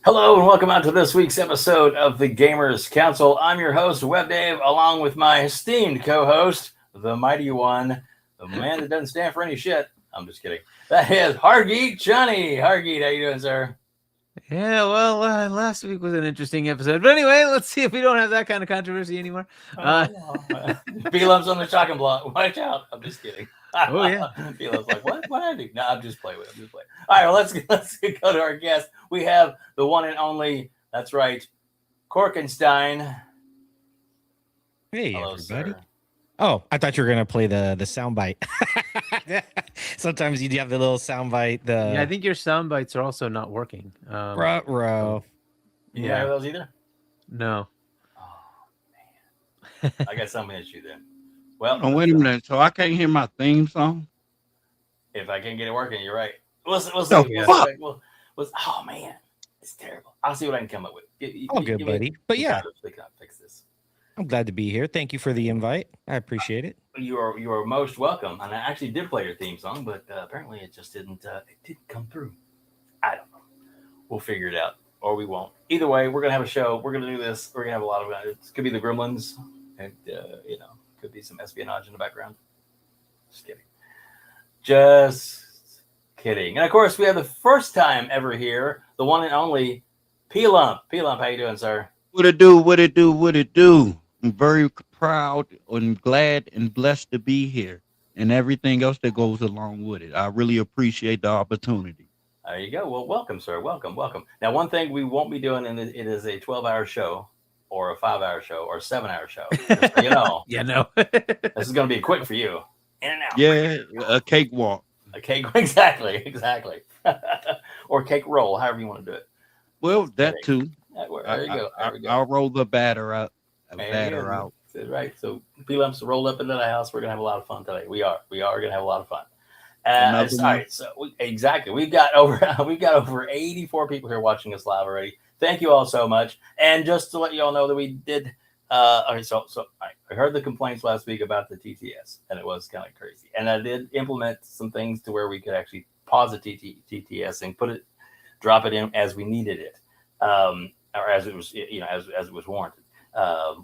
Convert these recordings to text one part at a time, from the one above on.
Hello and welcome out to this week's episode of the Gamers Council. I'm your host, WebDave, along with my esteemed co-host, the mighty one, the man that doesn't stand for any shit. I'm just kidding. That is Hargeet Chani. Hargeet, how you doing, sir? Yeah, well, last week was an interesting episode. But anyway, let's see if we don't have that kind of controversy anymore. B-Lumps on the chopping block. Watch out. I'm just kidding. Oh, yeah. B-Lumps like, what? What did I do? No, I'm just playing with him. All right, well, let's go to our guest. We have the one and only, that's right, Corkenstein. Hey, Hello, everybody. sir. Oh, I thought you were going to play the soundbite. Sometimes you have the little soundbite. Yeah, I think your sound bites are also not working. Ruh-roh. You didn't have those either? No. Oh, man. I got something at you then. Well, oh, wait a minute. So I can't hear my theme song? If I can get it working, you're right. We'll see. Fuck? Oh, man. It's terrible. I'll see what I can come up with. All good, buddy. But yeah, we can fix this. I'm glad to be here. Thank you for the invite. I appreciate it. You are most welcome. And I actually did play your theme song, but apparently it just didn't come through. I don't know. We'll figure it out, or we won't. Either way, we're gonna have a show. We're gonna do this. We're gonna have a lot of it. Could be the Gremlins, and could be some espionage in the background. Just kidding. Just kidding. And of course, we have the first time ever here, the one and only P-Lump. P-Lump, how you doing, sir? What it do? What it do? What it do? I'm very proud and glad and blessed to be here and everything else that goes along with it. I really appreciate the opportunity. There you go. Well, welcome, sir. Welcome. Now, one thing we won't be doing, and it is a 12-hour show or a 5-hour show or a 7-hour show. Just so you know. Yeah, no. This is going to be quick for you. In and out. Yeah, a cakewalk. A cake. Exactly. Or cake roll, however you want to do it. Well, that too. There you go. I'll roll the batter out. Out. Right. So P-Lumps rolled up into the house. We're gonna have a lot of fun today. We are gonna have a lot of fun. All right. So exactly, we've got over 84 people here watching us live already. Thank you all so much. And just to let you all know that we did. Okay, so I heard the complaints last week about the TTS, and it was kind of crazy. And I did implement some things to where we could actually pause the TTS and drop it in as we needed it, or as it was, as it was warranted. At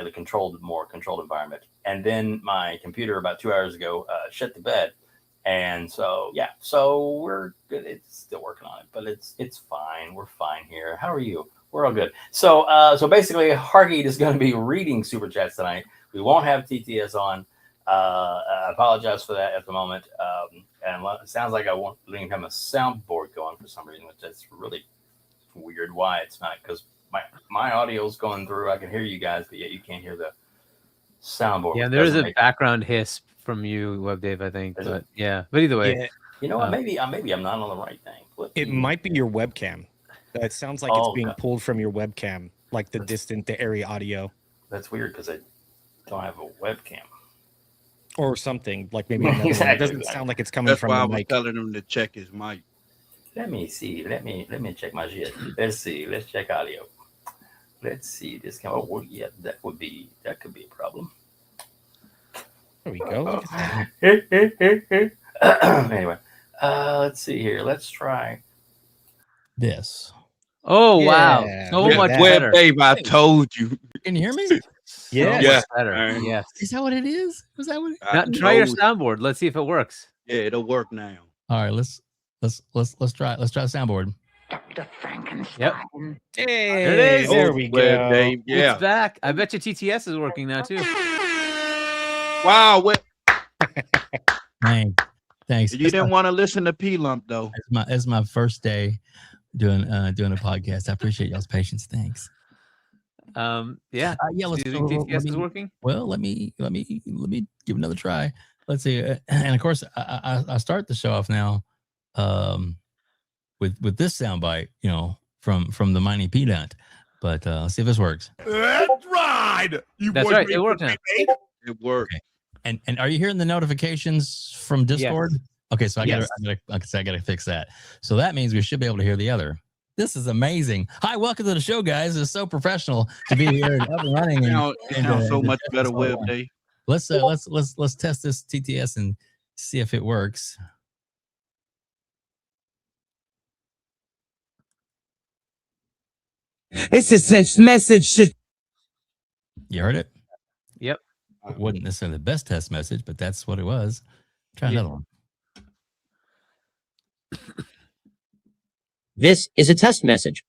a more controlled environment. And then my computer about 2 hours ago shut the bed. And so we're good. It's still working on it, but it's fine. We're fine here. How are you? We're all good. So basically Hargeet is going to be reading super chats tonight. We won't have TTS on. I apologize for that at the moment. And it sounds like I won't even have a soundboard going for some reason, which is really weird why it's not, because my audio's going through. I can hear you guys, but yet you can't hear the soundboard. Yeah, there is a background hiss from you, WebDave, I think. But either way. Yeah. You know what? Maybe I'm not on the right thing. It might be your webcam. It sounds like it's being pulled from your webcam, like the area audio. That's weird because I don't have a webcam. Or something, like maybe another one. It doesn't sound like it's coming from the mic. That's why I was telling him to check his mic. Let me see. Let me check my shit. Let's see. Let's check audio. Let's see. This can. Oh, well, yeah, that could be a problem. There we go. Anyway, let's see here. Let's try this. Oh, wow. So much better. Babe, I told you. Can you hear me? Yeah. So much better. Yes. Is that what it is? Was that what? Now, try your soundboard. Let's see if it works. Yeah, it'll work now. All right, let's try the soundboard. Dr. Frankenstein. Yep. Hey, there it is. There we go. Babe, yeah. It's back. I bet your TTS is working now too. Wow. Thanks. You didn't want to listen to P-Lump though. It's my first day doing a podcast. I appreciate y'all's patience. Thanks. Yeah. Yeah. Do you think TTS is working? Well, let me give another try. Let's see. And of course, I start the show off now, with this soundbite, from the mighty peanut. But let's see if this works. That's right. That's right. It worked now. It worked. Okay. And are you hearing the notifications from Discord? Yes. Okay, so I gotta fix that. So that means we should be able to hear the other. This is amazing. Hi, welcome to the show, guys. It's so professional to be here and up and running. It sounds so much better, WebDave. Let's test this TTS and see if it works. It's a message. You heard it? Yep. It wasn't necessarily the best test message, but that's what it was. Try another one. This is a test message.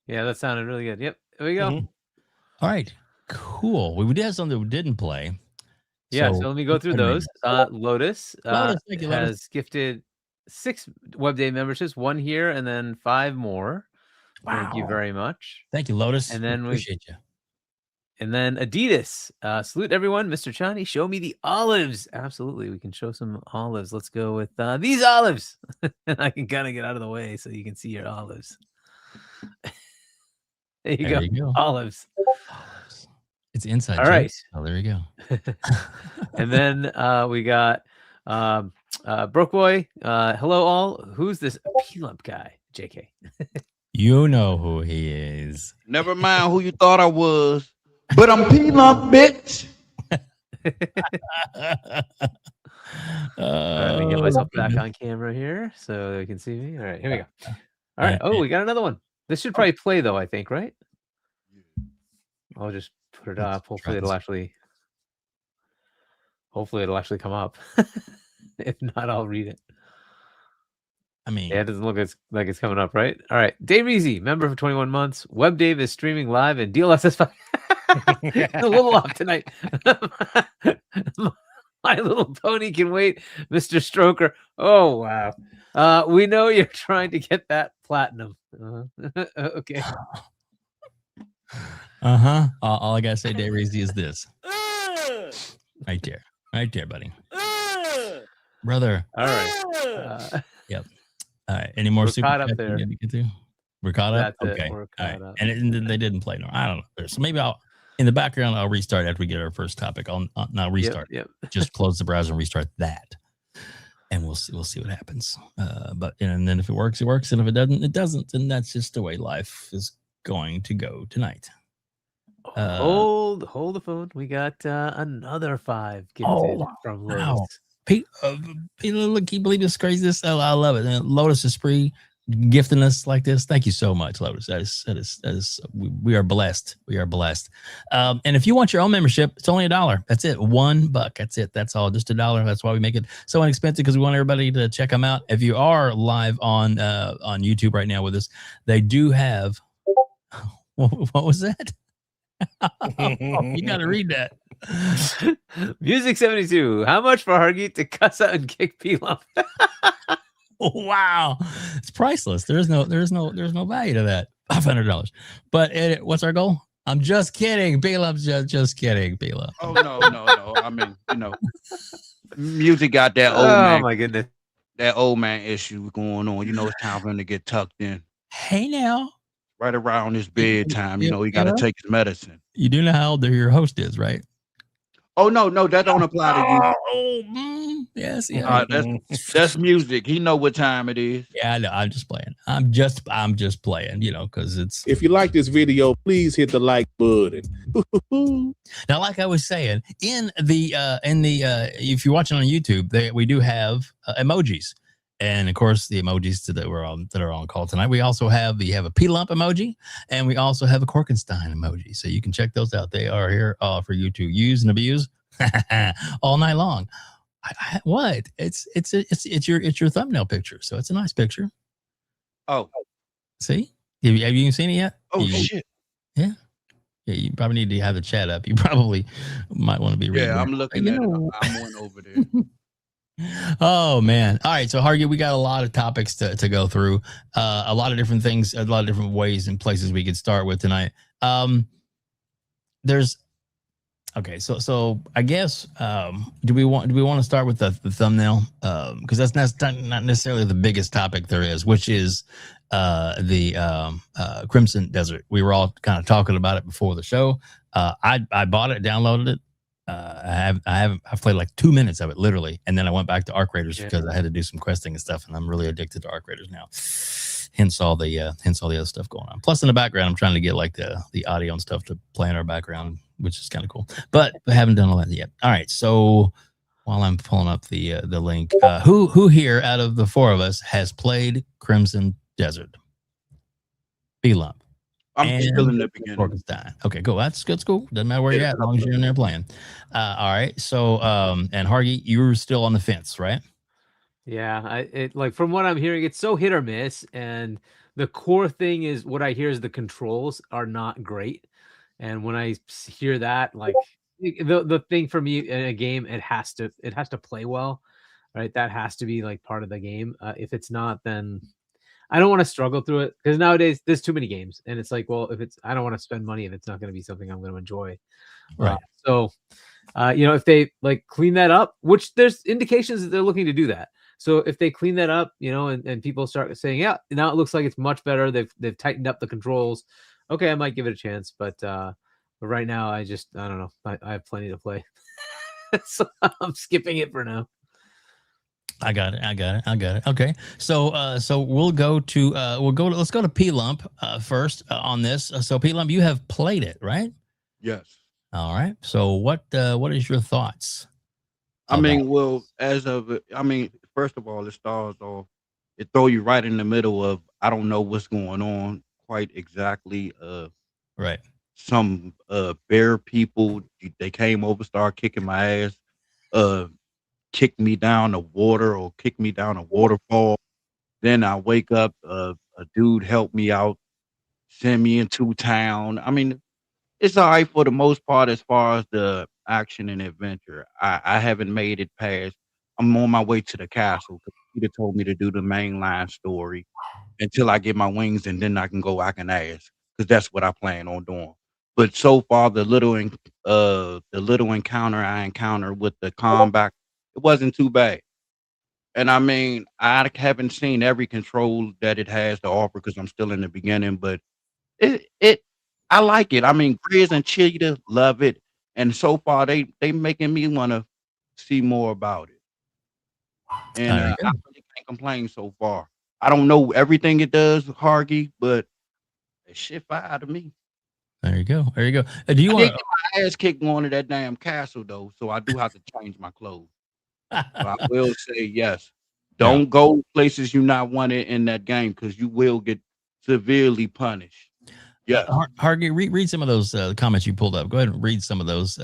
Yeah, that sounded really good. Yep. There we go. All right. Cool. We did have something we didn't play. Yeah, so let me go through those. Lotus, thank you, Lotus. has gifted 6 WebDave memberships, 1 here and then 5 more. Thank you very much. Thank you, Lotus. And then appreciate you. And then Adidas, salute everyone. Mr. Chani, show me the olives. Absolutely, we can show some olives. Let's go with these olives. And I can kind of get out of the way so you can see your olives. There you go. Olives. It's inside. All right. Oh, there you go. And then we got Broke Boy. Hello, all. Who's this P-Lump guy? JK. You know who he is. Never mind who you thought I was, but I'm P-Lump, bitch. Let me get myself back on camera here so they can see me. All right, here we go. All right. Oh, we got another one. This should probably play though, I think, right? I'll just put it up. Hopefully it'll actually come up. If not, I'll read it. I mean, yeah, it doesn't look like it's coming up, right? All right. Dave Easy, member for 21 months. WebDave is streaming live and DLSS. A little off tonight. My Little Pony can wait, Mr. Stroker. Oh, wow. We know you're trying to get that platinum. Okay. All I got to say, Dave Easy, is this. Right there. Right there, buddy. Brother. All right. Yep. All right. Any more super caught up there? We're caught up? That's okay. We're all right. up. And they didn't play. No, I don't know. So maybe in the background, I'll restart after we get our first topic. I'll not restart. Yep. Just close the browser and restart that. And we'll see what happens. And then if it works, it works. And if it doesn't, it doesn't. And that's just the way life is going to go tonight. Hold the phone. We got another 5 gifted from Lotus. Wow. People believe this crazy. I love it. And Lotus is free, gifting us like this. Thank you so much, Lotus. That is we are blessed. We are blessed. And if you want your own membership, it's only $1. That's it. $1. That's it. That's all. Just $1. That's why we make it so inexpensive, because we want everybody to check them out. If you are live on YouTube right now with us, they do have. What was that? You got to read that. Music 72. How much for Hargeet to cuss out and kick P-Lump? Wow, it's priceless. There's no value to that. $500. But what's our goal? I'm just kidding. P-Lump's just kidding. P-Lump. Oh no. I mean, music got that old man. Oh my goodness. That old man issue going on. It's time for him to get tucked in. Hey now. Right around his bedtime, he got to take his medicine. You do know how old your host is, right? Oh no, that don't apply to you. Yes, yeah. That's music. He know what time it is. Yeah, I know. I'm just playing. I'm just playing. Because it's. If you like this video, please hit the like button. Now, like I was saying, in the if you're watching on YouTube, we do have emojis. And of course, the emojis that are on call tonight. We also have a P-Lump emoji, and we also have a Corkenstein emoji. So you can check those out. They are here for you to use and abuse all night long. What? It's your thumbnail picture. So it's a nice picture. Oh, see? Have you seen it yet? Oh shit! Yeah. Yeah, you probably need to have the chat up. You probably might want to be reading. Yeah, I'm looking at it. I'm one over there. Oh man. All right. So Hargeet, we got a lot of topics to go through. A lot of different things, a lot of different ways and places we could start with tonight. So I guess do we want to start with the thumbnail? Because that's not necessarily the biggest topic there is, which is the Crimson Desert. We were all kind of talking about it before the show. I bought it, downloaded it. I've played like 2 minutes of it literally, and then I went back to Arc Raiders because I had to do some questing and stuff, and I'm really addicted to Arc Raiders now. Hence all the other stuff going on. Plus in the background, I'm trying to get like the audio and stuff to play in our background, which is kind of cool. But I haven't done all that yet. All right, so while I'm pulling up the link, who here out of the 4 of us has played Crimson Desert? P-Lump. I'm still in the beginning. Corkenstein. Okay, cool. That's good. Cool. Doesn't matter where you're at, as long as you're in there playing. All right. So, and Hargeet, you're still on the fence, right? Yeah, it like from what I'm hearing, it's so hit or miss, and the core thing is what I hear is the controls are not great, and when I hear that, like the thing for me in a game, it has to play well, right? That has to be like part of the game. If it's not, then I don't want to struggle through it because nowadays there's too many games, and it's like, well, if it's I don't want to spend money if it's not going to be something I'm going to enjoy. Right. So, if they like clean that up, which there's indications that they're looking to do that. So if they clean that up, and people start saying, yeah, now it looks like it's much better. They've tightened up the controls. Okay, I might give it a chance, but right now I don't know. I have plenty to play, so I'm skipping it for now. I got it. Okay. So we'll go to let's go to P Lump first on this. So P Lump, you have played it, right? Yes. All right. So what is your thoughts? First of all, it starts off, it throw you right in the middle of, I don't know what's going on quite exactly. Right. Some bear people, they came over, started kicking my ass, kicked me down the water or kicked me down a waterfall. Then I wake up, a dude helped me out, send me into town. I mean, it's all right for the most part as far as the action and adventure. I haven't made it past. I'm on my way to the castle. Peter told me to do the mainline story until I get my wings, and then I can ask, because that's what I plan on doing. But so far, the little encounter I encountered with the combat, it wasn't too bad. And I mean, I haven't seen every control that it has to offer because I'm still in the beginning, but I like it. I mean, Grizz and Cheetah love it, and so far they making me want to see more about it. And I really can't complain so far. I don't know everything it does, Hargy, but that shit fire to me. There you go. Do you want to get my ass kicked going to that damn castle though? So I do have to change my clothes. But I will say yes. Don't go places you not wanted in that game because you will get severely punished. Yeah. Hargy, read some of those comments you pulled up. Go ahead and read some of those.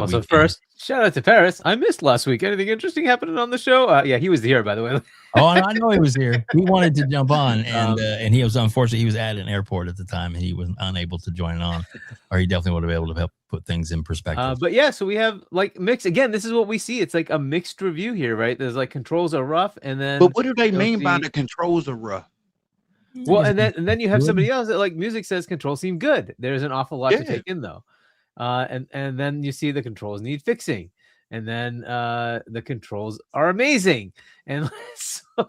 So first, shout out to Paris. I missed last week. Anything interesting happening on the show? Yeah, he was here, by the way. Oh, I know he was here. He wanted to jump on, and he was unfortunate. He was at an airport at the time, and he was unable to join on, or he definitely would have been able to help put things in perspective. But yeah, so we have like mixed. Again, this is what we see. It's like a mixed review here, right? There's like controls are rough, and then. But what do they mean by the controls are rough? Well, and then you have somebody else that like music says controls seem good. There's an awful lot to take in though. And then you see the controls need fixing, and then the controls are amazing, and so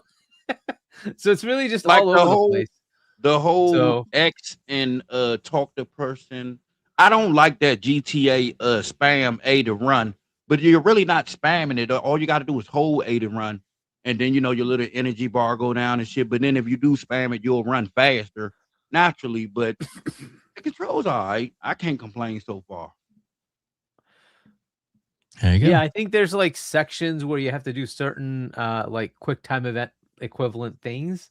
it's really just like all over the place. The whole X and talk to person. I don't like that GTA spam A to run, but you're really not spamming it. All you got to do is hold A to run, and then your little energy bar go down and shit. But then if you do spam it, you'll run faster naturally. But the controls are all right. I can't complain so far. There you go. Yeah, I think there's like sections where you have to do certain like quick time event equivalent things,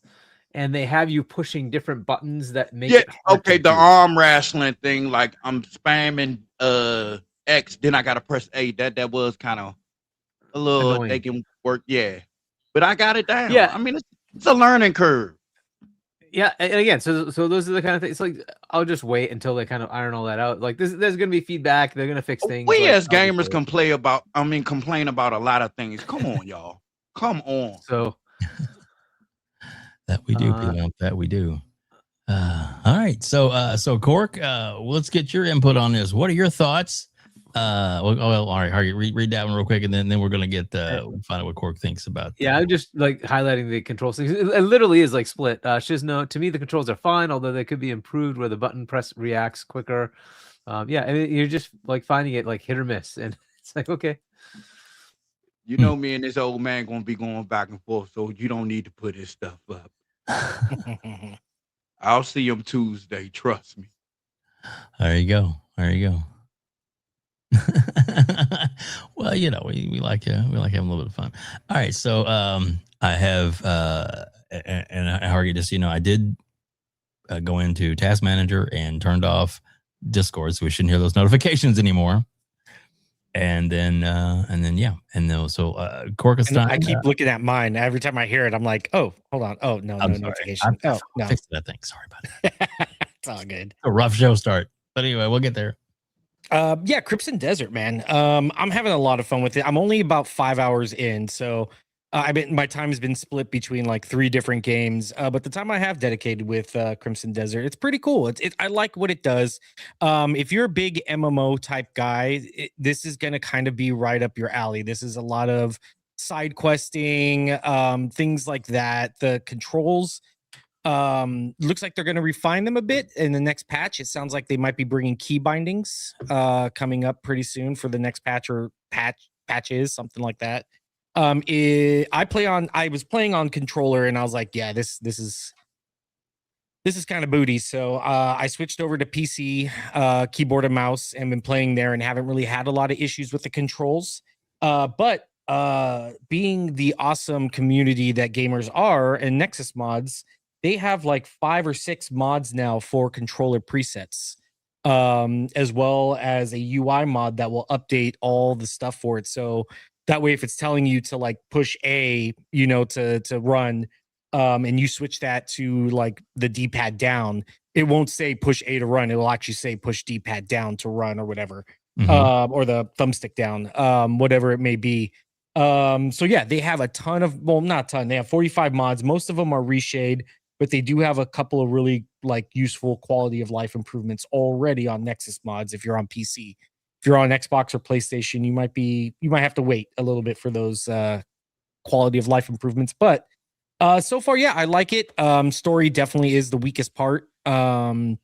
and they have you pushing different buttons that make it hard to the do. arm wrestling thing, like I'm spamming X, then I gotta press A. That was kind of a little annoying. They can work, but I got it down. I mean, it's a learning curve. Yeah, and again, so those are the kind of things. It's like I'll just wait until they kind of iron all that out. Like there's going to be feedback. They're going to fix things. We as gamers complain about a lot of things. Come on, y'all. Come on. So that we do, that we do. All right, so Cork, let's get your input on this. What are your thoughts? All right, Harry, read that one real quick, and then we're gonna get find out what Cork thinks about. I'm just like highlighting the controls. It literally is like split. Shizno, to me, the controls are fine, although they could be improved where the button press reacts quicker. I mean, you're just like finding it like hit or miss, and it's like okay. You know, me and this old man gonna be going back and forth, so you don't need to put his stuff up. I'll see him Tuesday. Trust me. There you go. Well, we like having a little bit of fun. All right, so I have and Hargy, just I did go into Task Manager and turned off Discord, so we shouldn't hear those notifications anymore. And then Corkenstein. I keep looking at mine every time I hear it. I'm like, oh, hold on. Oh no, no notification. Oh no, fixed that thing. Sorry about that. It's all good. A rough show start, but anyway, we'll get there. Yeah, Crimson Desert, man. I'm having a lot of fun with it. I'm only about 5 hours in, so my time has been split between like 3 different games. But the time I have dedicated with Crimson Desert, it's pretty cool. I like what it does. If you're a big MMO type guy, this is gonna kind of be right up your alley. This is a lot of side questing, things like that. The controls looks like they're going to refine them a bit in the next patch. It sounds like they might be bringing key bindings coming up pretty soon for the next patch or patches, something like that. I was playing on controller and I was like, yeah, this is kind of booty. So I switched over to PC keyboard and mouse and been playing there and haven't really had a lot of issues with the controls. But being the awesome community that gamers are, and Nexus Mods, they have like 5 or 6 mods now for controller presets, as well as a UI mod that will update all the stuff for it. So that way, if it's telling you to like push A, to run, and you switch that to like the D-pad down, it won't say push A to run. It will actually say push D-pad down to run or whatever, or the thumbstick down, whatever it may be. So yeah, they have a ton of, well, not a ton. They have 45 mods. Most of them are reshade, but they do have a couple of really like useful quality of life improvements already on Nexus Mods. If you're on PC, if you're on Xbox or PlayStation, you might have to wait a little bit for those quality of life improvements. But so far, yeah, I like it. Story definitely is the weakest part. I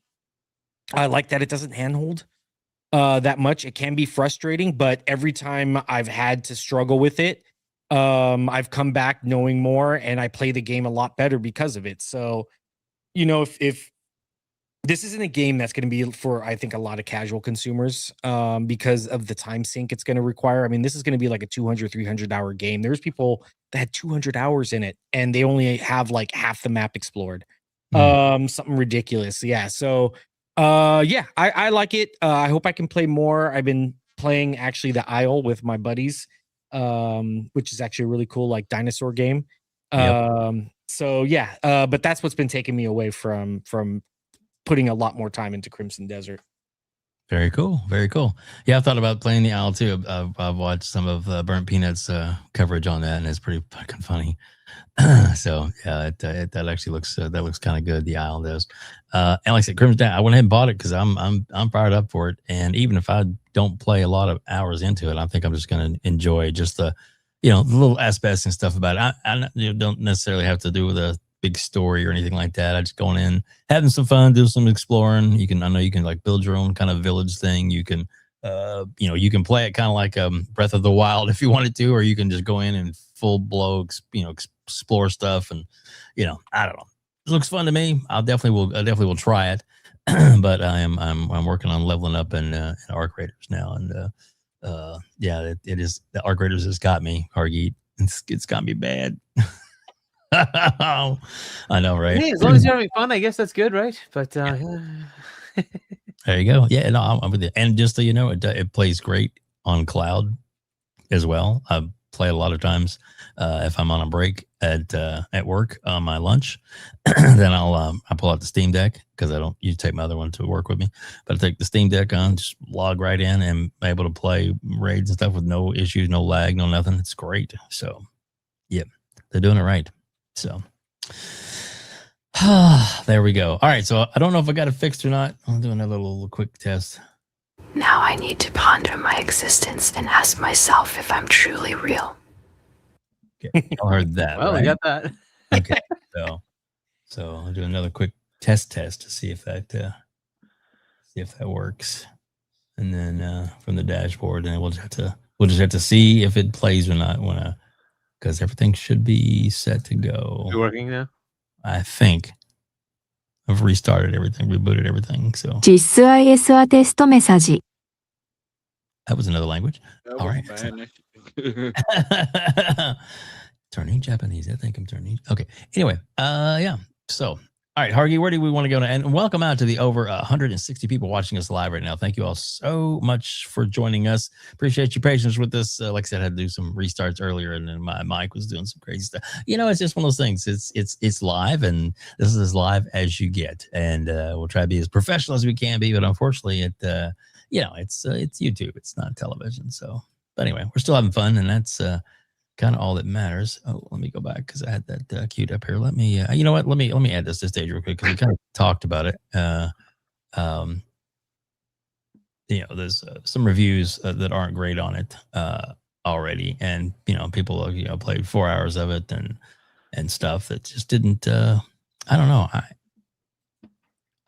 like that it doesn't handhold that much. It can be frustrating, but every time I've had to struggle with it, I've come back knowing more, and I play the game a lot better because of it. So, if this isn't a game that's going to be for, I think, a lot of casual consumers, because of the time sink it's going to require. I mean, this is going to be like a 200, 300 hour game. There's people that had 200 hours in it, and they only have like half the map explored. Something ridiculous. Yeah. So, yeah, I like it. I hope I can play more. I've been playing actually the Isle with my buddies, which is actually a really cool like dinosaur game. So yeah, but that's what's been taking me away from putting a lot more time into Crimson Desert. Very cool. Very cool. Yeah, I thought about playing the Isle too. I've watched some of Burnt Peanuts coverage on that, and it's pretty fucking funny. So yeah, that actually looks kind of good. The Isle does. And like I said, Crimson, I went ahead and bought it because I'm fired up for it. And even if I don't play a lot of hours into it, I think I'm just going to enjoy just the little aspects and stuff about it. I don't necessarily have to do with a big story or anything like that. I just going in, having some fun, do some exploring. I know you can like build your own kind of village thing. You can, you can play it kind of like Breath of the Wild if you wanted to, or you can just go in and full blow, explore stuff. And I don't know. It looks fun to me. I definitely will try it. But I'm working on leveling up in Arc Raiders now, and yeah, it is. The Arc Raiders has got me, Hargeet. It's got me bad. I know, right? Hey, as long as you're having fun, I guess that's good, right? But there you go. Yeah, no, I'm with you. And just so you know, it plays great on cloud as well. I play a lot of times if I'm on a break at work on my lunch. Then I pull out the Steam Deck because I don't usually take my other one to work with me. But I take the Steam Deck on, just log right in, and I'm able to play raids and stuff with no issues, no lag, no nothing. It's great. So, yeah, they're doing it right. So, there we go. All right. So I don't know if I got it fixed or not. I'll do another little quick test. Now I need to ponder my existence and ask myself if I'm truly real. Okay, I heard that. Well, right? we got that. Okay. So I'll do another quick test to see if that works, and then from the dashboard, and we'll just have to see if it plays or not because everything should be set to go. You're working now? I think I've restarted everything, rebooted everything. So 実質 ISR テストメッセージ that was another language. That All was right. Spanish. Turning Japanese. I think I'm turning. Okay. Anyway, yeah. So All right, Hargee, where do we want to go now? And welcome out to the over 160 people watching us live right now. Thank you all so much for joining us. Appreciate your patience with this. Like I said, I had to do some restarts earlier, and then my mic was doing some crazy stuff. It's just one of those things. It's live, and this is as live as you get. And we'll try to be as professional as we can be, but unfortunately, it's YouTube. It's not television. So, but anyway, we're still having fun, and that's kind of all that matters. Oh, let me go back because I had that queued up here. Let me, you know what? Let me add this to stage real quick because we kind of talked about it. There's some reviews that aren't great on it already, and people played 4 hours of it and stuff that just didn't. I don't know.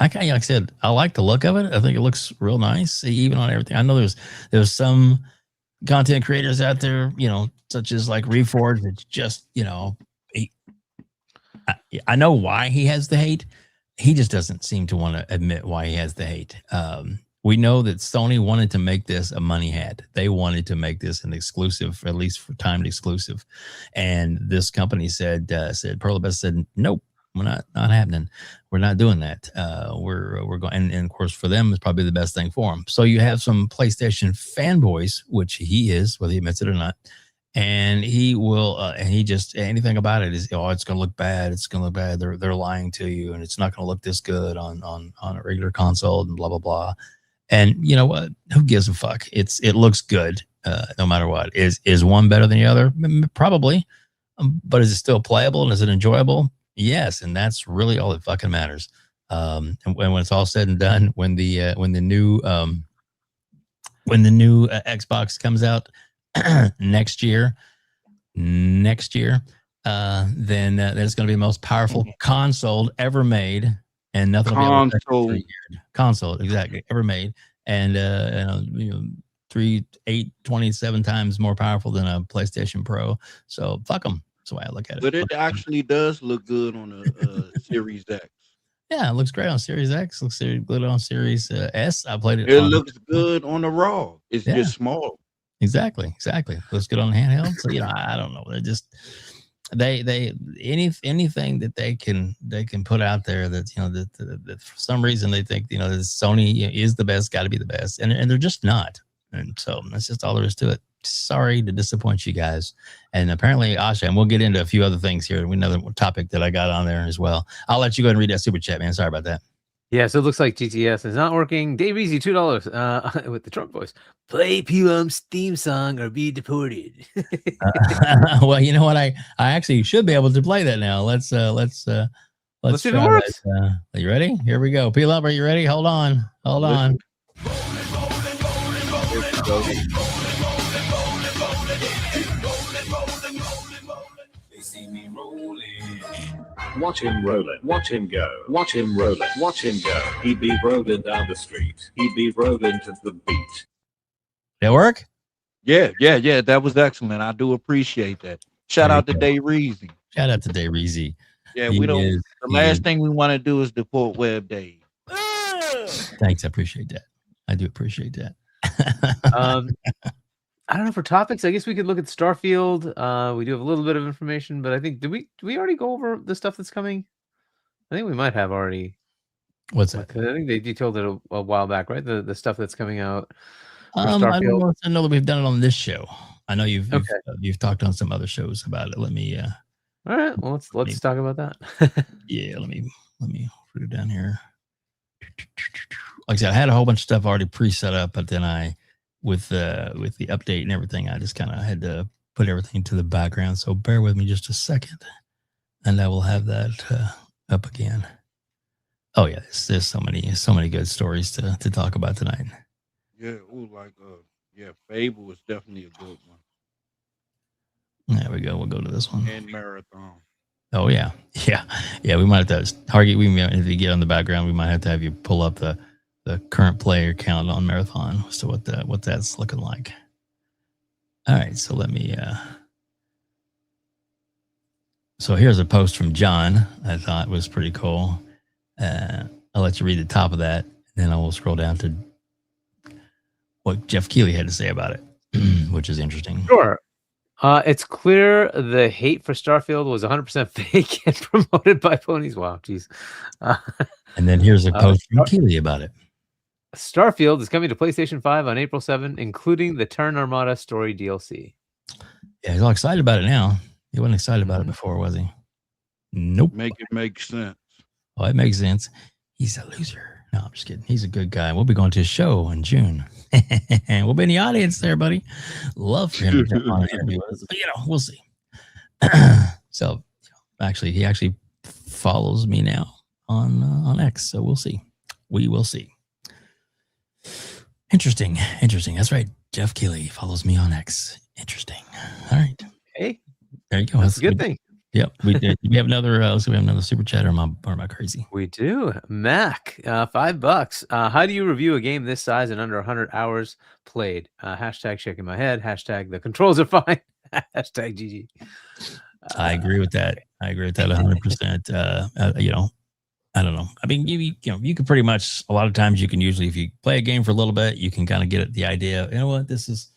Like I said, I like the look of it. I think it looks real nice, even on everything. I know there's some content creators out there, such as like Reforge, that's just, I know why he has the hate. He just doesn't seem to want to admit why he has the hate. We know that Sony wanted to make this a money hat. They wanted to make this an exclusive, at least for timed exclusive. And this company said Pearl Best said, nope, we're not happening. We're not doing that. We're going, and of course for them it's probably the best thing for them. So you have some PlayStation fanboys, which he is, whether he admits it or not, and he will, and he just anything about it is, it's going to look bad. It's going to look bad. They're lying to you, and it's not going to look this good on a regular console, and blah blah blah. And you know what? Who gives a fuck? It looks good, no matter what. Is one better than the other? Probably, but is it still playable and is it enjoyable? Yes, and that's really all that fucking matters. And when it's all said and done, when the new Xbox comes out next year, then it's going to be the most powerful console ever made, and nothing will be able to console exactly ever made, and 27 times more powerful than a PlayStation Pro. So fuck them. That's the way I look at it. But it actually does look good on a Series X. Yeah, it looks great on Series X. Looks good on Series S. I played it. It looks good on the Raw. It's just small. Exactly. Looks good on the handheld. So I don't know. They're just anything that they can put out there that that for some reason they think that Sony is the best, got to be the best, and they're just not. And so that's just all there is to it. Sorry to disappoint you guys. And apparently, Asha, and we'll get into a few other things here. Another topic that I got on there as well. I'll let you go ahead and read that super chat, man. Sorry about that. Yeah, so it looks like GTS is not working. Dave Easy, $2 with the Trump voice. Play P-Lump's theme song or be deported. Well, you know what? I actually should be able to play that now. Let's see if it works. Are you ready? Here we go. P-Lump, are you ready? Hold on. Watch him rolling. Watch him go. Watch him rolling. Watch him go. He'd be rolling down the street. He'd be rolling to the beat. Did it work? Yeah. That was excellent. I do appreciate that. Shout out to Dave Reezy. Shout out to Dave Reezy. Yeah, the last thing we want to do is deport WebDave. Thanks. I appreciate that. I do appreciate that. I don't know, for topics, I guess we could look at Starfield. We do have a little bit of information, but I think did we already go over the stuff that's coming? I think we might have already. What's that? I think they detailed it a while back, right? The stuff that's coming out. I don't know that we've done it on this show. I know you've talked on some other shows about it. Let me. All right. Well, let's talk about that. Yeah. Let me put it down here. Like I said, I had a whole bunch of stuff already pre-set up, but then with the update and everything, I just kind of had to put everything to the background. So bear with me just a second, and I will have that up again. Oh yeah, there's so many good stories to talk about tonight. Yeah, Fable is definitely a good one. There we go. We'll go to this one. And Marathon. Oh yeah. We might have to Hargee. If you get on the background, we might have to have you pull up the current player count on Marathon as to what that's looking like. All right, so let me. So here's a post from John. I thought was pretty cool. I'll let you read the top of that, and then I will scroll down to what Jeff Keighley had to say about it, which is interesting. Sure. It's clear the hate for Starfield was 100% fake and promoted by ponies. Wow, jeez. And then here's a post from Keely about it. Starfield is coming to PlayStation 5 on April 7, including the Turn Armada story DLC. Yeah, he's all excited about it now. He wasn't excited about it before, was he? Nope. Make it make sense. Oh, it makes sense. He's a loser. No, I'm just kidding. He's a good guy. We'll be going to his show in June. And we'll be in the audience there, buddy. Love for him to jump on an interview with us. But, we'll see. So, actually, he actually follows me now on X. So we'll see. We will see. Interesting. That's right. Jeff Keighley follows me on X. Interesting. All right. Hey, there you go. That's a good thing. Yep. We did. We have another. So we have another super chat. Or am I crazy? We do. Mac, $5. How do you review a game this size in under 100 hours played? Hashtag shaking my head. Hashtag the controls are fine. Hashtag GG. I agree with that. 100%. I don't know. I mean, you can pretty much, a lot of times you can usually, if you play a game for a little bit, you can kind of get the idea, you know what, this is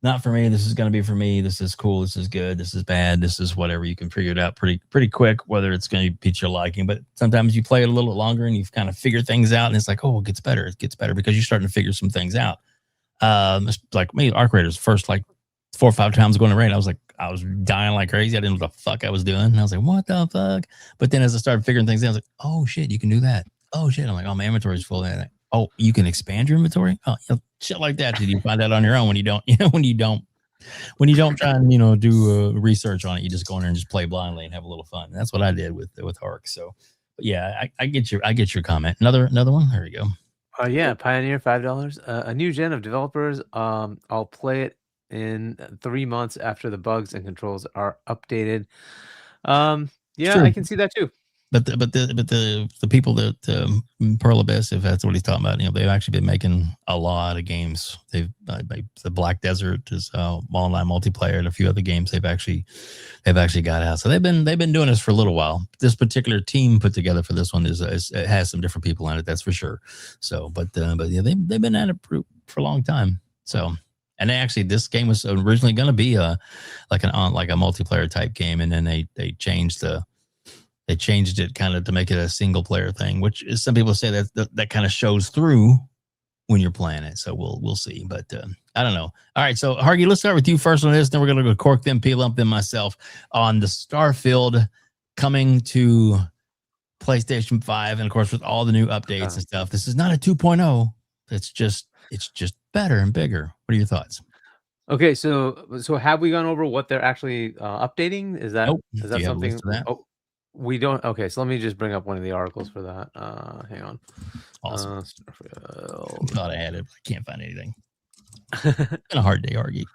not for me. This is going to be for me. This is cool. This is good. This is bad. This is whatever. You can figure it out pretty quick, whether it's going to be to your liking. But sometimes you play it a little bit longer and you've kind of figured things out and it's like, oh, it gets better. It gets better because you're starting to figure some things out. It's like me, Arc Raiders, first like 4 or 5 times going to raid, I was dying like crazy. I didn't know what the fuck I was doing. And I was like, what the fuck? But then as I started figuring things out, I was like, oh shit, you can do that. Oh shit. I'm like, oh, my inventory is full. And oh, you can expand your inventory? Oh, shit like that. Did you find that on your own when you don't try and, do research on it, you just go in there and just play blindly and have a little fun. And that's what I did with Arc. So, but yeah, I get your comment. Another one. There we go. Yeah. Pioneer, $5. A new gen of developers. I'll play it in 3 months after the bugs and controls are updated. Yeah, sure. I can see that too. But the people that Pearl Abyss, if that's what he's talking about, they've actually been making a lot of games. They've the Black Desert is online multiplayer, and a few other games they've actually got out. So they've been doing this for a little while. This particular team put together for this one it has some different people in it, that's for sure. So, but yeah, they've been at it for a long time. So. And this game was originally going to be like a multiplayer type game, and then they changed it kind of to make it a single player thing, which is, some people say that kind of shows through when you're playing it. So we'll see, but I don't know. All right, so Hargey, let's start with you first on this. Then we're going to go Cork, then Peel Up, then myself on the Starfield coming to PlayStation 5, and of course with all the new updates and stuff. This is not a 2.0. It's just better and bigger. What are your thoughts? Okay, so have we gone over what they're actually updating? Is that something? Oh, we don't. Okay, so let me just bring up one of the articles for that. Hang on. Awesome. Thought I had it, but I can't find anything. It's been a hard day, Argy.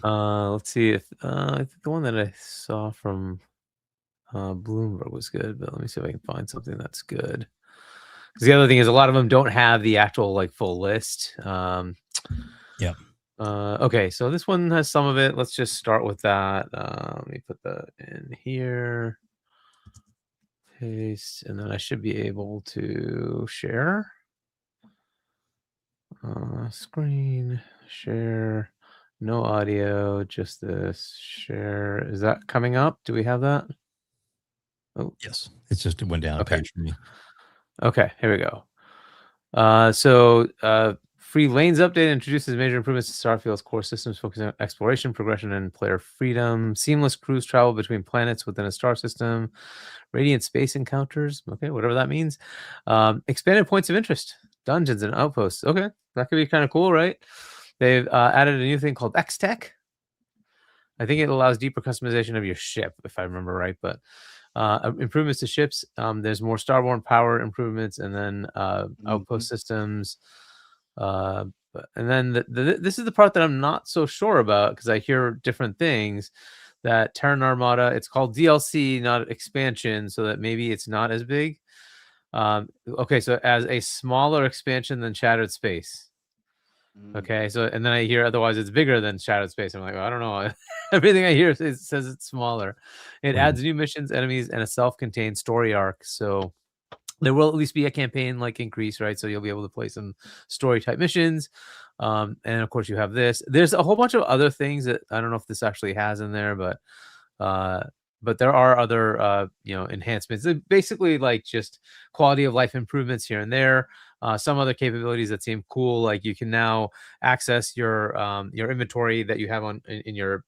Let's see if I think the one that I saw from Bloomberg was good, but let me see if I can find something that's good. Because the other thing is, a lot of them don't have the actual full list. Yeah. Okay, so this one has some of it. Let's just start with that. Let me put that in here. Paste, and then I should be able to share. Screen share. No audio, just this share. Is that coming up? Do we have that? Oh, yes. It's just it went down a page for me. Okay, here we go. So Free Lanes update introduces major improvements to Starfield's core systems, focusing on exploration, progression, and player freedom. Seamless cruise travel between planets within a star system. Radiant space encounters. Okay, whatever that means. Expanded points of interest. Dungeons and outposts. Okay, that could be kind of cool, right? They've added a new thing called X-Tech. I think it allows deeper customization of your ship, if I remember right, but improvements to ships. There's more starborne power improvements, and then outpost systems. And then this is the part that I'm not so sure about, because I hear different things. That Terran Armada, it's called DLC, not expansion, so that maybe it's not as big. Okay, so as a smaller expansion than Shattered Space. Okay, so and then I hear otherwise it's bigger than Shattered Space. I'm like, well, I don't know. Everything I hear says it's smaller. It adds new missions, enemies, and a self-contained story arc. So there will at least be a campaign increase, right? So you'll be able to play some story type missions. And of course, you have this. There's a whole bunch of other things that I don't know if this actually has in there, but there are other enhancements. They're basically like just quality of life improvements here and there. Some other capabilities that seem cool, like you can now access your inventory that you have in your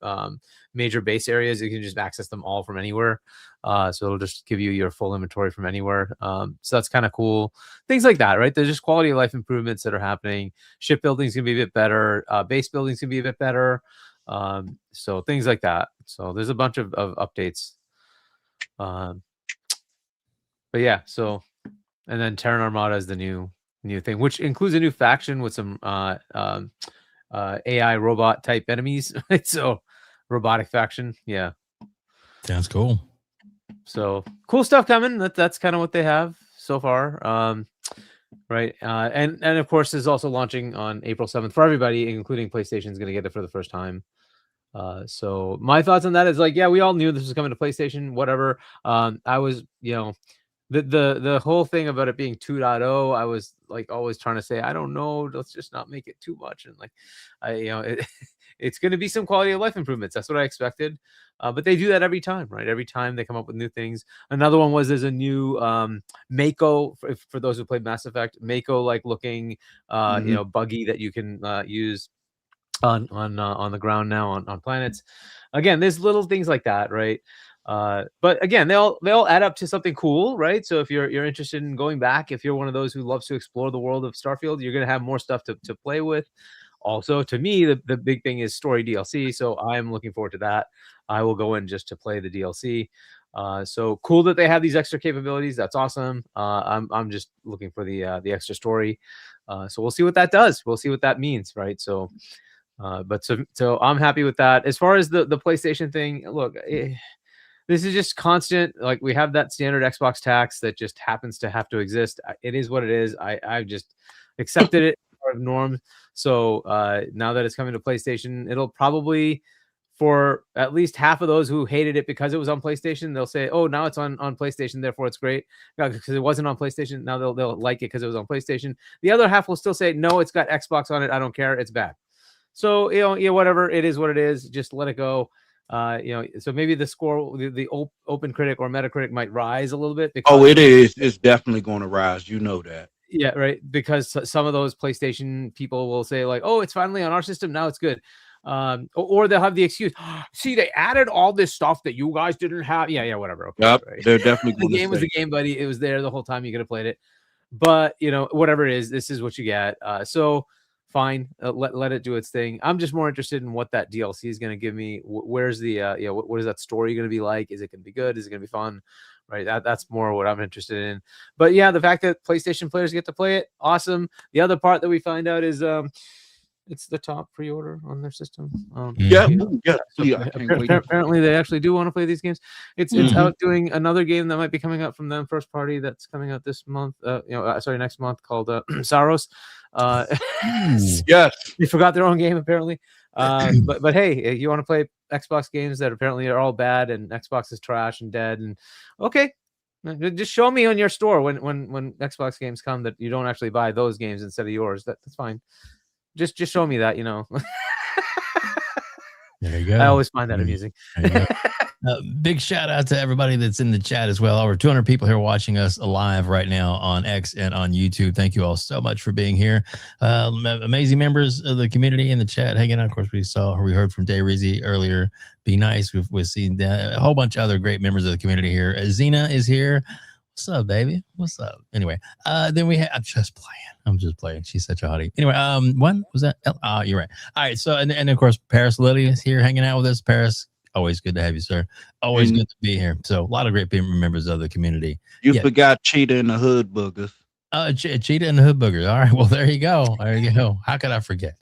major base areas. You can just access them all from anywhere. So it'll just give you your full inventory from anywhere. So that's kind of cool. Things like that, right? There's just quality of life improvements that are happening. Shipbuilding is gonna be a bit better. Base building is gonna be a bit better. So things like that. So there's a bunch of updates. But yeah, so and then Terran Armada is the new thing, which includes a new faction with some AI robot type enemies. Right? So robotic faction. Yeah. Sounds cool. So cool stuff coming. That's kind of what they have so far. Right. And of course is also launching on April 7th for everybody, including PlayStation's going to get it for the first time. So my thoughts on that is like, yeah, we all knew this was coming to PlayStation, whatever. I was, the whole thing about it being 2.0, I was like always trying to say, I don't know, let's just not make it too much. And like, it's going to be some quality of life improvements. That's what I expected. But they do that every time, right? Every time they come up with new things. Another one was there's a new Mako for those who played Mass Effect, Mako like looking, buggy that you can use on the ground now on planets. Again, there's little things like that, right? But again, they all add up to something cool, right? So if you're interested in going back, if you're one of those who loves to explore the world of Starfield, you're going to have more stuff to play with. Also, to me, the big thing is story DLC. So I'm looking forward to that. I will go in just to play the DLC. So cool that they have these extra capabilities. That's awesome. I'm just looking for the extra story. So we'll see what that does. We'll see what that means, right? So, so I'm happy with that. As far as the PlayStation thing, look, this is just constant. Like we have that standard Xbox tax that just happens to have to exist. It is what it is. I just accepted it as norm. So now that it's coming to PlayStation, it'll probably, for at least half of those who hated it because it was on PlayStation, they'll say, "Oh, now it's on PlayStation, therefore it's great." Because it wasn't on PlayStation, now they'll like it because it was on PlayStation. The other half will still say, "No, it's got Xbox on it. I don't care. It's bad." So whatever it is, what it is, just let it go. So maybe the score, the Open Critic or Metacritic might rise a little bit. Because it is. It's definitely going to rise. You know that. Yeah, right. Because some of those PlayStation people will say like, "Oh, it's finally on our system. Now it's good." Or they'll have the excuse, "See, they added all this stuff that you guys didn't have." Yeah, whatever. Okay, yep, right. They're definitely the game was the game, buddy. It was there the whole time. You could have played it. But whatever it is, this is what you get. So fine, let it do its thing. I'm just more interested in what that DLC is going to give me. Where's the what is that story going to be like? Is it going to be good? Is it going to be fun? Right, that's more what I'm interested in. But yeah, the fact that PlayStation players get to play it, awesome. The other part that we find out is it's the top pre-order on their system. Apparently they actually do want to play these games. It's outdoing another game that might be coming out from them, first party, that's coming out this month. Next month, called Saros. Yes, they forgot their own game apparently. But hey, you want to play Xbox games that apparently are all bad and Xbox is trash and dead, and okay, just show me on your store when Xbox games come that you don't actually buy those games instead of yours. That's fine. Just show me that, There you go. I always find that amusing. Big shout out to everybody that's in the chat as well. Over 200 people here watching us live right now on X and on YouTube. Thank you all so much for being here. Amazing members of the community in the chat hanging out. Of course, we heard from Day Rizzi earlier. Be nice. We've seen a whole bunch of other great members of the community here. Zena is here. What's up, baby? What's up? Anyway, then we have. I'm just playing. She's such a hottie. Anyway, when was that? You're right. All right. So and of course, Paris Lily is here hanging out with us. Paris, always good to have you, sir. Always good to be here. So a lot of great members of the community. You forgot Cheetah and the Hood Boogers. Cheetah and the Hood Boogers. All right. Well, there you go. There you go. How could I forget?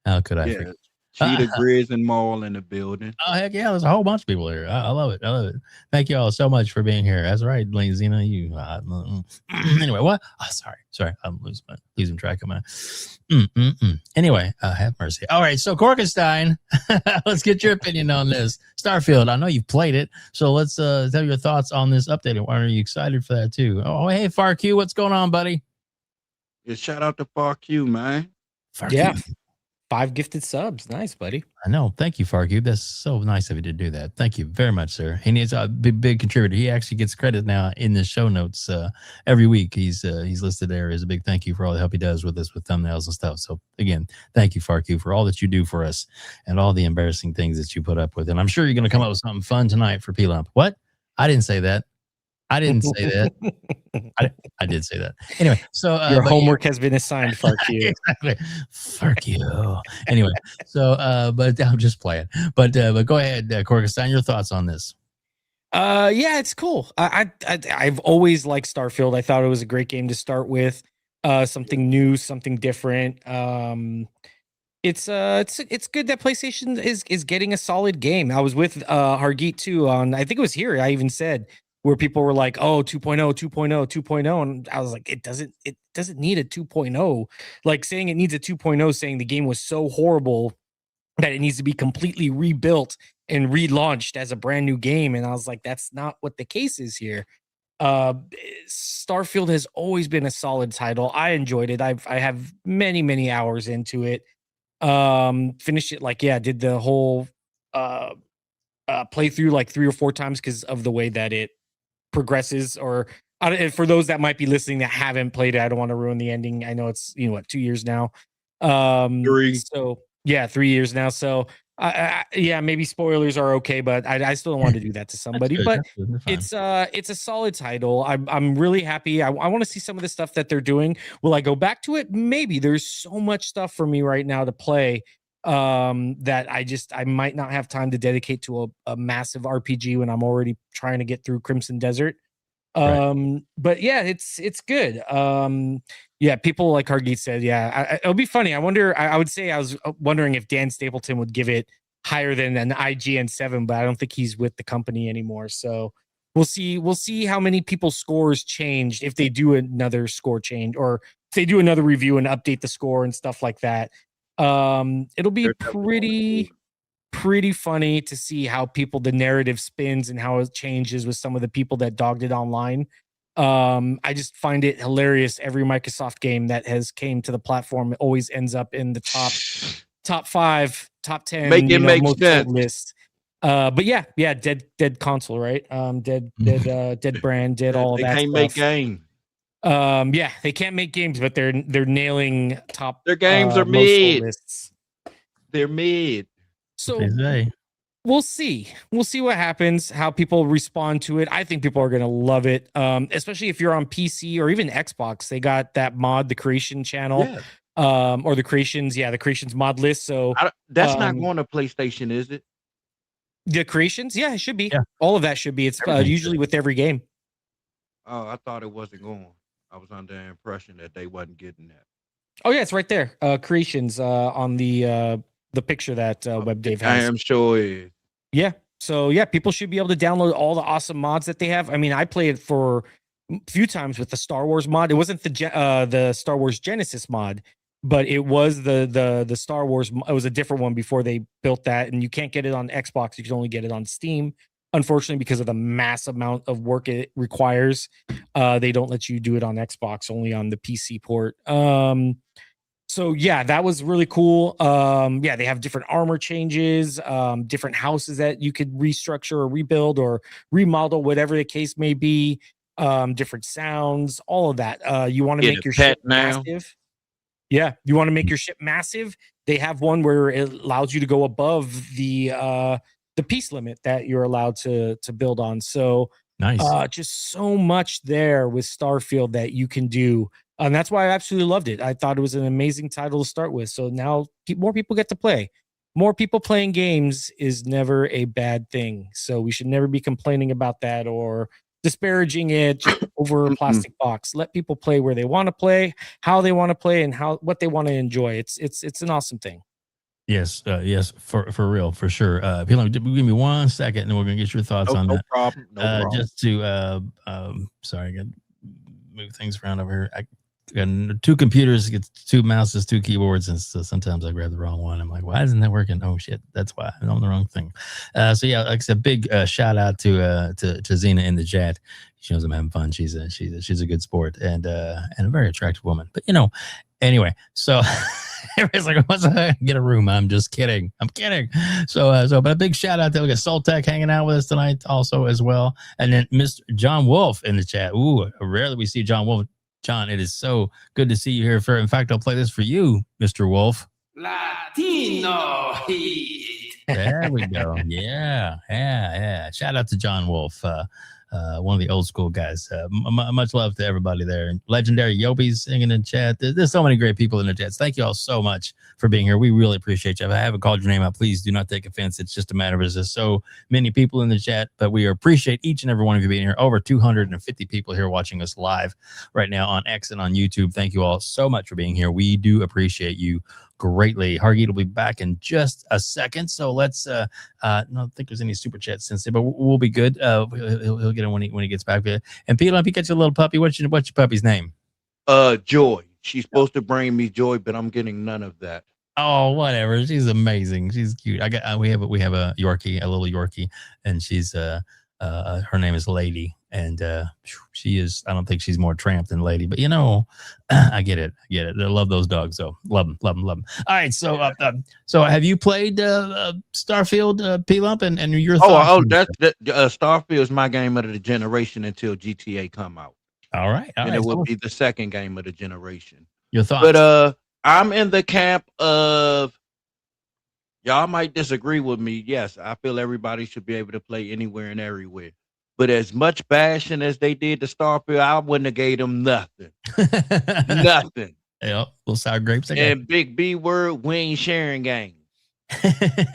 Forget? Cheetah, Grizz, and Maul in the building. Oh, heck yeah. There's a whole bunch of people here. I love it. I love it. Thank you all so much for being here. That's right, Zena. You. Anyway, what? Oh, sorry. I'm losing track of my. Anyway, have mercy. All right. So, Corkenstein, let's get your opinion on this. Starfield, I know you've played it. So, let's tell your thoughts on this update. Are you excited for that, too? Oh, hey, FARK QUE, what's going on, buddy? Yeah, shout out to FARK QUE, man. Fark Yeah. You. 5 gifted subs. Nice, buddy. I know. Thank you, Fark You. That's so nice of you to do that. Thank you very much, sir. And he's a big contributor. He actually gets credit now in the show notes every week. He's listed there as a big thank you for all the help he does with us with thumbnails and stuff. So again, thank you, Fark You, for all that you do for us and all the embarrassing things that you put up with. And I'm sure you're going to come up with something fun tonight for P-Lump. What? I didn't say that. I didn't say that. I did say that. Anyway, so your homework has been assigned, Fark You. Exactly. Fark You. Anyway, so but I'm just playing. But go ahead, Corkenstein, your thoughts on this? Yeah, it's cool. I've always liked Starfield. I thought it was a great game to start with. Something new, something different. It's good that PlayStation is getting a solid game. I was with Hargeet too on, I think it was here. I even said where people were like, "Oh, 2.0, 2.0, 2.0," and I was like, it doesn't need a 2.0. Like saying it needs a 2.0, saying the game was so horrible that it needs to be completely rebuilt and relaunched as a brand new game. And I was like, that's not what the case is here. Starfield has always been a solid title. I enjoyed it. I have many hours into it. Finished it did the whole playthrough like 3 or 4 times because of the way that it progresses. Or for those that might be listening that haven't played it, I don't want to ruin the ending. I know it's 2 years now. 3. So yeah, 3 years now. So yeah, maybe spoilers are okay, but I still don't want to do that to somebody. But it's a solid title. I'm really happy. I want to see some of the stuff that they're doing. Will I go back to it? Maybe. There's so much stuff for me right now to play that I might not have time to dedicate to a massive RPG when I'm already trying to get through Crimson Desert. But yeah, it's good. Yeah, people like Hargeet said, yeah, it'll be funny. I wonder, I would say I was wondering if Dan Stapleton would give it higher than an IGN 7, but I don't think he's with the company anymore. So we'll see how many people's scores changed if they do another score change, or if they do another review and update the score and stuff like that. It'll be pretty funny to see how the narrative spins and how it changes with some of the people that dogged it online. I just find it hilarious. Every Microsoft game that has came to the platform always ends up in the top 5, top 10 make it make sense list. But yeah, dead console, right? Dead brand, dead all of that. They can't make games. Yeah, they can't make games, but they're nailing top. Their games are mid. Lists. They're mid. So we'll see. We'll see what happens, how people respond to it. I think people are going to love it, especially if you're on PC or even Xbox. They got that mod, the Creation channel, or the Creations mod list. So that's not going to PlayStation, is it? The Creations? Yeah, it should be. Yeah. All of that should be. It's usually with every game. Oh, I thought it wasn't going. I was under the impression that they wasn't getting that. Oh yeah, it's right there. Creations on the picture that WebDave has. I am sure it is. Yeah. So yeah, people should be able to download all the awesome mods that they have. I mean, I played for a few times with the Star Wars mod. It wasn't the Star Wars Genesis mod, but it was the Star Wars. It was a different one before they built that, and you can't get it on Xbox. You can only get it on Steam. Unfortunately, because of the mass amount of work it requires, they don't let you do it on Xbox, only on the PC port. So yeah, that was really cool. Yeah, they have different armor changes, different houses that you could restructure or rebuild or remodel, whatever the case may be. Different sounds, all of that. You want to make your ship massive. Yeah, you want to make your ship massive. They have one where it allows you to go above the piece limit that you're allowed to build on. So nice. Just so much there with Starfield that you can do. And that's why I absolutely loved it. I thought it was an amazing title to start with. So now more people get to play. More people playing games is never a bad thing. So we should never be complaining about that or disparaging it just over a plastic box. Let people play where they want to play, how they want to play, and what they want to enjoy. It's an awesome thing. Yes, yes, for real, for sure. Give me 1 second, and we're gonna get your thoughts on that. No problem. Just to, sorry, I got to move things around over here. I got 2 computers, get 2 mouses, 2 keyboards, and so sometimes I grab the wrong one. I'm like, why isn't that working? Oh shit, that's why I'm on the wrong thing. So yeah, like I said, big shout out to Zena in the chat. She knows I'm having fun. She's a good sport and a very attractive woman. But anyway, so everybody's like, "What's get a room?" I'm just kidding. I'm kidding. So, but a big shout out to look at Soltech hanging out with us tonight also as well, and then Mr. John Wolf in the chat. Ooh, rarely we see John Wolf. John, it is so good to see you here. In fact, I'll play this for you, Mr. Wolf. Latino Heat. There we go. Yeah. Shout out to John Wolf. One of the old school guys. Much love to everybody there. Legendary Yobi's singing in chat. There's so many great people in the chats. Thank you all so much for being here. We really appreciate you. If I haven't called your name out, please do not take offense. It's just a matter of there's so many people in the chat, but we appreciate each and every one of you being here. Over 250 people here watching us live right now on X and on YouTube. Thank you all so much for being here. We do appreciate you greatly. Hargeet will be back in just a second, so let's I don't think there's any super chats since then, but we'll be good. He'll get him when he gets back there. And Peter, if you get your little puppy, what's your puppy's name? Joy. She's supposed to bring me joy, but I'm getting none of that. Oh, whatever. She's amazing. She's cute. We have a Yorkie, a little Yorkie, and she's her name is Lady, and she is. I don't think she's more tramp than Lady, but I get it. I love those dogs, so love them. All right, so so have you played Starfield, P-Lump, and your thoughts? Starfield is my game of the generation until GTA come out. All right, it will be the second game of the generation. Your thoughts? But I'm in the camp of, y'all might disagree with me. Yes, I feel everybody should be able to play anywhere and everywhere. But as much bashing as they did to Starfield, I wouldn't have gave them nothing. Nothing. Yep, little sour grapes. And big B word, we ain't sharing games.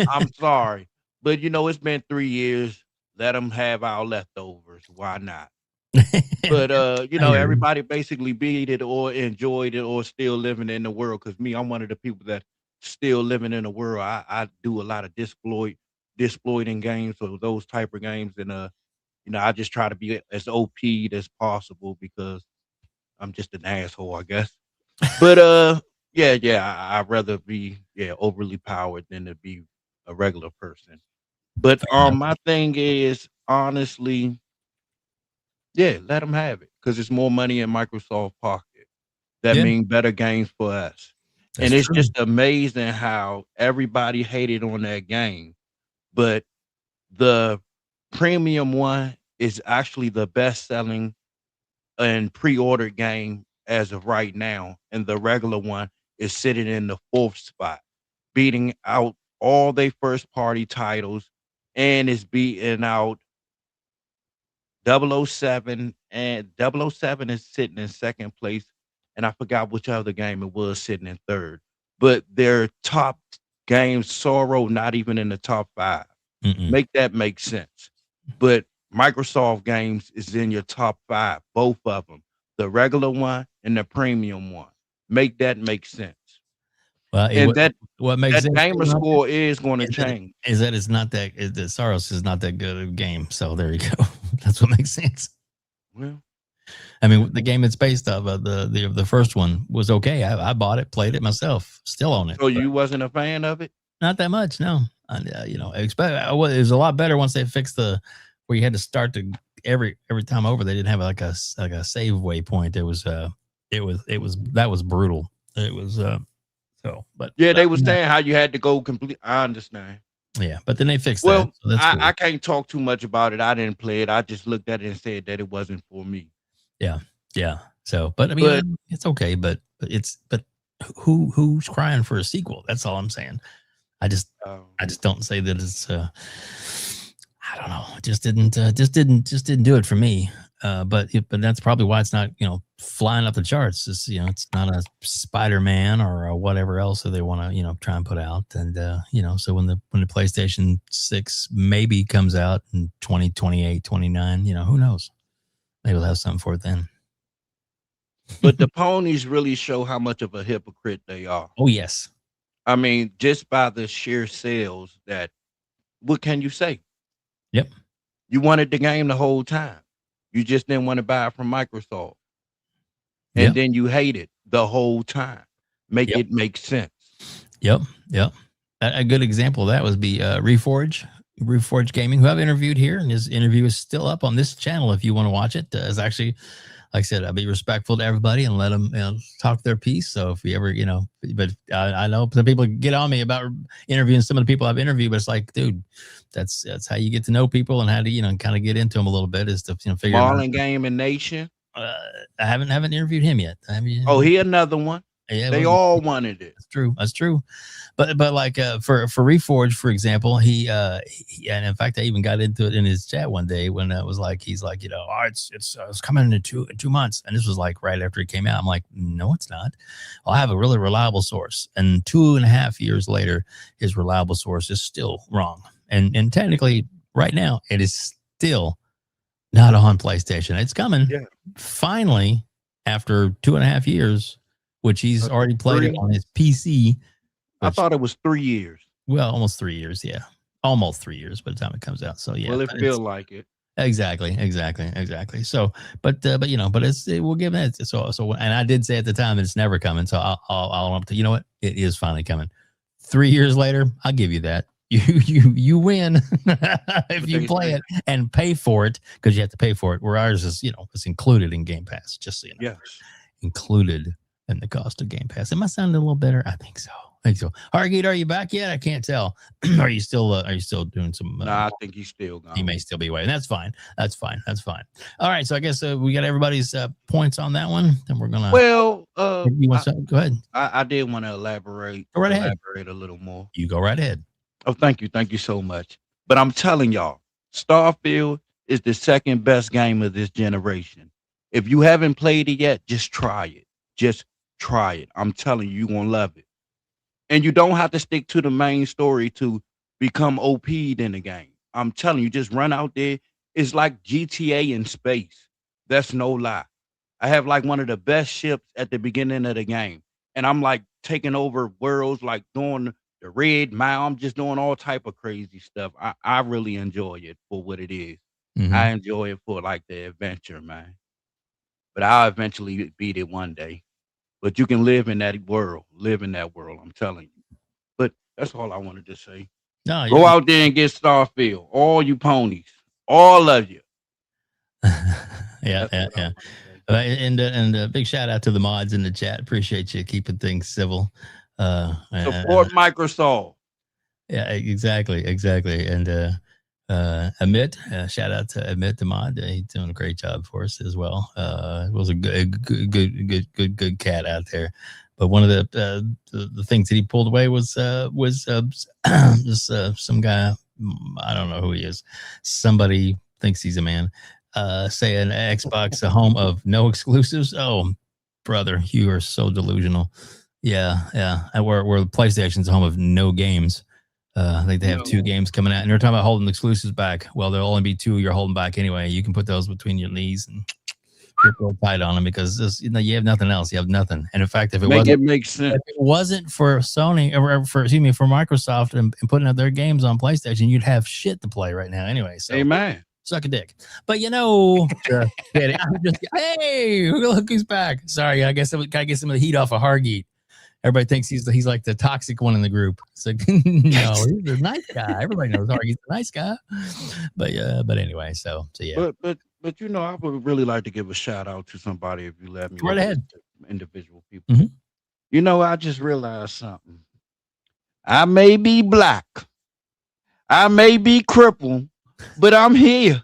I'm sorry. But, it's been 3 years. Let them have our leftovers. Why not? But, everybody basically beat it or enjoyed it or still living in the world. Because me, I'm one of the people that still living in the world. I do a lot of disappointing games or those type of games. And, I just try to be as OP'd as possible because I'm just an asshole, I guess. But, I'd rather be, overly powered than to be a regular person. But my thing is, honestly, let them have it because it's more money in Microsoft pocket. That means better games for us. And it's just amazing how everybody hated on that game. But the premium one is actually the best-selling and pre-ordered game as of right now. And the regular one is sitting in the 4th spot, beating out all their first-party titles and is beating out 007, and 007 is sitting in 2nd place, and I forgot which other game it was sitting in 3rd. But their top games, Sorrow, not even in the top 5. Make that make sense. But Microsoft games is in your top 5, both of them, the regular one and the premium one. Make that make sense. Well, and what makes that gamer score is going to change. Is that it's not that the Soros is not that good a game. So there you go. That's what makes sense. Well, I mean, the game it's based off of the first one was okay. I bought it, played it myself, still own it. So you wasn't a fan of it? Not that much, no. It was a lot better once they fixed where you had to start every time over. They didn't have like a save waypoint. That was brutal. It was. But they were saying how you had to go complete. I understand. Yeah, but then they fixed that. So that's cool. I can't talk too much about it. I didn't play it. I just looked at it and said that it wasn't for me. Yeah. So, but I mean, it's okay. But who's crying for a sequel? That's all I'm saying. I just don't say that it's. I don't know. It just didn't do it for me. But that's probably why it's not flying up the charts. It's not a Spider-Man or whatever else that they want to try and put out. And so when the PlayStation 6 maybe comes out in 2028, 29, who knows? Maybe they'll have something for it then. But the ponies really show how much of a hypocrite they are. Oh yes. I mean, just by the sheer sales what can you say? Yep. You wanted the game the whole time. You just didn't want to buy it from Microsoft. And then you hate it the whole time. Make it make sense. Yep. A good example of that would be Reforge. Reforged Gaming, who I've interviewed here, and his interview is still up on this channel if you want to watch it. It's actually, like I said, I'll be respectful to everybody and let them talk their piece. So if you ever, but I know some people get on me about interviewing some of the people I've interviewed, but it's like, dude, that's how you get to know people and how to, kind of get into them a little bit is to figure out. Marlon Gaming Nation. I haven't interviewed him yet. He another one. Yeah, they all wanted it. That's true. But like for Reforge, for example, he and in fact I even got into it in his chat one day when it was like he's like, it's coming in 2 months, and this was like right after it came out. I'm like, no, it's not. I have a really reliable source, and 2.5 years later, his reliable source is still wrong, and technically right now it is still not on PlayStation. It's coming finally after 2.5 years. Which he's already played it on his PC. I thought it was 3 years. Well, almost 3 years, yeah. Almost 3 years by the time it comes out. So yeah. Well, it feels like it. Exactly. So, but we'll give it. So, and I did say at the time that it's never coming. So I'll up to, you know what? It is finally coming. 3 years later, I'll give you that. You win if you play it and pay for it, because you have to pay for it. Where ours is, it's included in Game Pass. Just so you know. Yes. Included in the cost of Game Pass. Am I sounding a little better? I think so. Hargeet, are you back yet? I can't tell. Are you still doing some? Nah, I think he's still gone. He may still be away, and that's fine. That's fine. All right, so I guess we got everybody's points on that one, and we're gonna. Well, you want to go ahead? I did want to elaborate. Go right ahead. Elaborate a little more. You go right ahead. Oh, thank you so much. But I'm telling y'all, Starfield is the second best game of this generation. If you haven't played it yet, just try it. Just try it. I'm telling you, you're going to love it. And you don't have to stick to the main story to become OP'd in the game. I'm telling you, just run out there. It's like GTA in space. That's no lie. I have like one of the best ships at the beginning of the game. And I'm like taking over worlds, like doing the Red Mile. I'm just doing all type of crazy stuff. I really enjoy it for what it is. Mm-hmm. I enjoy it for like the adventure, man. But I'll eventually beat it one day. But you can live in that world. I'm telling you. But that's all I wanted to say. No, go out there and get Starfield. All you ponies. All of you. Yeah. And a big shout out to the mods in the chat. Appreciate you keeping things civil. Support Microsoft. Yeah, exactly. And Amit, shout out to Amit the mod. He's doing a great job for us as well. It was a good cat out there. But one of the things that he pulled away was just some guy. I don't know who he is. Somebody thinks he's a man. Saying Xbox a home of no exclusives. Oh, brother, you are so delusional. Yeah. And where PlayStation's a home of no games. I think they have 2 games coming out, and they're talking about holding exclusives back. Well, there'll only be 2 you're holding back anyway. You can put those between your knees and grip real tight on them because you have nothing else. You have nothing. And in fact, if it wasn't for Sony or for Microsoft and putting out their games on PlayStation, you'd have shit to play right now anyway. So, amen. Suck a dick. But I'm just, hey, look who's back. Sorry, I guess I gotta get some of the heat off of Hargeet. Everybody thinks he's like the toxic one in the group. It's like, no, he's a nice guy. Everybody knows Hargeet's a nice guy. But anyway, so yeah. But I would really like to give a shout out to somebody if you let me. Right ahead. Individual people. Mm-hmm. I just realized something. I may be black. I may be crippled, but I'm here.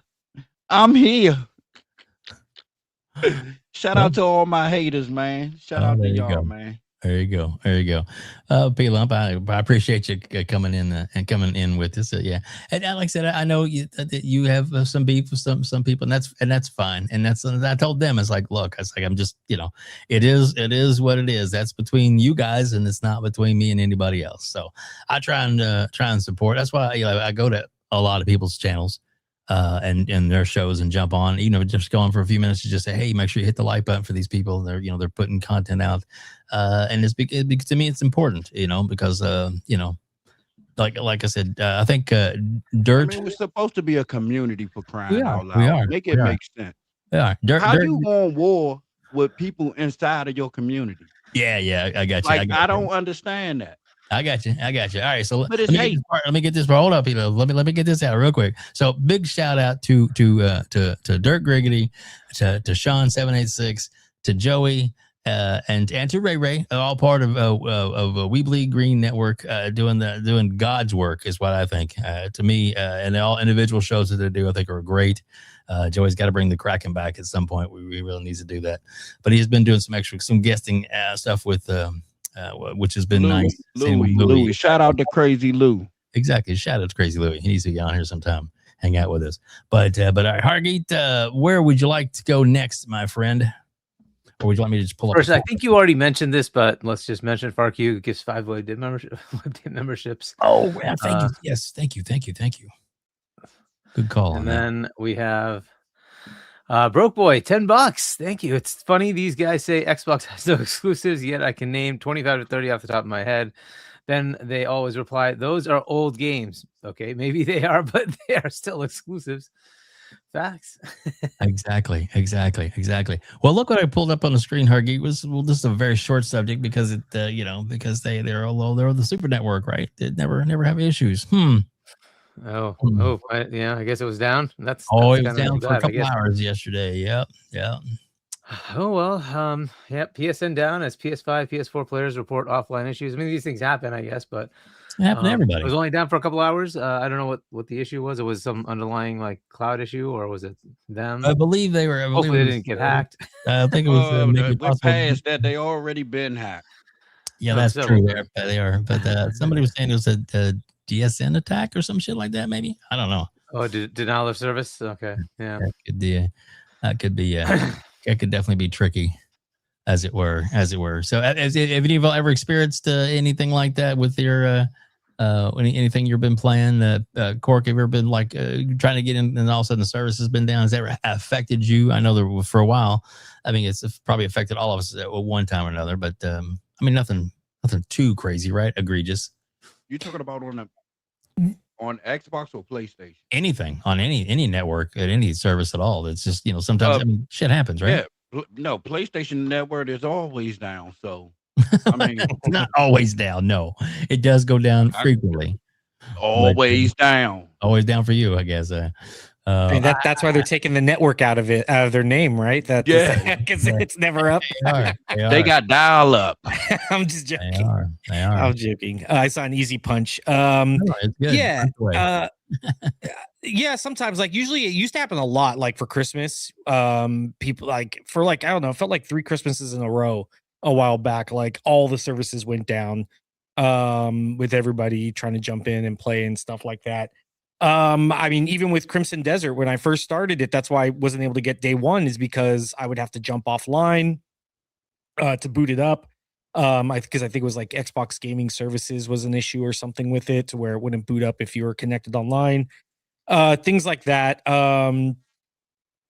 Shout out to all my haters, man. Shout out to y'all, man. There you go. P-Lump, I appreciate you coming in with us. Yeah. And like I said, I know you have some beef with some people, and that's fine. And I told them, it's like, look, I'm just, it is what it is. That's between you guys, and it's not between me and anybody else. So I try and support. That's why I go to a lot of people's channels and their shows and jump on, just go on for a few minutes to just say, hey, make sure you hit the like button for these people. They're putting content out. And it's because to me, it's important, because, like I said, I think Dirt. We're supposed to be a community for crying out loud. We are. Make it make sense. Yeah. How do you want war with people inside of your community? Yeah, I got you. I don't understand that. I got you. All right, so But let it's me get hate. this part. Let me get this part. Hold up, Hilo. Let me get this out real quick. So big shout out to Dirk Griggity, to Sean 786, to Joey, and to Ray Ray, all part of We Bleed Green Network, doing God's work is what I think. To me, and all individual shows that they do, I think are great. Joey's got to bring the Kraken back at some point. We really need to do that. But he's been doing some guesting stuff with. Which has been nice. Louis. Shout out to Crazy Lou. Exactly. Shout out to Crazy Louis. He needs to get on here sometime, hang out with us. But all right, Hargeet, where would you like to go next, my friend? Or would you like me to just pull up? First, I think you already mentioned this, but let's just mention FARK QUE gives 5 WebDAVE memberships. Oh, thank you. Yes, thank you. Good call. And then we have Broke Boy, $10. Thank you. It's funny. These guys say Xbox has no exclusives, yet I can name 25 to 30 off the top of my head. Then they always reply, those are old games. Okay, maybe they are, but they are still exclusives. Facts. Exactly. Well, look what I pulled up on the screen, Hargeet. This is a very short subject because it, because they're the Super Network, right? They never have issues. Yeah, I guess it was down. That's it was kinda down too for a bad, I couple guess. hours yesterday. Yep. Oh well, PSN down as PS5, PS4 players report offline issues. I mean, these things happen, I guess, but It happened to everybody. it was only down for a couple hours. I don't know what the issue was. It was some underlying like cloud issue, or was it them? I believe they were. Hopefully, they didn't get hacked. I think it was maybe We're past that. They already been hacked. Yeah, that's true. They are. But somebody was saying it was a DSN attack or some shit like that. Maybe, I don't know. Oh, denial of service. Okay, yeah, that could be. It could definitely be tricky, as it were. So, have any of you ever experienced anything like that with your anything you've been playing? Cork, have you ever been like trying to get in, and all of a sudden the service has been down? Has that ever affected you? I know that for a while. I mean, it's probably affected all of us at one time or another. But I mean, nothing too crazy, right? Egregious. You talking about on Xbox or PlayStation? Anything on any network at any service at all. It's just, sometimes shit happens, right? Yeah, no, PlayStation network is always down. So I mean, it's not always down. No, it does go down frequently. Always down. Always down for you, I guess. And that's why they're taking the network out of their name, right? Because it's never up. They got dial up. I'm just joking. They are. I'm joking. I saw an Easy Punch. It's good. Yeah. Yeah, sometimes usually it used to happen a lot, like for Christmas. People I don't know, it felt like 3 Christmases in a row a while back. Like all the services went down with everybody trying to jump in and play and stuff like that. I mean, even with Crimson Desert, when I first started it, that's why I wasn't able to get day one, is because I would have to jump offline to boot it up. Because I think it was like Xbox Gaming Services was an issue or something with it, to where it wouldn't boot up if you were connected online. Things like that. Yeah,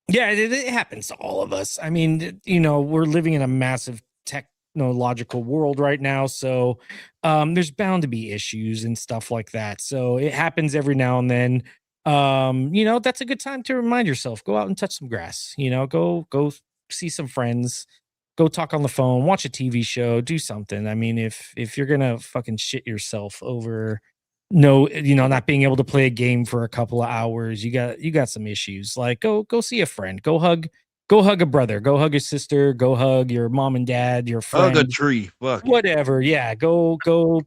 it happens to all of us. I mean, we're living in a massive technological world right now, so there's bound to be issues and stuff like that. So it happens every now and then. That's a good time to remind yourself, go out and touch some grass, go see some friends, go talk on the phone, watch a TV show, do something. I mean, if you're gonna fucking shit yourself over not being able to play a game for a couple of hours, you got some issues. Like go see a friend, go hug a brother, go hug a sister, go hug your mom and dad, your friend, hug a tree, whatever. Yeah, go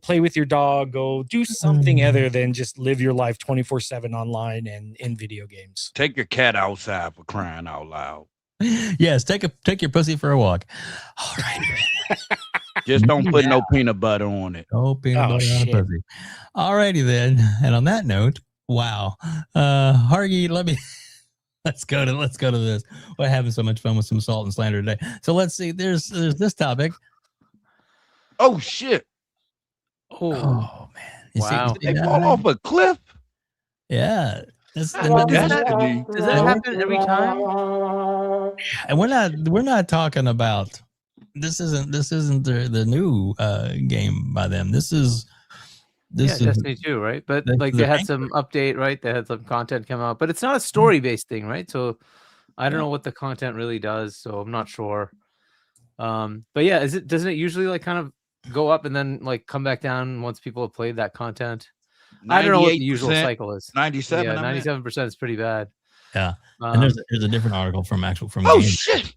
play with your dog, go do something other than just live your life 24/7 online and in video games. Take your cat outside, for crying out loud. Yes, take your pussy for a walk. All right. Just don't put no peanut butter on it. No peanut butter on a pussy. All righty then. And on that note, wow. Hargeet, let's go to this. We're having so much fun with some salt and slander today. So let's see. There's this topic. Oh shit. Oh man. Wow. They fall off a cliff. Yeah. Does that happen every time? And we're not talking about this isn't the new game by them. This is Destiny 2, right? But like they had some update, right? They had some content come out, but it's not a story-based thing, right? So I don't know what the content really does, so I'm not sure. But yeah, doesn't it usually like kind of go up and then like come back down once people have played that content. I don't know what the usual cycle is. 97. Yeah, 97% is pretty bad. Yeah. And there's a different article from Oh shit.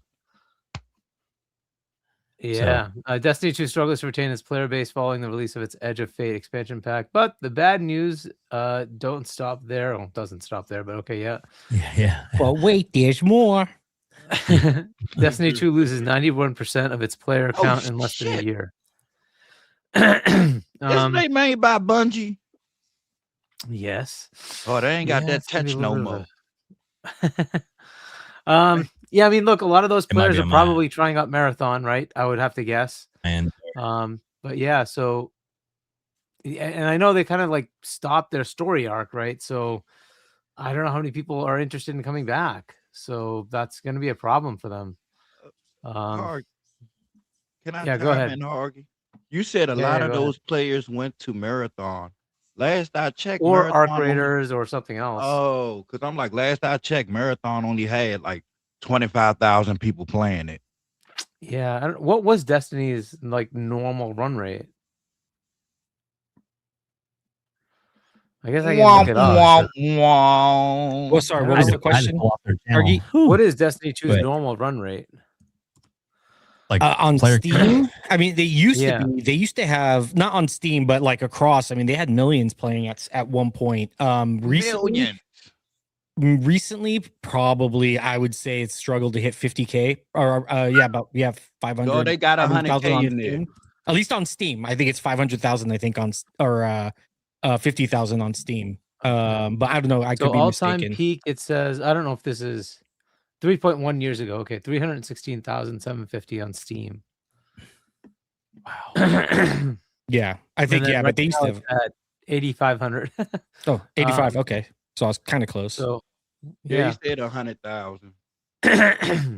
Yeah, Destiny 2 struggles to retain its player base following the release of its Edge of Fate expansion pack. But the bad news don't stop there. Well, doesn't stop there, but okay, yeah. Yeah. Well, wait, there's more. Destiny 2 loses 91% of its player count in less than a year. Isn't they made by Bungie? Yes. Oh, they ain't got that touch no more. Yeah, I mean, look, a lot of those players are probably trying out Marathon, right? I would have to guess. But yeah, so, and I know they kind of like stopped their story arc, right? So I don't know how many people are interested in coming back. So that's going to be a problem for them. Can I go ahead. Hargy? You said a lot of those players went to Marathon. Last I checked, or Marathon Arc Raiders or something else. Oh, because I'm like, last I checked, Marathon only had like 25,000 people playing it. Yeah, what was Destiny's like normal run rate? I guess I can look it up. Well, sorry, what was the question? What is Destiny 2's normal run rate? Like on Steam? I mean, they used to have, not on Steam, but like across. I mean, they had millions playing at one point. Recently, probably I would say it's struggled to hit 50K or about 500. Oh, they got 100K in there. At least on Steam, I think it's 500,000. I think 50,000 on Steam. But I don't know. I could be all-time mistaken. peak. It says I don't know if this is 3.1 years ago. Okay, 316,750 on Steam. Wow. Yeah, I think but they used to have 8,500. Oh, 85. Okay, so I was kind of close. So yeah, you said 100,000. Yeah,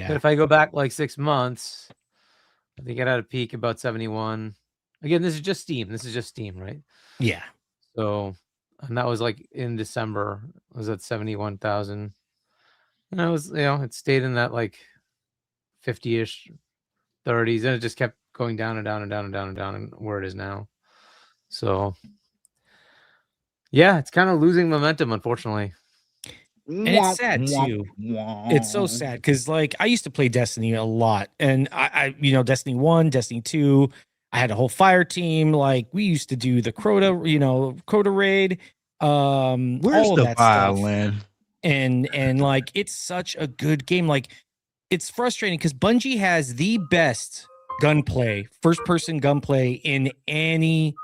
but if I go back like 6 months, I think it had a peak about 71. Again, this is just Steam, right? Yeah. So, and that was like in December. I was at 71,000. And I was, it stayed in that like 50-ish, 30s, and it just kept going down and down and down and down and down, and where it is now. So, yeah, it's kind of losing momentum, unfortunately. And it's sad too. It's so sad because like I used to play Destiny a lot, and I Destiny 1, Destiny 2. I had a whole fire team. Like we used to do the Crota raid. Where's the violin? Stuff. And like it's such a good game. Like it's frustrating because Bungie has the best gunplay, first person gunplay in any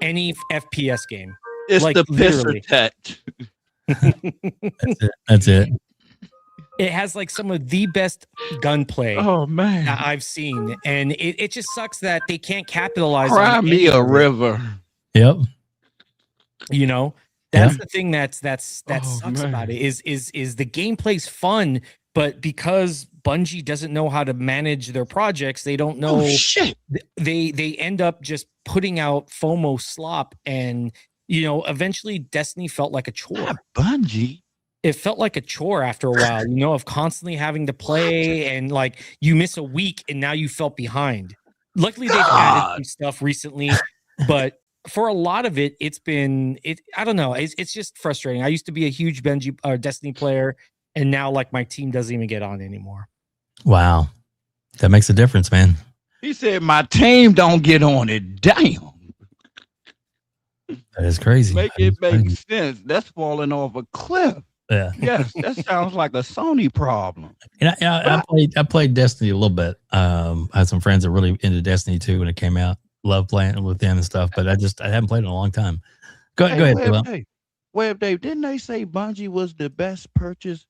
FPS game. It's like, the pisser tet. That's it. It has like some of the best gunplay that I've seen, and it just sucks that they can't capitalize. Cry me a river. Yep. That's the thing that sucks about it is the gameplay's fun, but because Bungie doesn't know how to manage their projects, they don't know. Oh, shit. They end up just putting out FOMO slop, and eventually Destiny felt like a chore. Not Bungie. It felt like a chore after a while, of constantly having to play, and like you miss a week and now you felt behind. Luckily, they've added some stuff recently, but for a lot of it, I don't know. It's just frustrating. I used to be a huge Destiny player, and now like my team doesn't even get on anymore. Wow. That makes a difference, man. He said my team don't get on it. Damn. That is crazy. Make sense. That's falling off a cliff. Yeah. Yes, that sounds like a Sony problem. And I played Destiny a little bit. I had some friends that were really into Destiny 2 when it came out. Love playing with them and stuff, but I haven't played in a long time. Go ahead, WebDave, didn't they say Bungie was the best purchase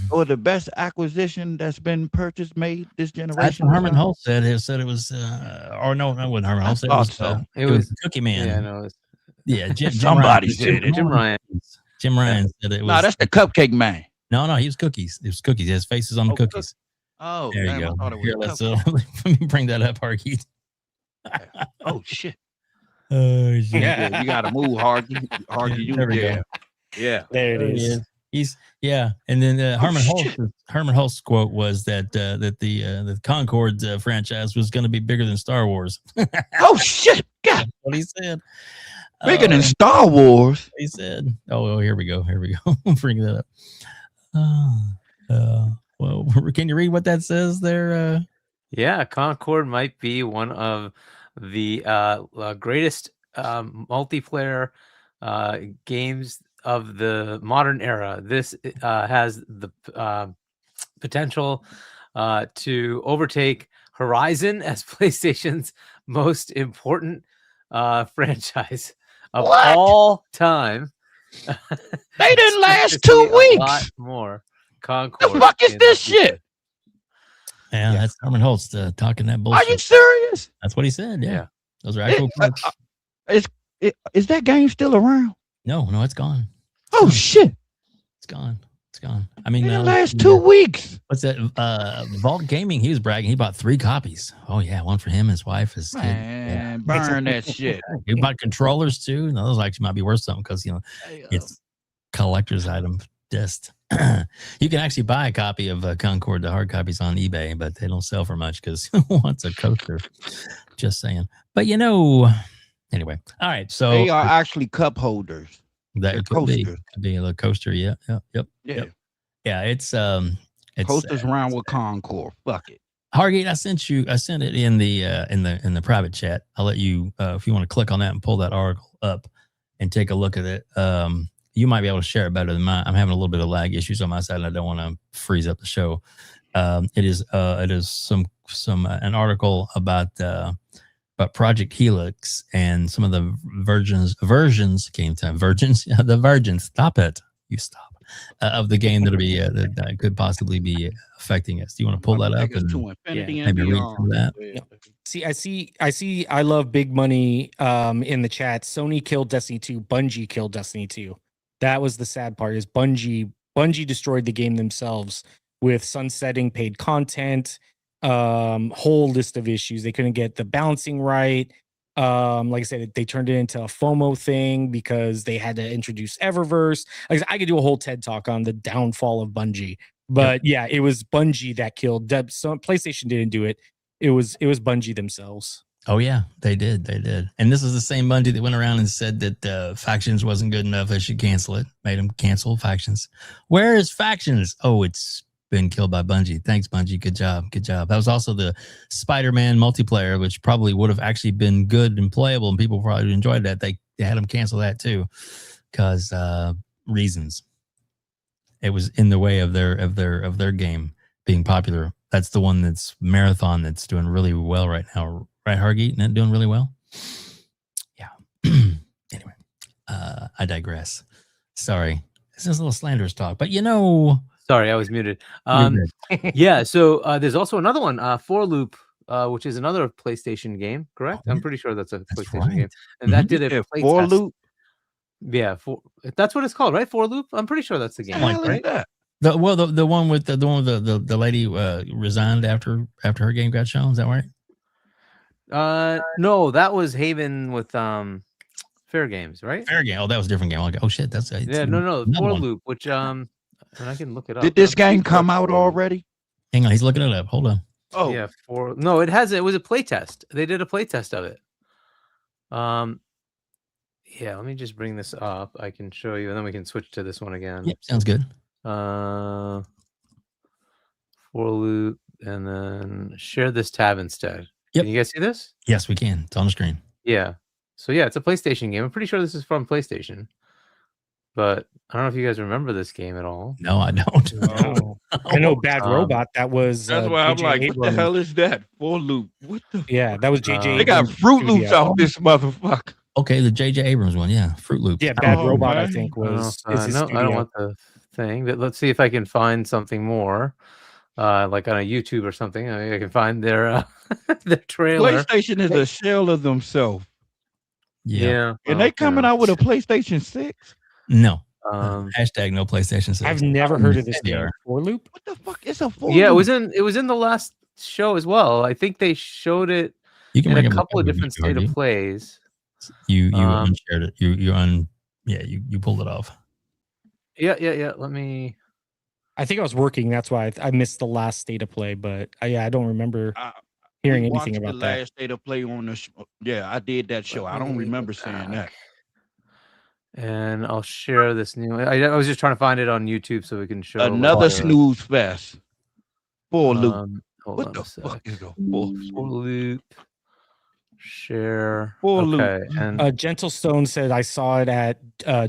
or the best acquisition that's been made this generation? That's what Herman Hulse said. It was, or no, it wasn't Herman Hulse. It was Cookie Man. Yeah, no, Jim Somebody said it. Jim Ryan. Jim Ryan said it was. No, that's the Cupcake Man. No, he was cookies. It was cookies. His face is on the cookies. Oh, there you go. Here, let me bring that up, Hargeet. Oh shit. Oh shit. Yeah, you gotta move, Hargeet. Hargeet, you there. Yeah. There it is. And then Herman Hulst's quote was that the Concorde franchise was going to be bigger than Star Wars. Oh shit! God, That's what he said. bigger than Star Wars. He said, "Oh, here we go. Bring that up." Well, can you read what that says there? Yeah, Concorde might be one of the greatest multiplayer games of the modern era. This has the potential to overtake Horizon as PlayStation's most important franchise of all time. They didn't last 2 weeks. A lot more Concorde. The fuck is this shit? Yeah, that's Herman Holtz talking that bullshit. Are you serious? That's what he said. Yeah. Those are actual quotes. Is that game still around? No, it's gone. Oh shit! It's gone. I mean, the last 2 weeks. What's that? Vault Gaming. He was bragging. He bought 3 copies. Oh yeah, one for him, his wife, his kid. Man, burn that shit. He bought controllers too. No, those actually might be worth something because it's collector's item disc. You can actually buy a copy of Concorde, the hard copies, on eBay, but they don't sell for much because who wants a coaster? Just saying. But anyway. All right. So they are actually cup holders. That could be a little coaster. Yeah. It's coasters around with Concorde. Fuck it. Hargate, I sent it in the private chat. I'll let you if you want to click on that and pull that article up and take a look at it. You might be able to share it better than mine. I'm having a little bit of lag issues on my side, and I don't want to freeze up the show. It is an article about Project Helix and some of the versions. The versions. Stop it. You stop. Of the game that'll be that could possibly be affecting us. Do you want to pull that up and maybe read through that? Yeah. I see. I love big money in the chat. Sony killed Destiny 2. Bungie killed Destiny 2. That was the sad part. Is Bungie destroyed the game themselves with sunsetting paid content, whole list of issues. They couldn't get the balancing right. Like I said, they turned it into a FOMO thing because they had to introduce Eververse. Like I could do a whole TED talk on the downfall of Bungie, but yeah, it was Bungie that killed. So PlayStation didn't do it. It was Bungie themselves. Oh yeah, they did. And this is the same Bungie that went around and said that Factions wasn't good enough. They should cancel it. Made them cancel Factions. Where is Factions? Oh, it's been killed by Bungie. Thanks, Bungie. Good job. That was also the Spider-Man multiplayer, which probably would have actually been good and playable, and people probably enjoyed that. They had them cancel that too, because reasons. It was in the way of their game being popular. That's the one that's Marathon that's doing really well right now. Right, Hargeet? Isn't it doing really well? Yeah. Anyway, I digress. Sorry. This is a little slanderous talk, but Sorry, I was muted. Yeah, so there's also another one, For Loop, which is another PlayStation game, correct? I'm pretty sure that's a PlayStation game. And that did a play For test. Loop? Yeah, that's what it's called, right? For Loop? I'm pretty sure that's the game, right? That? The one with the lady resigned after her game got shown. Is that right? No, that was Haven with Fair Games, right? Fair Game. Oh, that was a different game. Like, oh shit, that's no, For Loop, which and I can look it up. Did this game come out already? Hang on, he's looking it up. Hold on. Oh yeah, no, it was a play test. They did a play test of it. Yeah, let me just bring this up. I can show you, and then we can switch to this one again. Yep, sounds good. For Loop, and then share this tab instead. Yep. Can you guys see this? Yes, we can. It's on the screen. Yeah. So yeah, it's a PlayStation game. I'm pretty sure this is from PlayStation. But I don't know if you guys remember this game at all. No, I don't. No. I know Bad Robot. That was. That's why I'm like, what the hell is that? For Loop. What the? Yeah, that was JJ. They got Fruit Loops out this motherfucker. Okay, the JJ Abrams one. Yeah, Fruit Loops. Yeah, Bad Robot. Man. I think was. No, I don't want the thing. But let's see if I can find something more. Like on a YouTube or something. I can find their trailer. PlayStation is a shell of themselves. Yeah. And they coming out with a PlayStation 6? No. Hashtag no PlayStation 6. I've never heard of this game. For Loop? What the fuck is a For Loop? Yeah, Loop? it was in the last show as well. I think they showed it in a couple of different state of plays. You unshared it. You pulled it off. Yeah. Let me. I think I was working. That's why I missed the last state of play. But I don't remember We hearing anything watched the about that. last state of play on the show. Yeah, I did that show. I don't remember saying that. And I'll share this new. I was just trying to find it on YouTube so we can show Another snooze fest. Full loop. Hold on a sec. Full loop. Share. Full okay. loop. And Gentle Stone said I saw it at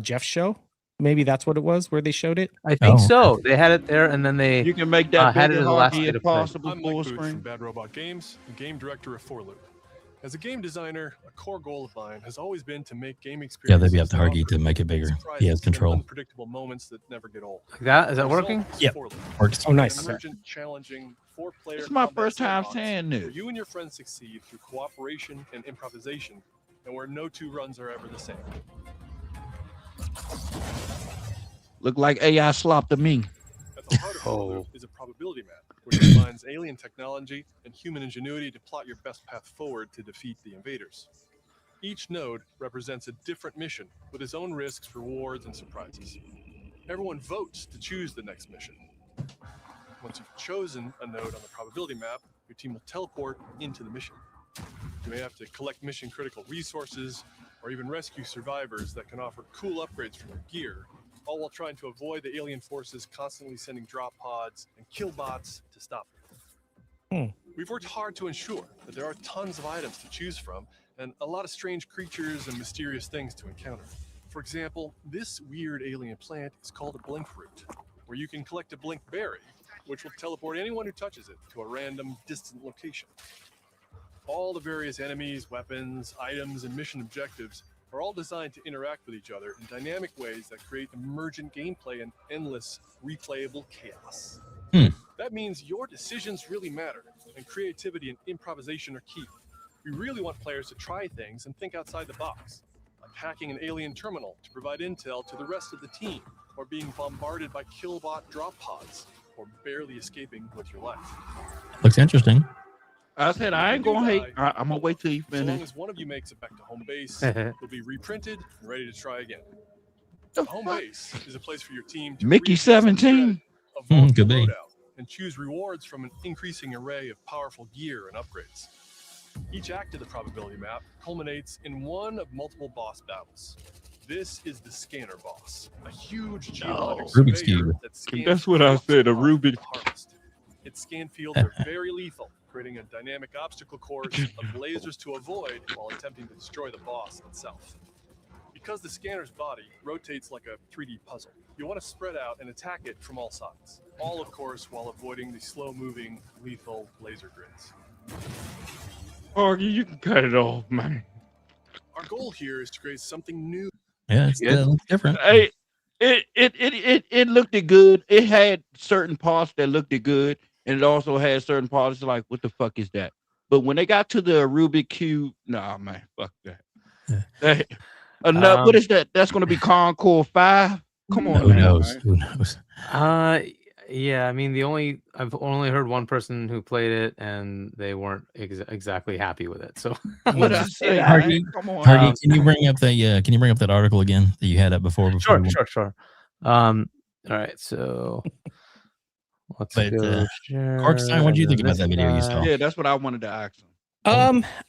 Jeff's show. Maybe that's what it was where they showed it. I think so. They had it there, and then they You can make that had it big as and the last hard state as of play. possible. I'm Mike Booth from Bad Robot Games, and game director of 4Loop. As a game designer, a core goal of mine has always been to make game experiences. Yeah, they'd be up to Hargeet to make it bigger. He has control. Unpredictable moments that never get old. Like that? Is that working? Yep. Works. Oh, nice. Emergent, challenging, four-player. It's my combat first time sandbox saying this. where you and your friends succeed through cooperation and improvisation, and where no two runs are ever the same. Look like AI slop to me. At the heart of 4Loop is a probability map, which combines alien technology and human ingenuity to plot your best path forward to defeat the invaders. Each node represents a different mission with its own risks, rewards, and surprises. Everyone votes to choose the next mission. Once you've chosen a node on the probability map, your team will teleport into the mission. You may have to collect mission-critical resources or even rescue survivors that can offer cool upgrades from your gear, all while trying to avoid the alien forces constantly sending drop pods and kill bots to stop them. We've worked hard to ensure that there are tons of items to choose from and a lot of strange creatures and mysterious things to encounter. For example, this weird alien plant is called a blink root, where you can collect a blink berry, which will teleport anyone who touches it to a random distant location. All the various enemies, weapons, items, and mission objectives are all designed to interact with each other in dynamic ways that create emergent gameplay and endless replayable chaos. That means your decisions really matter, and creativity and improvisation are key. We really want players to try things and think outside the box, like hacking an alien terminal to provide intel to the rest of the team, or being bombarded by killbot drop pods, or barely escaping with your life. Looks interesting. I said I ain't gonna hate. I'm gonna wait till you As long finish. as one of you makes it back to home base, it'll be reprinted and ready to try again. Home base is a place for your team to Mickey 17. avoid Could be. loadout and choose rewards from an increasing array of powerful gear and upgrades. Each act of the probability map culminates in one of multiple boss battles. This is the scanner boss, a huge geologic Rubik's surveyor Cube. that scans That's what I said, a fields Rubik's to harvest. Its scan fields are very lethal, creating a dynamic obstacle course of lasers to avoid while attempting to destroy the boss itself. Because the scanner's body rotates like a 3D puzzle, you want to spread out and attack it from all sides. All, of course, while avoiding the slow-moving, lethal laser grids. Argy, you can cut it off, man. Our goal here is to create something new. Yeah, it's looks different. Hey, it looked good. It had certain parts that looked good, and it also had certain parts like, what the fuck is that? But when they got to the Rubik Cube, nah, man, fuck that. Enough. What is that? That's going to be Concord 5. Come on, Who man, knows? man. Who knows? Yeah, I mean, I've only heard one person who played it, and they weren't exactly happy with it. So What I say, Hargeet, man? Come on. Hargeet, can you bring up that article again that you had up before? Sure. All right, so let's go. Corkenstein, what do you think about that video you saw? Yeah, that's what I wanted to ask him.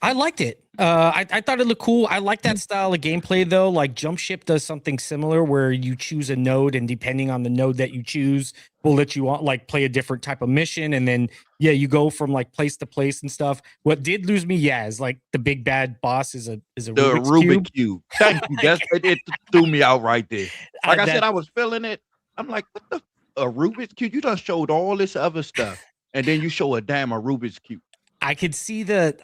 I liked it. I thought it looked cool. I like that style of gameplay though. Like Jump Ship does something similar where you choose a node, and depending on the node that you choose, will let you like play a different type of mission, and then you go from like place to place and stuff. What did lose me, is like the big bad boss is a Rubik's Cube. Thank you. It threw me out right there. Like I said, I was feeling it. I'm like, what a Rubik's Cube? You done showed all this other stuff, and then you show a Rubik's Cube. I could see the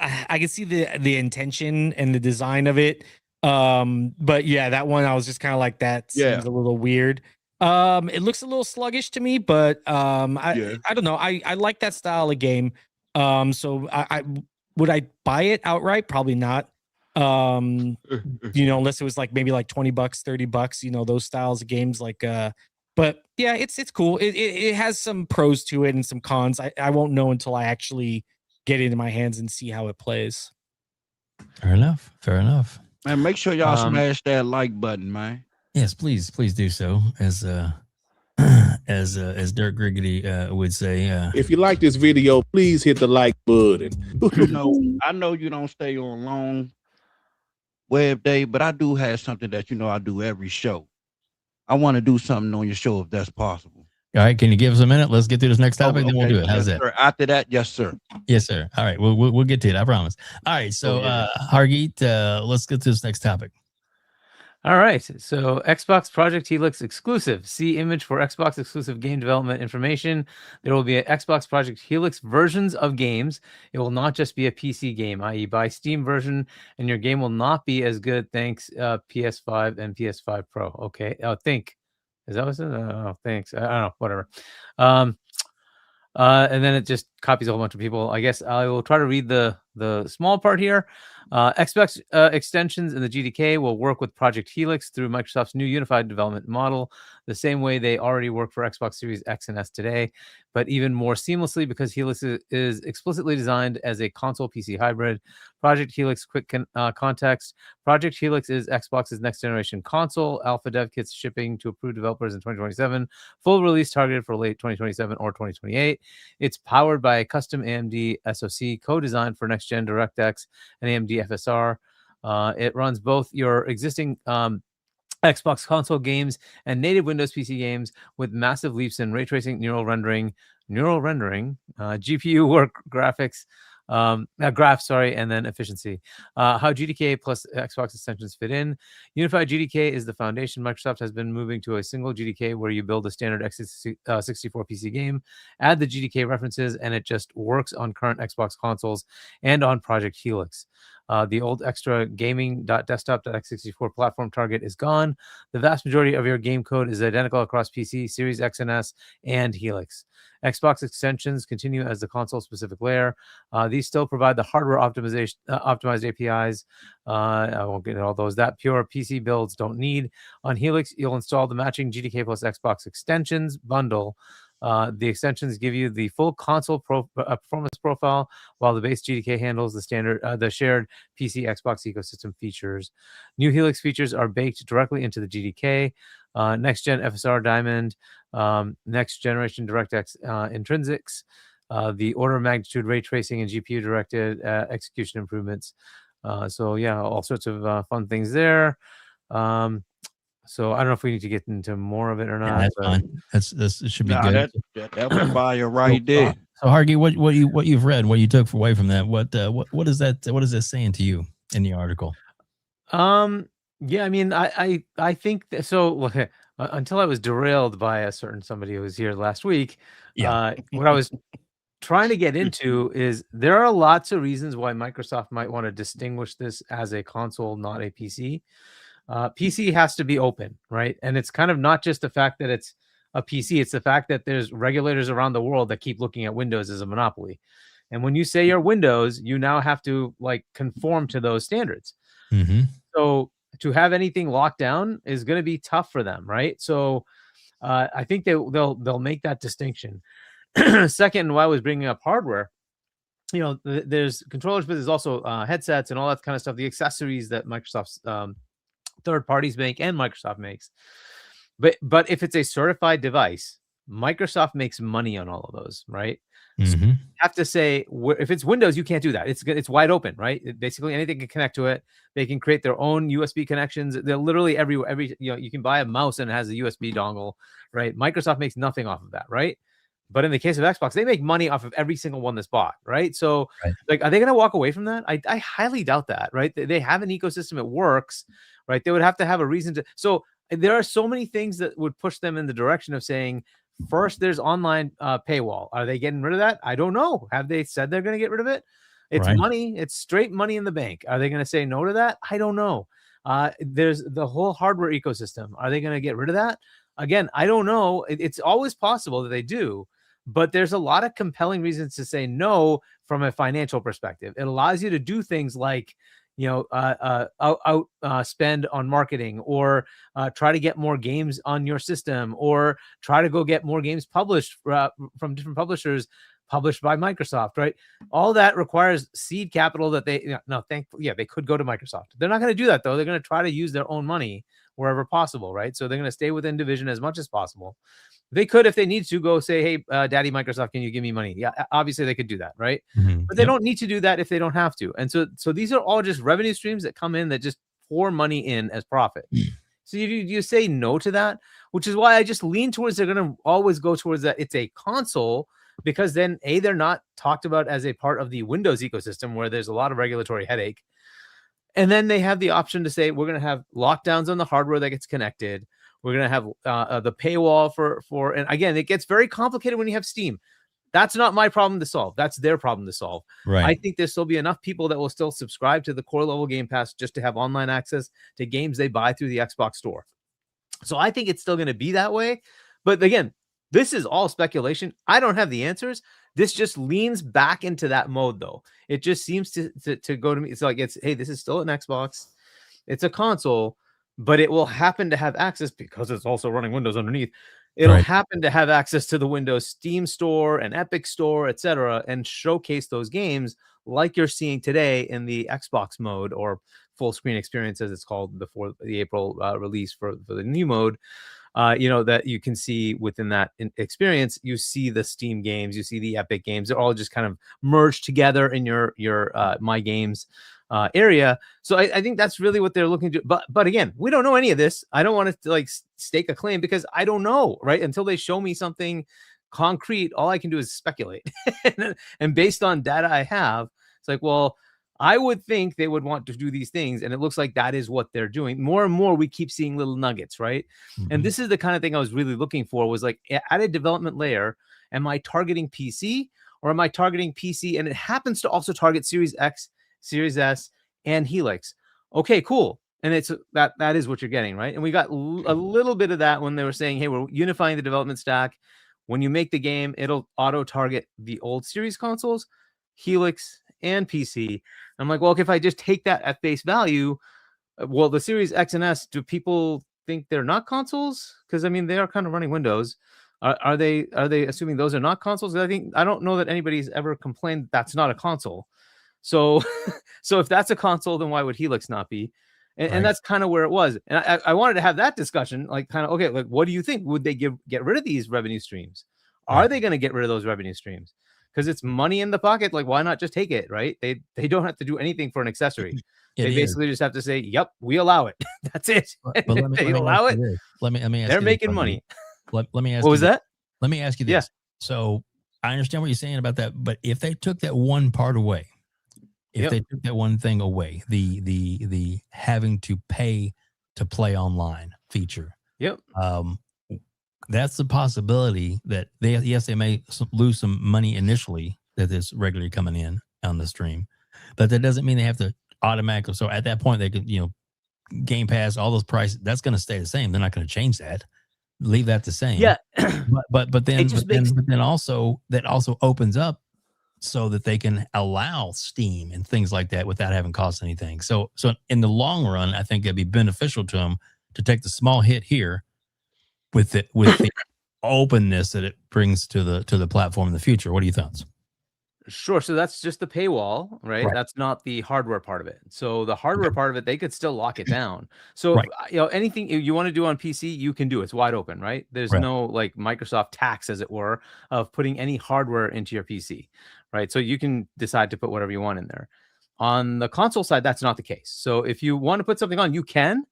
intention and the design of it. But yeah, that one I was just kind of like, that seems a little weird. It looks a little sluggish to me, but I don't know. I like that style of game. So I would I buy it outright? Probably not. Unless it was like maybe like $20, $30, those styles of games like but yeah, it's cool. It has some pros to it and some cons. I won't know until I actually get it in my hands and see how it plays. Fair enough. Man, make sure y'all smash that like button, man. Yes, please do so. As as Dirk Griggity would say. If you like this video, please hit the like button. I know you don't stay on long web day, but I do have something that I do every show. I want to do something on your show if that's possible. All right, can you give us a minute? Let's get through this next topic, then we'll do it. How's that? Sir. After that, yes, sir. Yes, sir. All right, we'll get to it. I promise. All right, so Hargeet, let's get to this next topic. All right, so Xbox Project Helix exclusive. See image for Xbox exclusive game development information. There will be an Xbox Project Helix versions of games. It will not just be a PC game, i.e. buy Steam version, and your game will not be as good. Thanks, PS5 and PS5 Pro. Okay, think. Is that what it says? Oh, thanks. I don't know, whatever. And then it just copies a whole bunch of people. I guess I will try to read the small part here. Xbox extensions in the GDK will work with Project Helix through Microsoft's new unified development model, the same way they already work for Xbox Series X and S today, but even more seamlessly because Helix is explicitly designed as a console PC hybrid. Project Helix quick context. Project Helix is Xbox's next generation console. Alpha dev kits shipping to approved developers in 2027. Full release targeted for late 2027 or 2028. It's powered by a custom AMD SoC co-designed for next-gen DirectX and AMD FSR. It runs both your existing Xbox console games and native Windows PC games with massive leaps in ray tracing, neural rendering, GPU work graphics, graphs, and then efficiency. How GDK plus Xbox extensions fit in. Unified GDK is the foundation. Microsoft has been moving to a single GDK where you build a standard x64 PC game, add the GDK references, and it just works on current Xbox consoles and on Project Helix. The old extra gaming.desktop.x64 platform target is gone. The vast majority of your game code is identical across PC, Series X and S, and Helix. Xbox extensions continue as the console-specific layer. These still provide the hardware optimized APIs. I won't get into all those. That pure PC builds don't need. On Helix, you'll install the matching GDK plus Xbox extensions bundle. The extensions give you the full console performance profile, while the base GDK handles the standard, the shared PC Xbox ecosystem features. New Helix features are baked directly into the GDK. Next gen FSR Diamond, next generation DirectX intrinsics, the order of magnitude ray tracing and GPU directed execution improvements. So yeah, all sorts of fun things there. So I don't know if we need to get into more of it or not. Yeah, that's fine. It should be good. That was fire right there. So Hargeet, what you've read, what you took away from that, what is that? What is that saying to you in the article? Yeah, I mean, I think that, so until I was derailed by a certain somebody who was here last week. Yeah. What I was trying to get into is there are lots of reasons why Microsoft might want to distinguish this as a console, not a PC. PC has to be open, right? And it's kind of not just the fact that it's a PC, it's the fact that there's regulators around the world that keep looking at Windows as a monopoly. And when you say you're Windows, you now have to conform to those standards. Mm-hmm. So to have anything locked down is going to be tough for them, right? So I think they'll make that distinction. Second, while I was bringing up hardware, there's controllers, but there's also headsets and all that kind of stuff, the accessories that Microsoft's third parties make and Microsoft makes. But if it's a certified device, Microsoft makes money on all of those, right? Mm-hmm. So you have to say, if it's Windows, you can't do that. It's wide open, right? Basically, anything can connect to it. They can create their own USB connections. They're literally every you can buy a mouse and it has a USB dongle, right? Microsoft makes nothing off of that, right? But in the case of Xbox, they make money off of every single one that's bought, right? So, are they going to walk away from that? I highly doubt that, right? They have an ecosystem; it works, right? They would have to have a reason to. So, there are so many things that would push them in the direction of saying, first, there's online paywall. Are they getting rid of that? I don't know. Have they said they're going to get rid of it? It's money. It's straight money in the bank. Are they going to say no to that? I don't know. There's the whole hardware ecosystem. Are they going to get rid of that? Again, I don't know. It's always possible that they do. But there's a lot of compelling reasons to say no from a financial perspective. It allows you to do things like, spend on marketing, or try to get more games on your system, or try to go get more games published from different publishers, published by Microsoft, right? All that requires seed capital that they could go to Microsoft. They're not going to do that though. They're going to try to use their own money, wherever possible, right? So they're going to stay within division as much as possible. They could, if they need to, go say, hey, Daddy Microsoft, can you give me money? Yeah, obviously they could do that, right? But they don't need to do that if they don't have to. And so these are all just revenue streams that come in that just pour money in as profit. So you say no to that, which is why I just lean towards they're going to always go towards that it's a console, because then they're not talked about as a part of the Windows ecosystem where there's a lot of regulatory headache. And then they have the option to say, we're going to have lockdowns on the hardware that gets connected. We're going to have the paywall for, and again, it gets very complicated when you have Steam. That's not my problem to solve. That's their problem to solve. Right. I think there'll still be enough people that will still subscribe to the core level Game Pass just to have online access to games they buy through the Xbox store. So I think it's still going to be that way. But again, this is all speculation. I don't have the answers. This just leans back into that mode, though. It just seems to go to me. It's like, hey, this is still an Xbox. It's a console, but it will happen to have access because it's also running Windows underneath. It'll happen to have access to the Windows Steam store and Epic store, etc., and showcase those games like you're seeing today in the Xbox mode, or full screen experience, as it's called before the April release for the new mode. That you can see within that experience. You see the Steam games, you see the Epic games. They're all just kind of merged together in your My Games area. So I think that's really what they're looking to do. But again, we don't know any of this. I don't want to like stake a claim because I don't know, right? Until they show me something concrete, all I can do is speculate. And based on data I have, it's like, well, I would think they would want to do these things, and it looks like that is what they're doing. More and more, we keep seeing little nuggets, right? And this is the kind of thing I was really looking for, was like, at a development layer, am I targeting PC, or am I targeting PC and it happens to also target Series X, Series S, and Helix? Okay, cool. And it's that is what you're getting, right? And we got a little bit of that when they were saying, hey, we're unifying the development stack. When you make the game, it'll auto target the old series consoles, Helix, and PC. I'm like, well, okay, if I just take that at face value, well, the Series X and S, do people think they're not consoles? Because I mean, they are kind of running Windows. Are they assuming those are not consoles? I don't know that anybody's ever complained that's not a console. So if that's a console, then why would Helix not be? And that's kind of where it was. And I wanted to have that discussion, like, kind of, okay, like, what do you think? Would they get rid of these revenue streams? Are they going to get rid of those revenue streams? Because it's money in the pocket. Like, why not just take it, right? They don't have to do anything for an accessory. They basically just have to say, yep, we allow it. That's it. But let me allow it. Let me ask they're you making money. Let me ask what was that? Let me ask you this. Yeah. So I understand what you're saying about that, but if they took that one part away, if they took that one thing away, the having to pay to play online feature, that's the possibility that they may lose some money initially that is regularly coming in on the stream, but that doesn't mean they have to automatically. So at that point, they could, Game Pass, all those prices, that's going to stay the same. They're not going to change that. Leave that the same. Yeah. but then also that also opens up so that they can allow Steam and things like that without having cost anything. So in the long run, I think it'd be beneficial to them to take the small hit here with the openness that it brings to the platform in the future. What are your thoughts? Sure. So that's just the paywall, right? That's not the hardware part of it. So the hardware part of it, they could still lock it down. So anything you want to do on PC, you can do. It's wide open, right? There's no like Microsoft tax, as it were, of putting any hardware into your PC, right? So you can decide to put whatever you want in there. On the console side, that's not the case. So if you want to put something on, you can,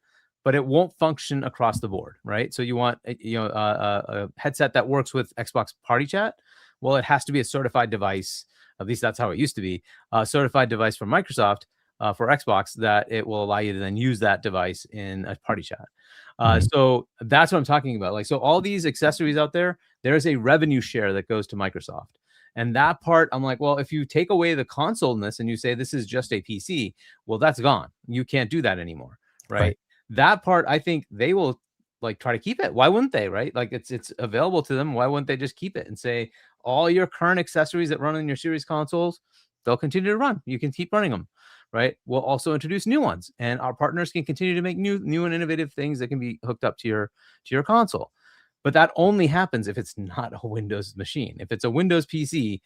but it won't function across the board, right? So you want a headset that works with Xbox Party Chat. Well, it has to be a certified device. At least that's how it used to be. A certified device from Microsoft for Xbox that it will allow you to then use that device in a party chat. So that's what I'm talking about. Like, so all these accessories out there, there's a revenue share that goes to Microsoft. And that part, I'm like, well, if you take away the console-ness and you say this is just a PC, well, that's gone. You can't do that anymore, right? That part, I think they will like try to keep it. Why wouldn't they, right? Like it's available to them. Why wouldn't they just keep it and say all your current accessories that run on your series consoles, they'll continue to run. You can keep running them, right? We'll also introduce new ones, and our partners can continue to make new and innovative things that can be hooked up to your console. But that only happens if it's not a Windows machine. If it's a Windows PC,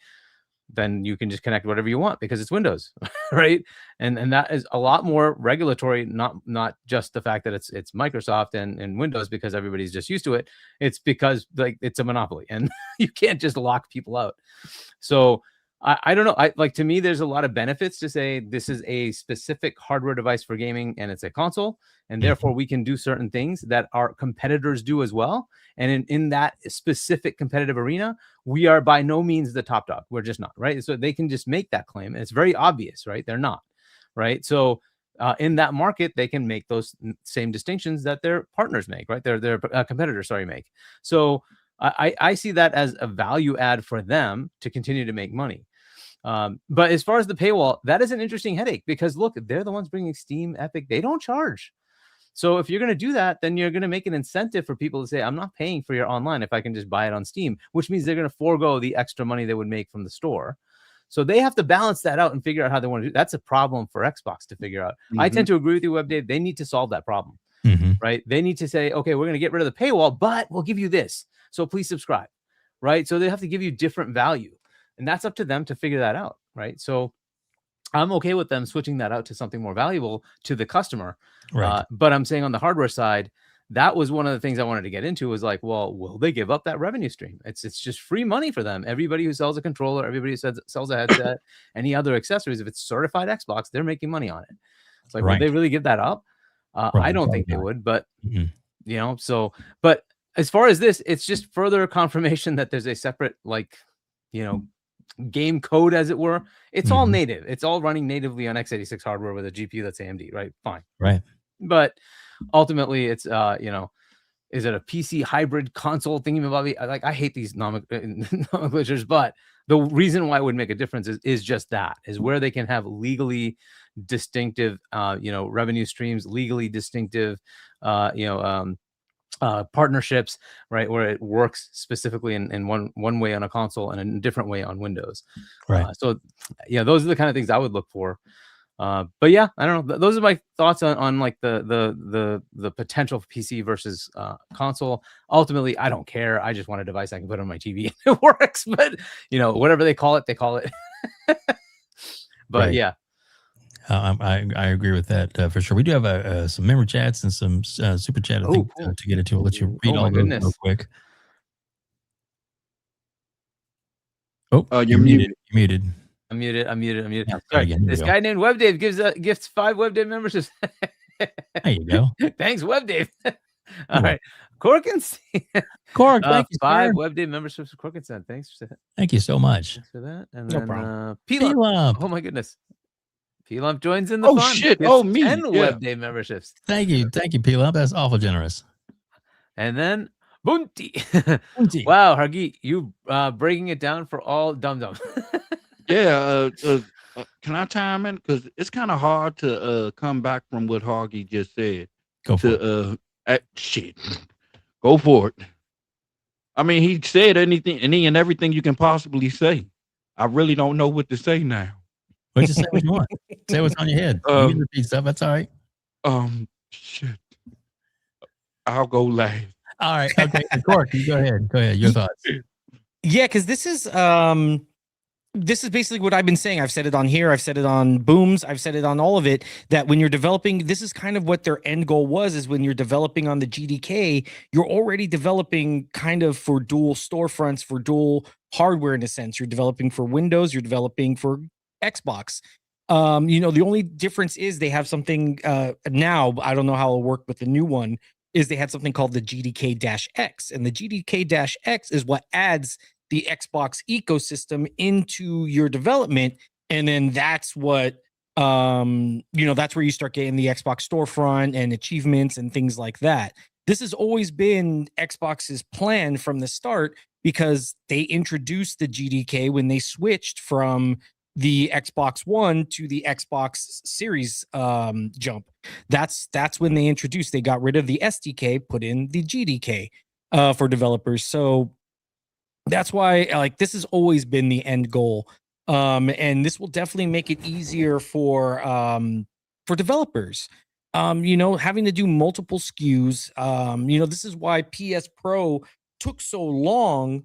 then you can just connect whatever you want because it's Windows, right? And that is a lot more regulatory, not just the fact that it's Microsoft and Windows because everybody's just used to it. It's because like it's a monopoly and you can't just lock people out. So I don't know. To me, there's a lot of benefits to say this is a specific hardware device for gaming and it's a console, and therefore we can do certain things that our competitors do as well. And in that specific competitive arena, we are by no means the top dog. We're just not, right? So they can just make that claim. And it's very obvious, right? They're not, right? So in that market, they can make those same distinctions that their partners make, right? Their competitors, make. So I see that as a value add for them to continue to make money. But as far as the paywall, that is an interesting headache because look, they're the ones bringing Steam, Epic. They don't charge. So if you're going to do that, then you're going to make an incentive for people to say, I'm not paying for your online if I can just buy it on Steam, which means they're going to forego the extra money they would make from the store. So they have to balance that out and figure out how they want to do. That's a problem for Xbox to figure out. I tend to agree with you, WebDave. They need to solve that problem, right? They need to say, okay, we're going to get rid of the paywall, but we'll give you this. So please subscribe, right? So they have to give you different value. And that's up to them to figure that out, right? So I'm okay with them switching that out to something more valuable to the customer. Right. But I'm saying on the hardware side, that was one of the things I wanted to get into was like, well, will they give up that revenue stream? It's just free money for them. Everybody who sells a controller, everybody who sells a headset, any other accessories, if it's certified Xbox, they're making money on it. It's like, would they really give that up? I don't think they would, but but as far as this, it's just further confirmation that there's a separate, game code, as it were. It's all native. It's all running natively on x86 hardware with a GPU that's AMD, right? Fine. Right. But ultimately it's, is it a PC hybrid console thingy? Like, I hate these nomenclatures, but the reason why it would make a difference is just that, is where they can have legally distinctive, revenue streams, legally distinctive, partnerships, right, where it works specifically in one way on a console and in a different way on Windows, right? So those are the kind of things I would look for. But yeah, I don't know. Those are my thoughts on like the potential for PC versus console. Ultimately, I don't care. I just want a device I can put on my TV and it works. But whatever they call it, they call it. But yeah. I agree with that for sure. We do have some memory chats and some super chat, I think, to get into. I'll let you read all those real quick. Oh, you're muted. You're muted. I'm muted. Yeah, sorry, this guy named WebDave gifts 5 WebDave memberships. There you go. Thanks, WebDave. All right. Corkenstein. Cork, thank you, 5 WebDave memberships for Corkenstein. Thanks for that. Thank you so much. Thanks for that. And no then problem. P-Lump. Oh my goodness. P-Lump joins in the fun. Oh shit. Gifts me. 10 WebDave memberships. Thank you, P-Lump. That's awful generous. And then Bunty. Wow, Hargeet, you breaking it down for all dum-dum. Yeah, can I chime in? Because it's kind of hard to come back from what Hargeet just said. Go for it. Shit. Go for it. I mean, he said anything and everything you can possibly say. I really don't know what to say now. Well, just say what you want. Say what's on your head. You can repeat stuff. That's all right. Shit. I'll go last. All right. Okay. Cork, you go ahead. Go ahead. Your thoughts. Yeah, because this is basically what I've been saying. I've said it on here. I've said it on Booms. I've said it on all of it, that when you're developing, this is kind of what their end goal was, is when you're developing on the GDK, you're already developing kind of for dual storefronts, for dual hardware in a sense. You're developing for Windows, you're developing for Xbox. The only difference is they have something now, I don't know how it'll work with the new one, is they had something called the GDK-X. And the GDK-X is what adds the Xbox ecosystem into your development. And then that's what, that's where you start getting the Xbox storefront and achievements and things like that. This has always been Xbox's plan from the start, because they introduced the GDK when they switched from the Xbox One to the Xbox Series jump. That's when they got rid of the SDK, put in the GDK for developers. So that's why this has always been the end goal. And this will definitely make it easier for developers. Having to do multiple SKUs. This is why PS Pro took so long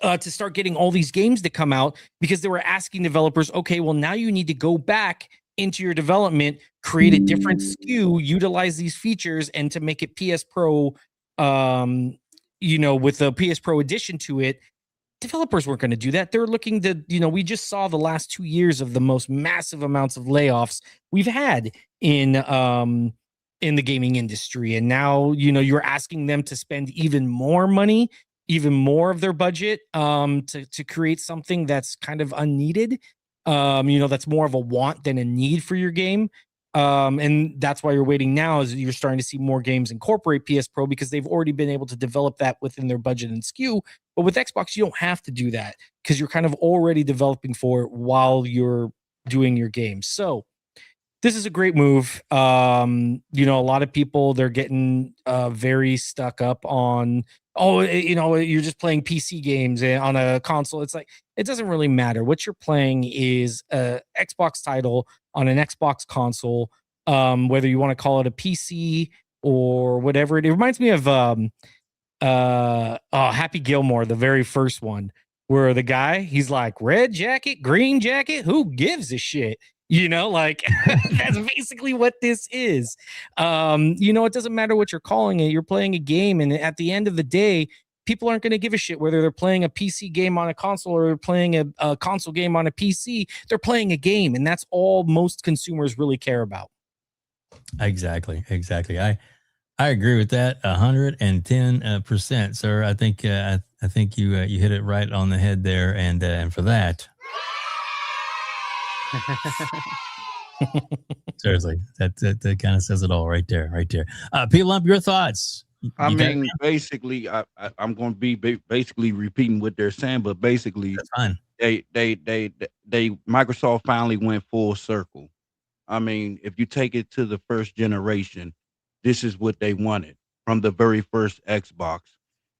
to start getting all these games to come out, because they were asking developers, okay, well, now you need to go back into your development, create a different SKU, utilize these features, and to make it PS Pro, with the PS Pro addition to it. Developers weren't going to do that. They're looking to, we just saw the last 2 years of the most massive amounts of layoffs we've had in the gaming industry. And now, you're asking them to spend even more money, even more of their budget to create something that's kind of unneeded. That's more of a want than a need for your game. And that's why you're waiting now, is you're starting to see more games incorporate PS Pro, because they've already been able to develop that within their budget and SKU. But with Xbox, you don't have to do that, because you're kind of already developing for it while you're doing your game. So this is a great move. A lot of people, they're getting very stuck up on, you're just playing PC games on a console. It's like, it doesn't really matter. What you're playing is a Xbox title on an Xbox console, whether you want to call it a PC or whatever. It reminds me of Happy Gilmore, the very first one, where the guy, he's like, red jacket, green jacket, who gives a shit? That's basically what this is. It doesn't matter what you're calling it. You're playing a game, and at the end of the day, people aren't going to give a shit whether they're playing a PC game on a console or playing a console game on a PC. They're playing a game, and that's all most consumers really care about. Exactly. I agree with that 110%, sir. I think you hit it right on the head there, and for that. Seriously, that kind of says it all right there. P-Lump, your thoughts? I mean, basically, I'm going to be basically repeating what they're saying, but basically, that's fine. They Microsoft finally went full circle. I mean, if you take it to the first generation, this is what they wanted from the very first Xbox,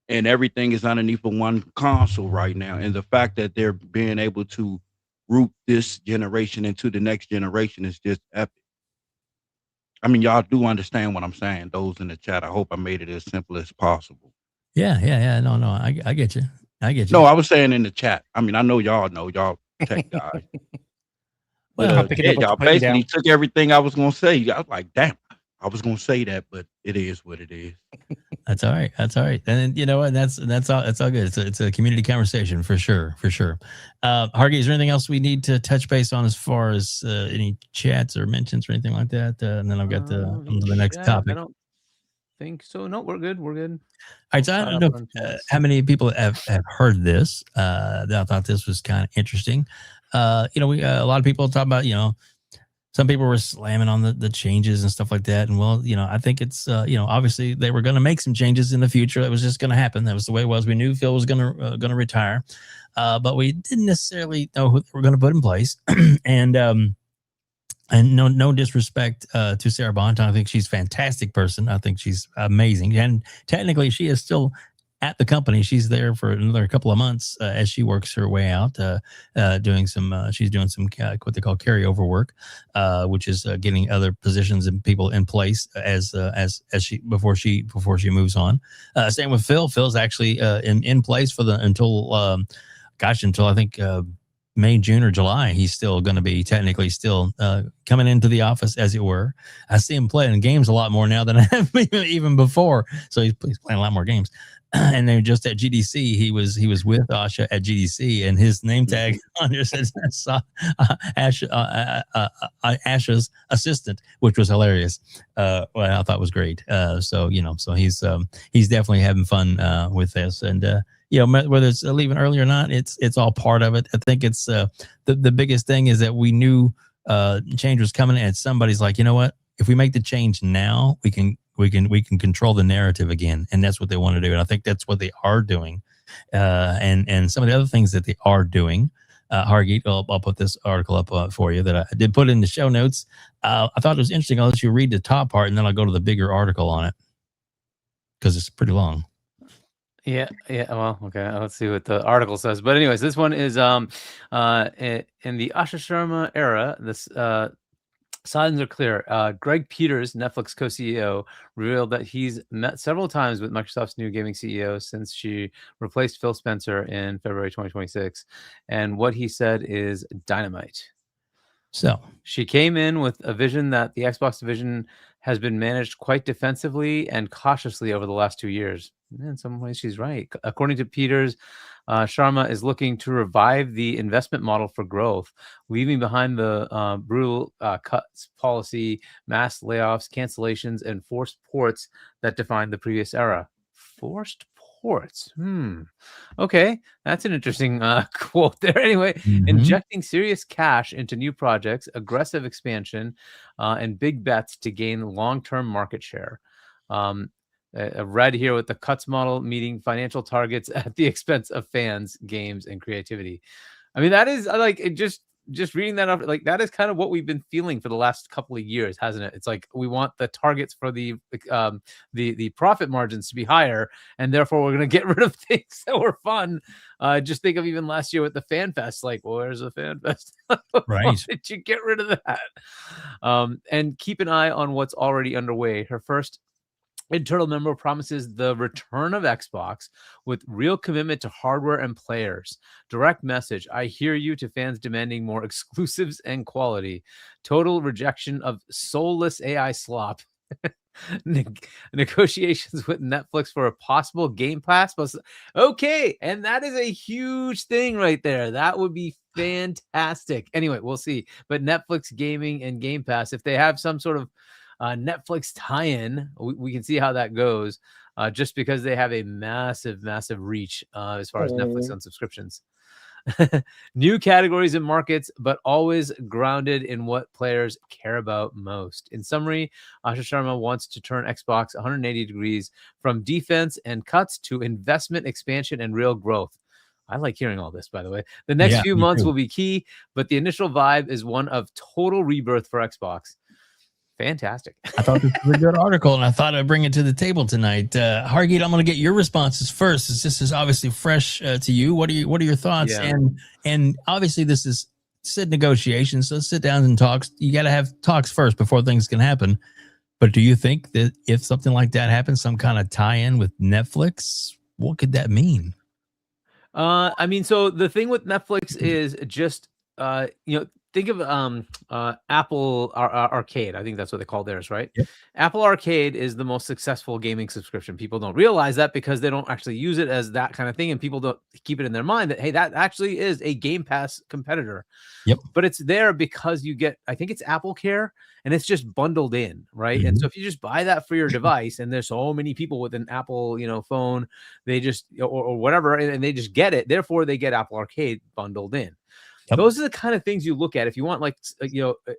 and everything is underneath of one console right now. And the fact that they're being able to root this generation into the next generation is just epic. I mean, y'all do understand what I'm saying, those in the chat. I hope I made it as simple as possible. Yeah. No, I get you. No, I was saying in the chat. I mean, I know y'all tech guys. But y'all basically took everything I was going to say. I was like, damn, I was going to say that, but it is what it is. That's all right. And you know what? That's all good. It's a community conversation for sure. Hargeet, is there anything else we need to touch base on as far as any chats or mentions or anything like that? And then I've got the next topic. I don't think so. No, we're good. All right. So I don't know how many people have heard this. I thought this was kind of interesting. A lot of people talk about, some people were slamming on the changes and stuff like that. And I think it's, obviously they were going to make some changes in the future. It was just going to happen. That was the way it was. We knew Phil was going to retire, but we didn't necessarily know who they were going to put in place. And no disrespect to Sarah Bonton. I think she's a fantastic person. I think she's amazing. And technically she is still at the company. She's there for another couple of months as she works her way out, doing some what they call carryover work, which is getting other positions and people in place as she before she moves on. Same with Phil. Phil's actually in place for until I think May, June, or July. He's still going to be technically still coming into the office, as it were. I see him playing games a lot more now than I have even before. So he's playing a lot more games. And then just at GDC, he was with Asha at GDC, and his name tag on there says Asha's assistant, which was hilarious. I thought was great. So he's definitely having fun with this, and whether it's leaving early or not, it's all part of it. I think it's the biggest thing is that we knew change was coming, and somebody's like, you know what? If we make the change now, we can control the narrative again, and that's what they want to do. And I think that's what they are doing. And some of the other things that they are doing, Hargeet, I'll put this article up for you that I did put in the show notes. I thought it was interesting. I'll let you read the top part, and then I'll go to the bigger article on it because it's pretty long. Yeah. Well, okay. Let's see what the article says. But anyways, this one is in the Asha Sharma era. This Signs are clear. Greg Peters, Netflix co-CEO, revealed that he's met several times with Microsoft's new gaming CEO since she replaced Phil Spencer in February 2026. And what he said is dynamite. So she came in with a vision that the Xbox division has been managed quite defensively and cautiously over the last 2 years. In some ways, she's right. According to Peters, Sharma is looking to revive the investment model for growth, leaving behind the brutal cuts policy, mass layoffs, cancellations, and forced ports that defined the previous era. Forced ports. Okay, that's an interesting quote there. Anyway, injecting serious cash into new projects, aggressive expansion, and big bets to gain long-term market share. Read here with the cuts model meeting financial targets at the expense of fans, games, and creativity. I mean, that is like it just reading that up, like that is kind of what we've been feeling for the last couple of years, hasn't it? It's like we want the targets for the profit margins to be higher, and therefore we're going to get rid of things that were fun. Just think of even last year with the Fan Fest. Like, well, where's the Fan Fest? Right? Why did you get rid of that? And keep an eye on what's already underway. Her first internal memo promises the return of Xbox with real commitment to hardware and players. Direct message: I hear you, to fans demanding more exclusives and quality. Total rejection of soulless AI slop. Negotiations with Netflix for a possible Game Pass. Okay, and that is a huge thing right there. That would be fantastic. Anyway, we'll see. But Netflix gaming and Game Pass, if they have some sort of Netflix tie-in, we can see how that goes, just because they have a massive reach as far as Netflix on subscriptions. New categories and markets, but always grounded in what players care about most. In summary, Asha Sharma wants to turn Xbox 180 degrees from defense and cuts to investment, expansion, and real growth. I like hearing all this, by the way. The next few months will be key, but the initial vibe is one of total rebirth for Xbox. Fantastic. I thought this was a good article, and I thought I'd bring it to the table tonight. Hargeet, I'm going to get your responses first. This is obviously fresh to you. What are your thoughts? Yeah. And obviously this is said negotiations, so sit down and talks. You got to have talks first before things can happen. But do you think that if something like that happens, some kind of tie-in with Netflix, what could that mean? I mean, so the thing with Netflix is just think of Apple Arcade. I think that's what they call theirs, right? Yep. Apple Arcade is the most successful gaming subscription. People don't realize that because they don't actually use it as that kind of thing, and people don't keep it in their mind that, hey, that actually is a Game Pass competitor. Yep. But it's there because you get, I think it's Apple Care, and it's just bundled in, right? And so if you just buy that for your device, and there's so many people with an Apple, phone, they just or whatever, and they just get it. Therefore, they get Apple Arcade bundled in. Yep. Those are the kind of things you look at. If you want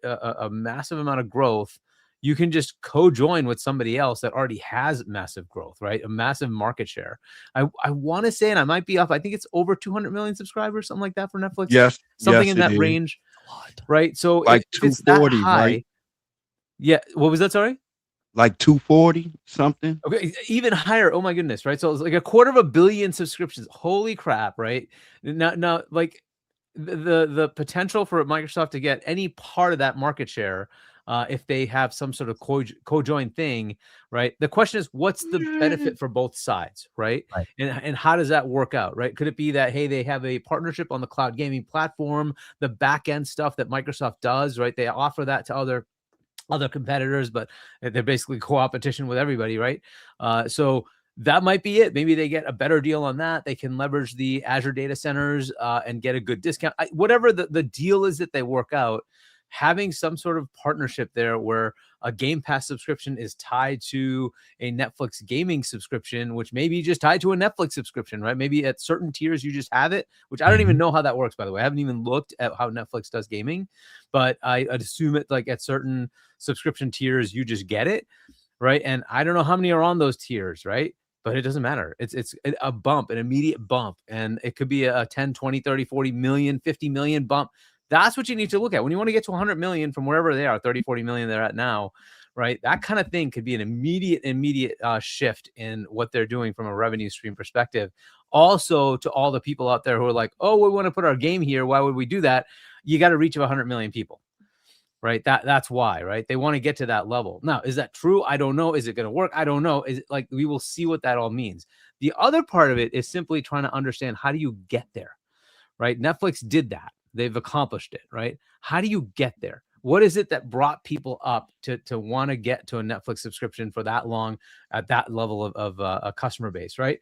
a massive amount of growth, you can just co-join with somebody else that already has massive growth, right? A massive market share. I want to say, and I might be off, I think it's over 200 million subscribers, something like that for Netflix. Yes. Something yes, in that is. range, right? So like if it's that 240, high, right? Yeah. What was that? Sorry? Like 240 something. Okay, even higher. Oh my goodness, right? So it's like 250 million subscriptions. Holy crap, right? Now, like the potential for Microsoft to get any part of that market share, if they have some sort of co-join thing, right? The question is, what's the benefit for both sides, right? And how does that work out, right? Could it be that, hey, they have a partnership on the cloud gaming platform, the back end stuff that Microsoft does, right? They offer that to other competitors, but they're basically co-opetition with everybody, right? So that might be it. Maybe they get a better deal on that. They can leverage the Azure data centers and get a good discount. Whatever the deal is that they work out, having some sort of partnership there where a Game Pass subscription is tied to a Netflix gaming subscription, which may be just tied to a Netflix subscription, right? Maybe at certain tiers you just have it, which I don't even know how that works, by the way. I haven't even looked at how Netflix does gaming, but I'd assume it like at certain subscription tiers, you just get it, right? And I don't know how many are on those tiers, right? But it doesn't matter. It's a bump, an immediate bump. And it could be a 10, 20, 30, 40 million, 50 million bump. That's what you need to look at. When you want to get to 100 million from wherever they are, 30, 40 million they're at now, right? That kind of thing could be an immediate shift in what they're doing from a revenue stream perspective. Also, to all the people out there who are like, oh, we want to put our game here. Why would we do that? You got to reach 100 million people. right? That's why, right? They want to get to that level. Now, is that true? I don't know. Is it going to work? I don't know. Is it like, we will see what that all means. The other part of it is simply trying to understand, how do you get there, right? Netflix did that. They've accomplished it, right? How do you get there? What is it that brought people up to want to get to a Netflix subscription for that long at that level of a customer base, right?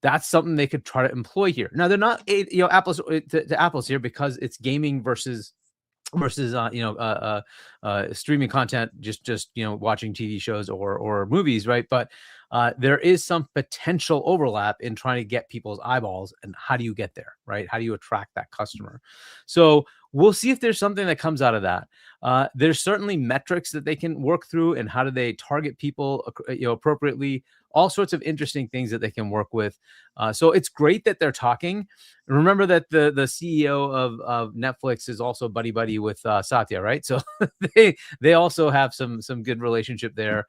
That's something they could try to employ here. Now, they're not, apples to apples here, because it's gaming versus streaming content, just watching TV shows or movies, right? But there is some potential overlap in trying to get people's eyeballs. And how do you get there, right? How do you attract that customer? So we'll see if there's something that comes out of that. There's certainly metrics that they can work through, and how do they target people appropriately. All sorts of interesting things that they can work with. So it's great that they're talking. Remember that the CEO of Netflix is also buddy with Satya, right? So they also have some good relationship there.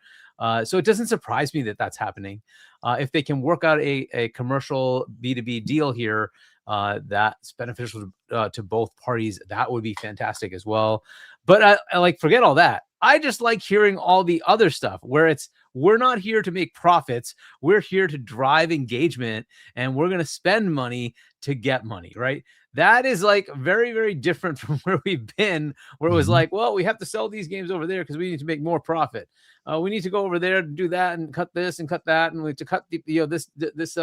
So it doesn't surprise me that that's happening. If they can work out a commercial B2B deal here, that's beneficial to both parties, that would be fantastic as well. But I like, forget all that. I just like hearing all the other stuff where we're not here to make profits. We're here to drive engagement, and we're going to spend money to get money, right? That is like very, very different from where we've been, where it was like, well, we have to sell these games over there because we need to make more profit. We need to go over there to do that and cut this and cut that, and we have to cut this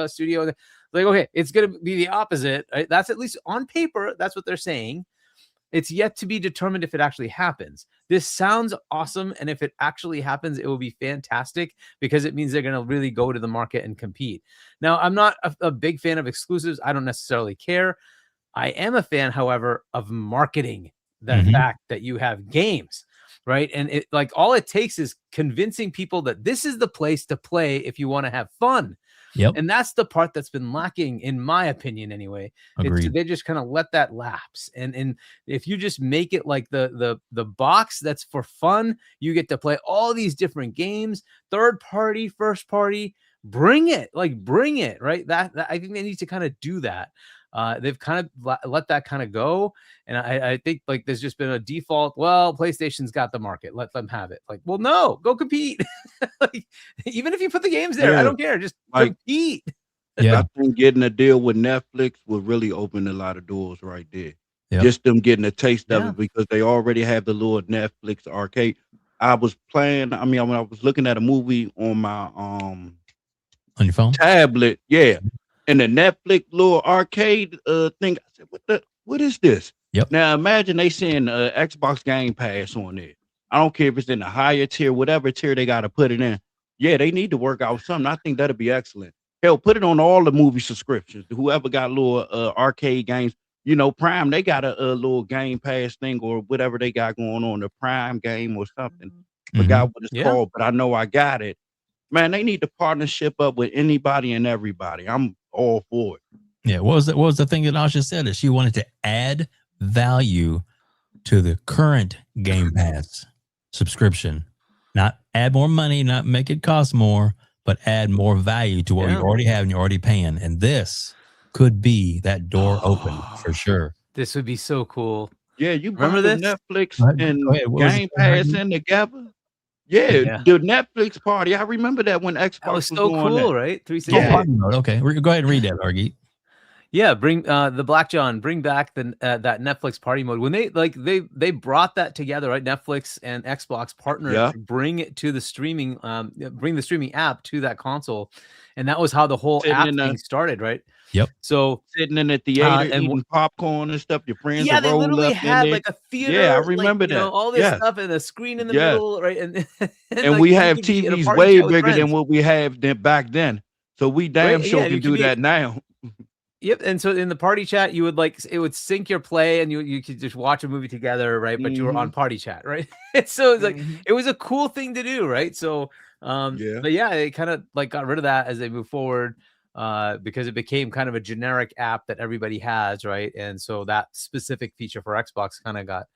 studio. Like, okay, it's going to be the opposite, right? That's at least on paper. That's what they're saying. It's yet to be determined if it actually happens. This sounds awesome, and if it actually happens, it will be fantastic, because it means they're going to really go to the market and compete. Now, I'm not a big fan of exclusives. I don't necessarily care. I am a fan, however, of marketing the fact that you have games, right? And it, like, all it takes is convincing people that this is the place to play if you want to have fun. Yep. And that's the part that's been lacking, in my opinion, anyway. They just kind of let that lapse. And if you just make it like the box that's for fun, you get to play all these different games, third party, first party, bring it, right? That I think they need to kind of do that. They've kind of let that kind of go. And I think, like, there's just been a default, well, PlayStation's got the market, let them have it. Like, well, no, go compete. Like, even if you put the games there, I don't care, just compete. I think getting a deal with Netflix will really open a lot of doors right there. Just them getting a taste of it, because they already have the little Netflix arcade. I was playing, when I was looking at a movie on my on your phone tablet, and the Netflix little arcade thing. I said, what is this? Yep. Now imagine they send Xbox Game Pass on there. I don't care if it's in the higher tier, whatever tier they got to put it in. Yeah, they need to work out something. I think that'd be excellent. Hell, put it on all the movie subscriptions. Whoever got little arcade games, Prime, they got a little Game Pass thing or whatever they got going on, the Prime game or something. Forgot what it's called, but I know I got it. Man, they need to partnership up with anybody and everybody. I'm all for it. Yeah, what was the thing that Asha said? That she wanted to add value to the current Game Pass subscription, not add more money, not make it cost more, but add more value to what you already have and you're already paying. And this could be that door open for sure. This would be so cool. Yeah, you remember this? Netflix and Game Pass in together. Yeah, the Netflix party. I remember that when Xbox was so cool, right? 360. Yeah. Okay, go ahead and read that, Hargeet. Yeah, bring the Black John, bring back that Netflix party mode. When they brought that together, right? Netflix and Xbox partnered to bring it to the streaming, bring the streaming app to that console, and that was how the whole app thing started, right? Yep. So sitting in the theater and eating popcorn and stuff, your friends. Yeah, they literally had like a theater. Yeah, I remember that. All this stuff and a screen in the middle, right? And like, we have TVs way bigger than what we have back then. So we damn sure can do that now. Yep. And so in the party chat, you would it would sync your play and you could just watch a movie together, right? But you were on party chat, right? So it's like it was a cool thing to do, right? So but they kind of like got rid of that as they move forward. Because it became kind of a generic app that everybody has, right? And so that specific feature for Xbox kind of got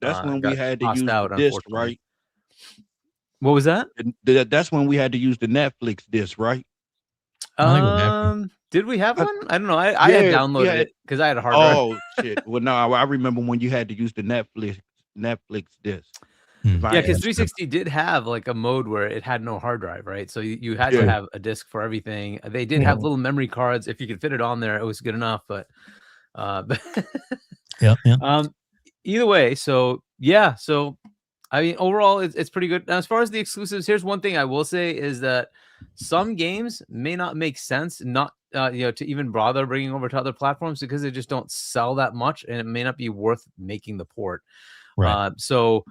when we had to use out, disc, right? What was that? That's when we had to use the Netflix disc, right? Did we have one? I don't know. I had downloaded it because I had a hard drive. Oh shit! Well, no, I remember when you had to use the Netflix Netflix disc. Hmm. If I Yeah, because had- 360 did have like a mode where it had no hard drive, right? So you had to Yeah. have a disk for everything. They did have little memory cards. If you could fit it on there, it was good enough. But Yeah. either way, so yeah, so I mean, overall, it's pretty good. Now, as far as the exclusives, here's one thing I will say is that some games may not make sense, not to even bother bringing over to other platforms because they just don't sell that much, and it may not be worth making the port. Right. So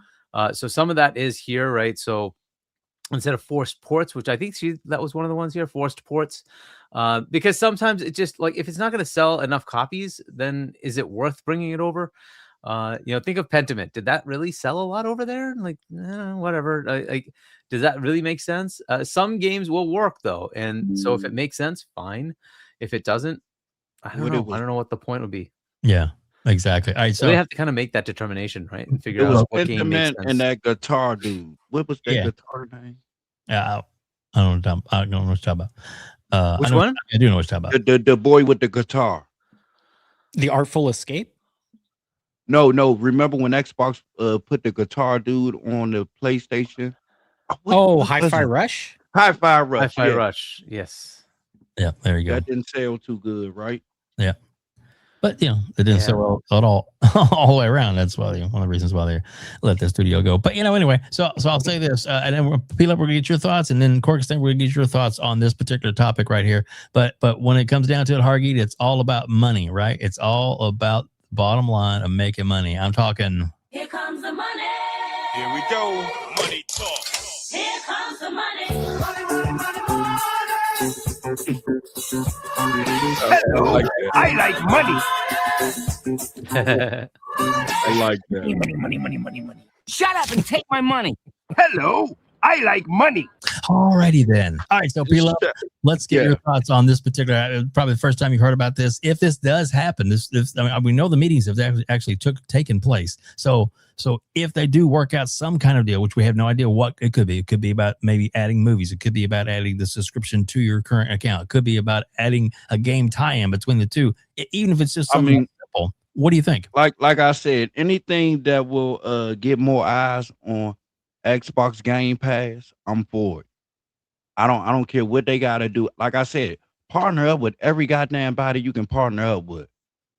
some of that is here, right? So instead of forced ports, which I think that was one of the ones here, forced ports, because sometimes it just like if it's not going to sell enough copies, then is it worth bringing it over? Think of Pentiment. Did that really sell a lot over there? Like, whatever. Like, does that really make sense? Some games will work though, and so if it makes sense, fine. If it doesn't, I don't know. I don't know what the point would be. Yeah, exactly. All right, so they have to kind of make that determination, right, and figure It was out what game makes Pentiment sense. and that guitar dude. What was that Yeah. guitar name? Yeah, I don't know what you're talking about. Which one? I do know what you're talking about. The boy with the guitar. The Artful Escape? No. Remember when Xbox put the guitar dude on the PlayStation? What Hi-Fi was it? Rush? Hi-Fi Rush. Hi-Fi yeah. Rush. Yes. Yeah, there you go. That didn't sell too good, right? Yeah. But it didn't sell well at all the way around. That's why one of the reasons why they let the studio go. But anyway, so I'll say this, and then Peel Up, we're gonna get your thoughts, and then Corkenstein, we're gonna get your thoughts on this particular topic right here. But when it comes down to it, Hargeet, it's all about money, right? It's all about the bottom line of making money. I'm talking. Here comes the money. Here we go. Money talk. Here comes the money. Hello, I like money. I like that. Money. Shut up and take my money. Hello, I like money. Alrighty then. All right, so Peel Up, let's get your thoughts on this particular. Probably the first time you've heard about this. If this does happen, we know the meetings have actually taken place. So if they do work out some kind of deal, which we have no idea what it could be about maybe adding movies. It could be about adding the subscription to your current account. It could be about adding a game tie-in between the two. Even if it's just something simple. What do you think? Like I said, anything that will get more eyes on Xbox Game Pass, I'm for it. I don't care what they gotta do. Like I said, partner up with every goddamn body you can partner up with.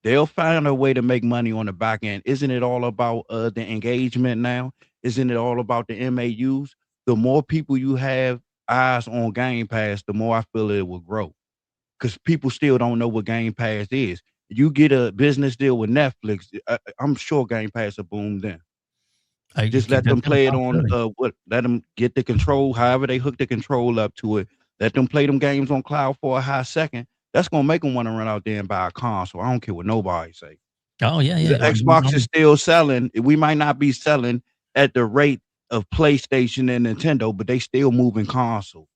They'll find a way to make money on the back end. Isn't it all about the engagement now? Isn't it all about the MAUs? The more people you have eyes on Game Pass, the more I feel it will grow. Because people still don't know what Game Pass is. You get a business deal with Netflix, I'm sure Game Pass will boom then. Just let them play it on let them get the control, however they hook the control up to it. Let them play them games on cloud for a high second. That's gonna make them want to run out there and buy a console. I don't care what nobody say. Oh yeah. The Xbox is still selling. We might not be selling at the rate of PlayStation and Nintendo, but they still moving console.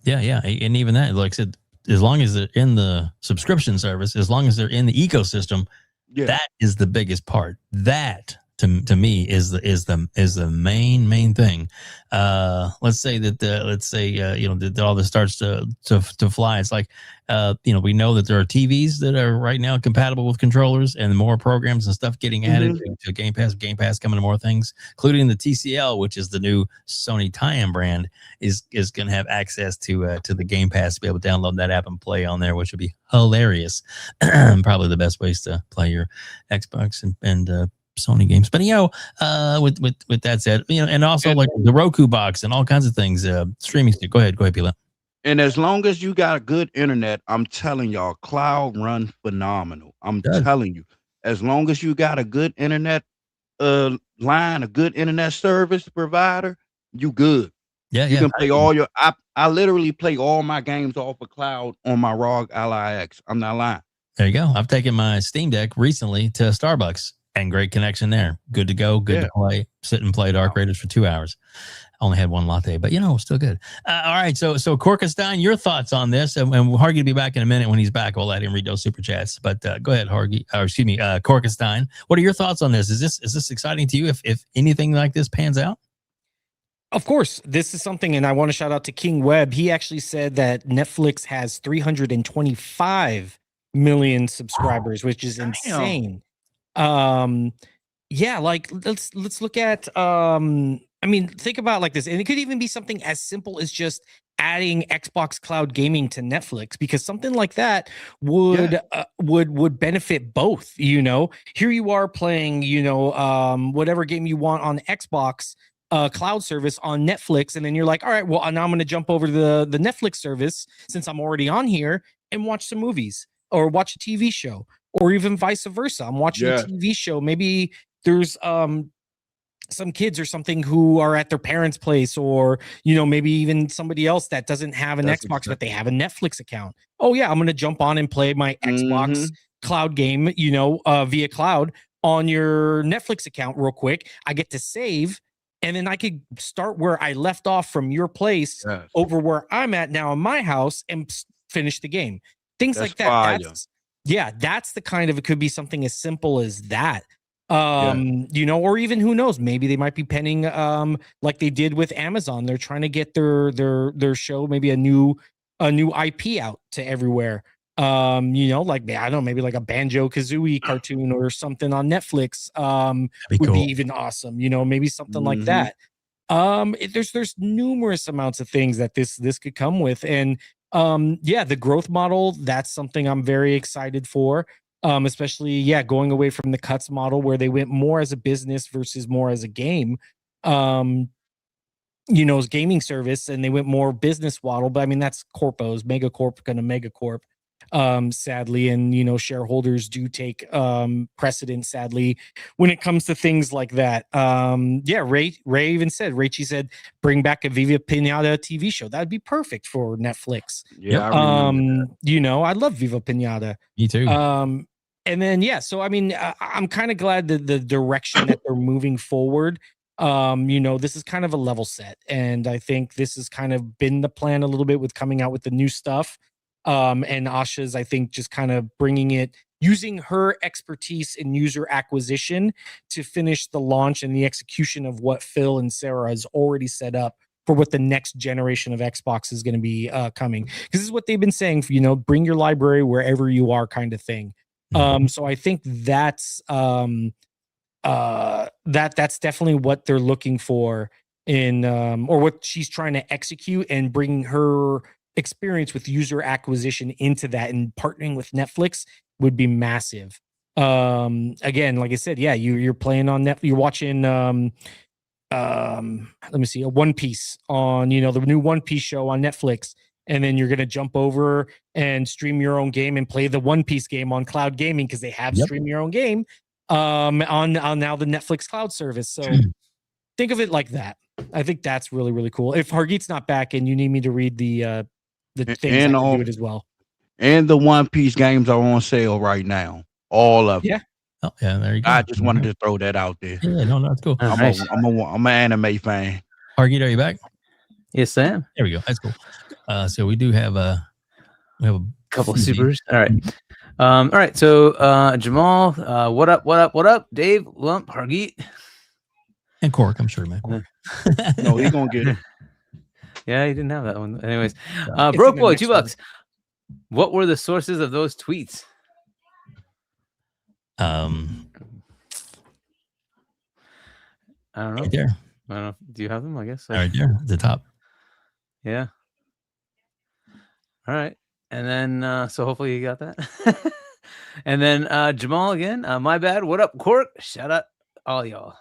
Yeah, and even that, like I said, as long as they're in the subscription service, as long as they're in the ecosystem, that is the biggest part. That to me is the main thing. Let's say that all this starts to fly. It's like we know that there are TVs that are right now compatible with controllers, and more programs and stuff getting added to Game Pass. Game Pass coming to more things, including the TCL, which is the new Sony tie-in brand, is going to have access to the Game Pass to be able to download that app and play on there, which would be hilarious. Probably the best ways to play your Xbox and Sony games. But with that said, and also like the Roku box and all kinds of things, streaming. Go ahead, Pila. And as long as you got a good internet, I'm telling y'all, cloud run phenomenal. I'm telling you, as long as you got a good internet line, a good internet service provider, you good. You can play all your. I literally play all my games off of cloud on my ROG Ally X. I'm not lying. There you go. I've taken my Steam Deck recently to Starbucks. And great connection there. Good to go. Good to play. Sit and play Dark Raiders for 2 hours. Only had one latte, but still good. All right. So Corkenstein, your thoughts on this? And Hargeet will be back in a minute. When he's back, we'll let him read those super chats. But go ahead, Hargeet. Corkenstein. What are your thoughts on this? Is this exciting to you? If anything like this pans out? Of course, this is something, and I want to shout out to King Webb. He actually said that Netflix has 325 million subscribers, which is insane. yeah, like let's look at I mean, think about like this, and it could even be something as simple as just adding Xbox Cloud Gaming to Netflix, because something like that would would benefit both. You know, here you are playing, you know, whatever game you want on Xbox cloud service on Netflix, and then you're like, all right, well, now I'm going to jump over to the Netflix service since I'm already on here and watch some movies or watch a TV show, or even vice versa. I'm watching a TV show. Maybe there's some kids or something who are at their parents' place, or, you know, maybe even somebody else that doesn't have an Xbox, but they have a Netflix account. Oh yeah, I'm going to jump on and play my Xbox cloud game, you know, via cloud on your Netflix account real quick. I get to save, and then I could start where I left off from your place over where I'm at now in my house and finish the game. Things like that. That's the kind of, it could be something as simple as that. You know, or even who knows, maybe they might be penning like they did with Amazon. They're trying to get their show, maybe a new IP out to everywhere. You know, like, I don't know, maybe like a Banjo-Kazooie cartoon or something on Netflix would be even awesome. You know, maybe something like that. There's numerous amounts of things that this could come with, and the growth model, that's something I'm very excited for. Especially going away from the cuts model, where they went more as a business versus more as a game, you know, as gaming service, and they went more business model. But I mean, that's corpos, megacorp gonna megacorp, sadly, and you know, shareholders do take precedent, sadly, when it comes to things like that. Ray even said, Rachie said, bring back a Viva Pinata TV show. That'd be perfect for Netflix. I remember that. You know, I love Viva Pinata. Me too. And then so I mean, I'm kind of glad that the direction that they're moving forward. You know, this is kind of a level set, and I think this has kind of been the plan a little bit with coming out with the new stuff. And Asha's, I think, just kind of bringing it, using her expertise in user acquisition to finish the launch and the execution of what Phil and Sarah has already set up for what the next generation of Xbox is going to be coming. Because this is what they've been saying, you know, bring your library wherever you are, kind of thing. So I think that's that's definitely what they're looking for in or what she's trying to execute, and bringing her experience with user acquisition into that, and partnering with Netflix would be massive. Again, like I said, you're playing on Netflix, you're watching let me see, a One Piece on, you know, the new One Piece show on Netflix, and then you're going to jump over and stream your own game and play the One Piece game on cloud gaming, because they have stream your own game on now the Netflix cloud service. So think of it like that. I think that's really, really cool. If Hargeet's not back and you need me to read the things, and I can do it as well. And the One Piece games are on sale right now. All of them. Oh, yeah, there you go. I just wanted to throw that out there. Yeah, no, that's cool. I'm an anime fan. Hargeet, are you back? Yes, I am. There we go. That's cool. So we do have a couple of supers. All right. So Jamal, what up? Dave, Lump, Hargeet, and Cork. I'm sure, man. No, he's gonna get it. Yeah, he didn't have that one. Anyways, Broke Boy, $2. What were the sources of those tweets? I don't know. Right there. I don't know. Do you have them? I guess. Right there, at the top. Yeah. All right. And then, so hopefully you got that. And then Jamal again. My bad. What up, Cork? Shout out all y'all.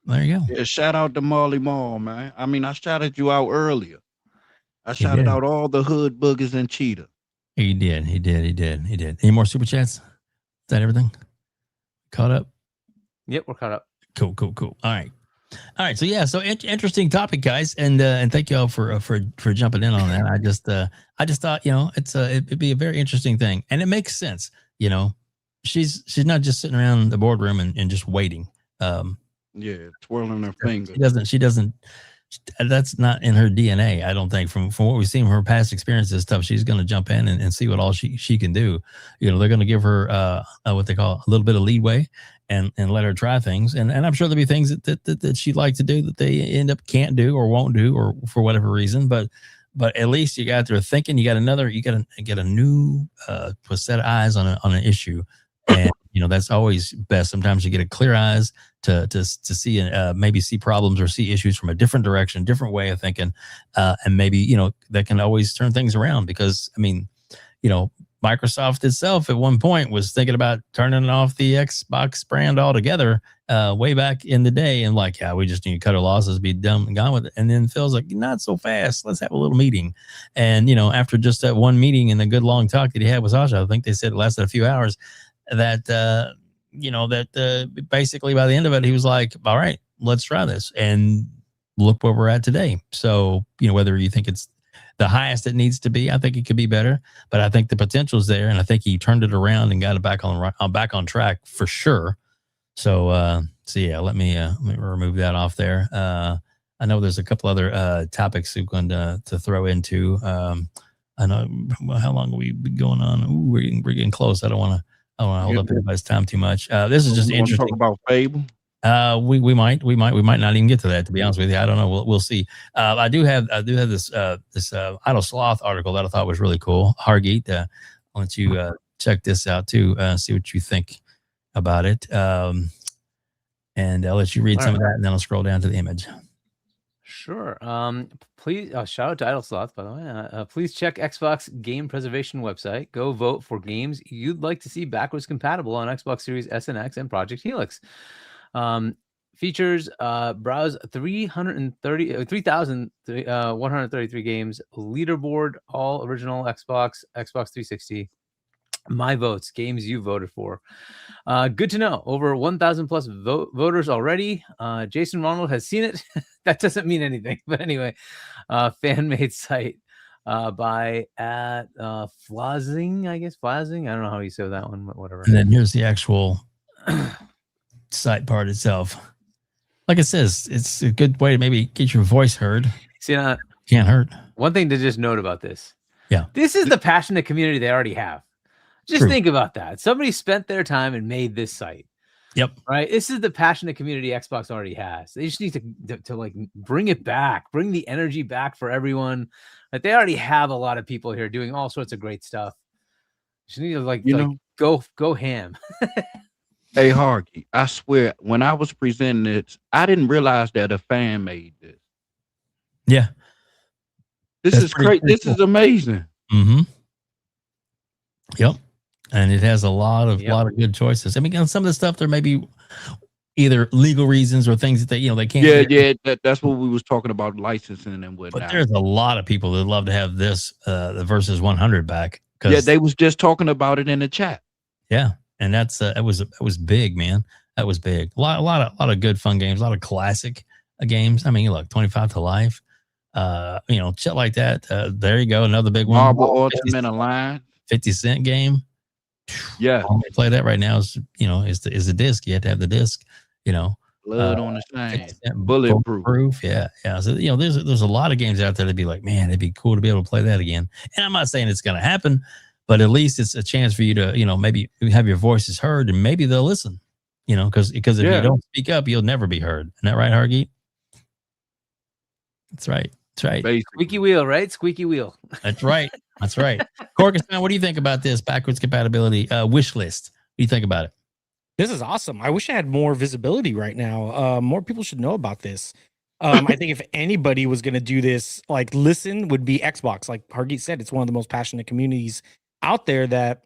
There you go. Yeah, shout out to Marley Marl, man. I mean, I shouted you out earlier. I shouted out all the hood boogers and cheetah. He did. Any more super chats? Is that everything? Caught up? Yep, we're caught up. Cool. All right. So so interesting topic, guys, and thank y'all for jumping in on that. I just thought, you know, it'd be a very interesting thing, and it makes sense. You know, she's not just sitting around the boardroom and just waiting. Twirling her fingers. She doesn't. That's not in her DNA. I don't think from what we've seen from her past experiences and stuff. She's going to jump in and see what all she can do. You know, they're going to give her what they call a little bit of leeway and let her try things. And I'm sure there'll be things that she'd like to do that they end up can't do or won't do, or for whatever reason. But at least you got there thinking. You got a new set of eyes on an issue, and that's always best. Sometimes you get a clear eyes to see maybe see problems or see issues from a different direction, different way of thinking, and maybe that can always turn things around. Because Microsoft itself at one point was thinking about turning off the Xbox brand altogether way back in the day, and we just need to cut our losses, be done and gone with it. And then Phil's like, not so fast. Let's have a little meeting. And after just that one meeting and a good long talk that he had with Sasha, I think they said it lasted a few hours. That basically by the end of it, he was like, all right, let's try this. And look where we're at today. So, whether you think it's the highest it needs to be, I think it could be better, but I think the potential is there. And I think he turned it around and got it back on track for sure. So yeah, let me remove that off there. I know there's a couple other topics we're going to throw into. I know how long have we been going on? Ooh, we're getting close. I don't want to hold up everybody's time too much. This is just interesting. Talk about Fable. We might not even get to that, to be honest with you. I don't know. We'll see. I do have this Idle Sloth article that I thought was really cool. Hargeet, I'll let you check this out too. See what you think about it. And I'll let you read some of that, and then I'll scroll down to the image. Sure. Please shout out to Idle Sloth, by the way. Please check Xbox Game Preservation website. Go vote for games you'd like to see backwards compatible on Xbox Series S and X and Project Helix. Features browse 3,133 games, leaderboard, all original Xbox 360. My votes, games you voted for. Good to know. Over 1,000 plus voters already. Jason Ronald has seen it. That doesn't mean anything, but anyway, fan-made site by Flazing, I guess. Flazing. I don't know how you say that one, but whatever. And then here's the actual site part itself. Like it says, it's a good way to maybe get your voice heard. See, can't hurt. One thing to just note about this. Yeah. This is the passionate community they already have. Just think about that. Somebody spent their time and made this site. Yep. Right. This is the passionate community Xbox already has. They just need to like bring it back, bring the energy back for everyone. Like they already have a lot of people here doing all sorts of great stuff. Just need to go ham. Hey, Hargeet, I swear, when I was presenting it, I didn't realize that a fan made this. Yeah. This is great. This is amazing. Mm-hmm. Yep. And it has a lot of good choices. I mean, some of the stuff there may be either legal reasons or things that they can't. Yeah. That's what we was talking about, licensing and whatnot. But there's a lot of people that love to have this the Versus 100 back. Yeah, they was just talking about it in the chat. Yeah, and that's it was big, man. That was big. A lot of good fun games. A lot of classic games. I mean, look, 25 to Life. Shit like that. There you go, another big one. Marvel Ultimate Alliance. 50 Cent game. Yeah, play that right now is is the disc. You have to have the disc. Blood on the same, bulletproof. Yeah. So there's a lot of games out there that'd be like, man, it'd be cool to be able to play that again. And I'm not saying it's going to happen, but at least it's a chance for you to maybe have your voices heard, and maybe they'll listen. Because if you don't speak up, you'll never be heard. Isn't that right, Hargeet? That's right. That's right. Basically. Squeaky wheel, right? Squeaky wheel. That's right. That's right. Corkenstein, what do you think about this backwards compatibility wish list? What do you think about it? This is awesome. I wish I had more visibility right now. More people should know about this. I think if anybody was going to do this, listen, would be Xbox. Like Hargeet said, it's one of the most passionate communities out there that,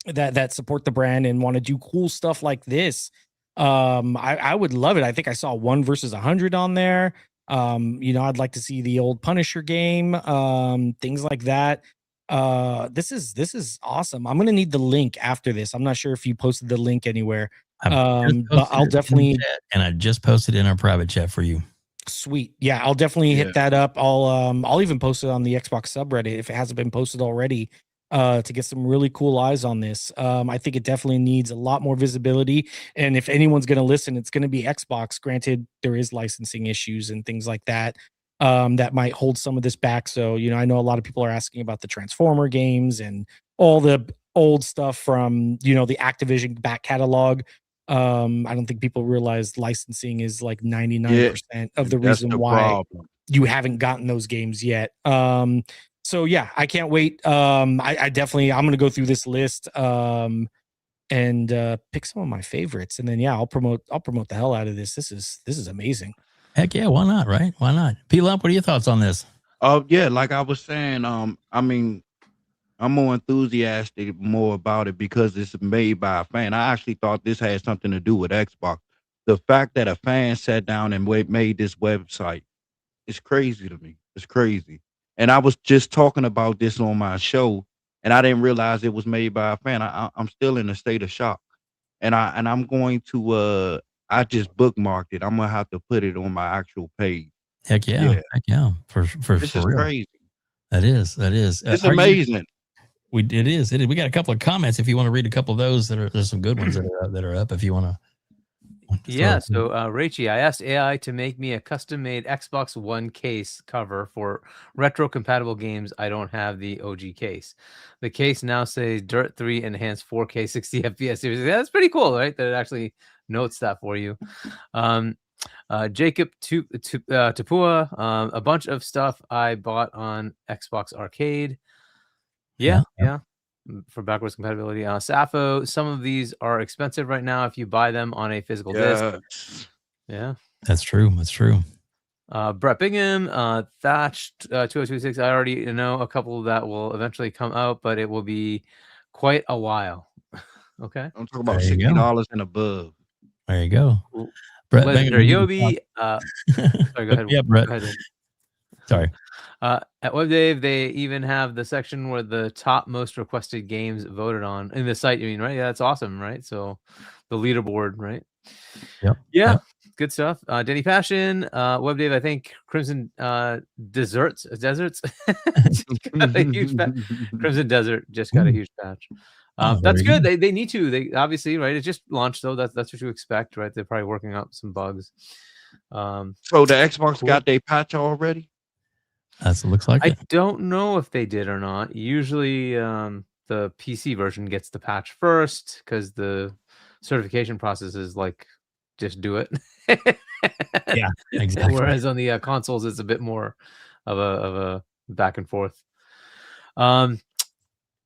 that support the brand and want to do cool stuff like this. I would love it. I think I saw 1 versus 100 on there. I'd like to see the old Punisher game, things like that. This is awesome. I'm gonna need the link after this. I'm not sure if you posted the link anywhere. But I'll definitely, and I just posted in our private chat for you. Sweet. Yeah, I'll definitely hit that up. I'll even post it on the Xbox subreddit if it hasn't been posted already. To get some really cool eyes on this. I think it definitely needs a lot more visibility. And if anyone's going to listen, it's going to be Xbox. Granted, there is licensing issues and things like that that might hold some of this back. So, I know a lot of people are asking about the Transformer games and all the old stuff from, the Activision back catalog. I don't think people realize licensing is like 99% of the reason why you haven't gotten those games yet. So yeah, I can't wait. I definitely I'm gonna go through this list and pick some of my favorites, and then yeah, I'll promote the hell out of this. This is amazing. Heck yeah, why not? Right? Why not? P-Lump, what are your thoughts on this? Yeah, like I was saying, I mean, I'm more enthusiastic more about it because it's made by a fan. I actually thought this had something to do with Xbox. The fact that a fan sat down and made this website is crazy to me. It's crazy. And I was just talking about this on my show, and I didn't realize it was made by a fan. I'm still in a state of shock, and I'm going to I just bookmarked it. I'm gonna have to put it on my actual page. Heck yeah. Heck yeah. For This is real. crazy. That is. It's amazing. It is. We got a couple of comments. If you want to read a couple of those, there's some good ones that are up. If you want to. Yeah. So, Rachie, I asked AI to make me a custom-made Xbox One case cover for retro-compatible games. I don't have the OG case. The case now says Dirt 3 enhanced 4K 60 FPS. That's pretty cool, right? That it actually notes that for you. Jacob Tapua, a bunch of stuff I bought on Xbox Arcade. Yeah. For backwards compatibility. Sappho, some of these are expensive right now if you buy them on a physical disc. Yeah. That's true. Brett Bingham, Thatched 2026. I already know a couple that will eventually come out, but it will be quite a while. Okay. I'm talking about $60 and above. There you go. Brett Legendary Yobi. Sorry, go ahead. Yeah, Brett. Go ahead. Sorry. At WebDave, they even have the section where the top most requested games voted on in the site. You mean, right? Yeah, that's awesome, right? So the leaderboard, right? Yep. Good stuff. Denny Passion, WebDave, I think Crimson Deserts got a huge patch. Crimson Desert just got a huge patch. That's good. They need to. They obviously, right? It just launched, though. That's what you expect, right? They're probably working out some bugs. So the Xbox got their patch already? That's what it looks like. I don't know if they did or not. Usually the PC version gets the patch first because the certification process is like, just do it. Yeah, exactly. Whereas on the consoles, it's a bit more of a back and forth.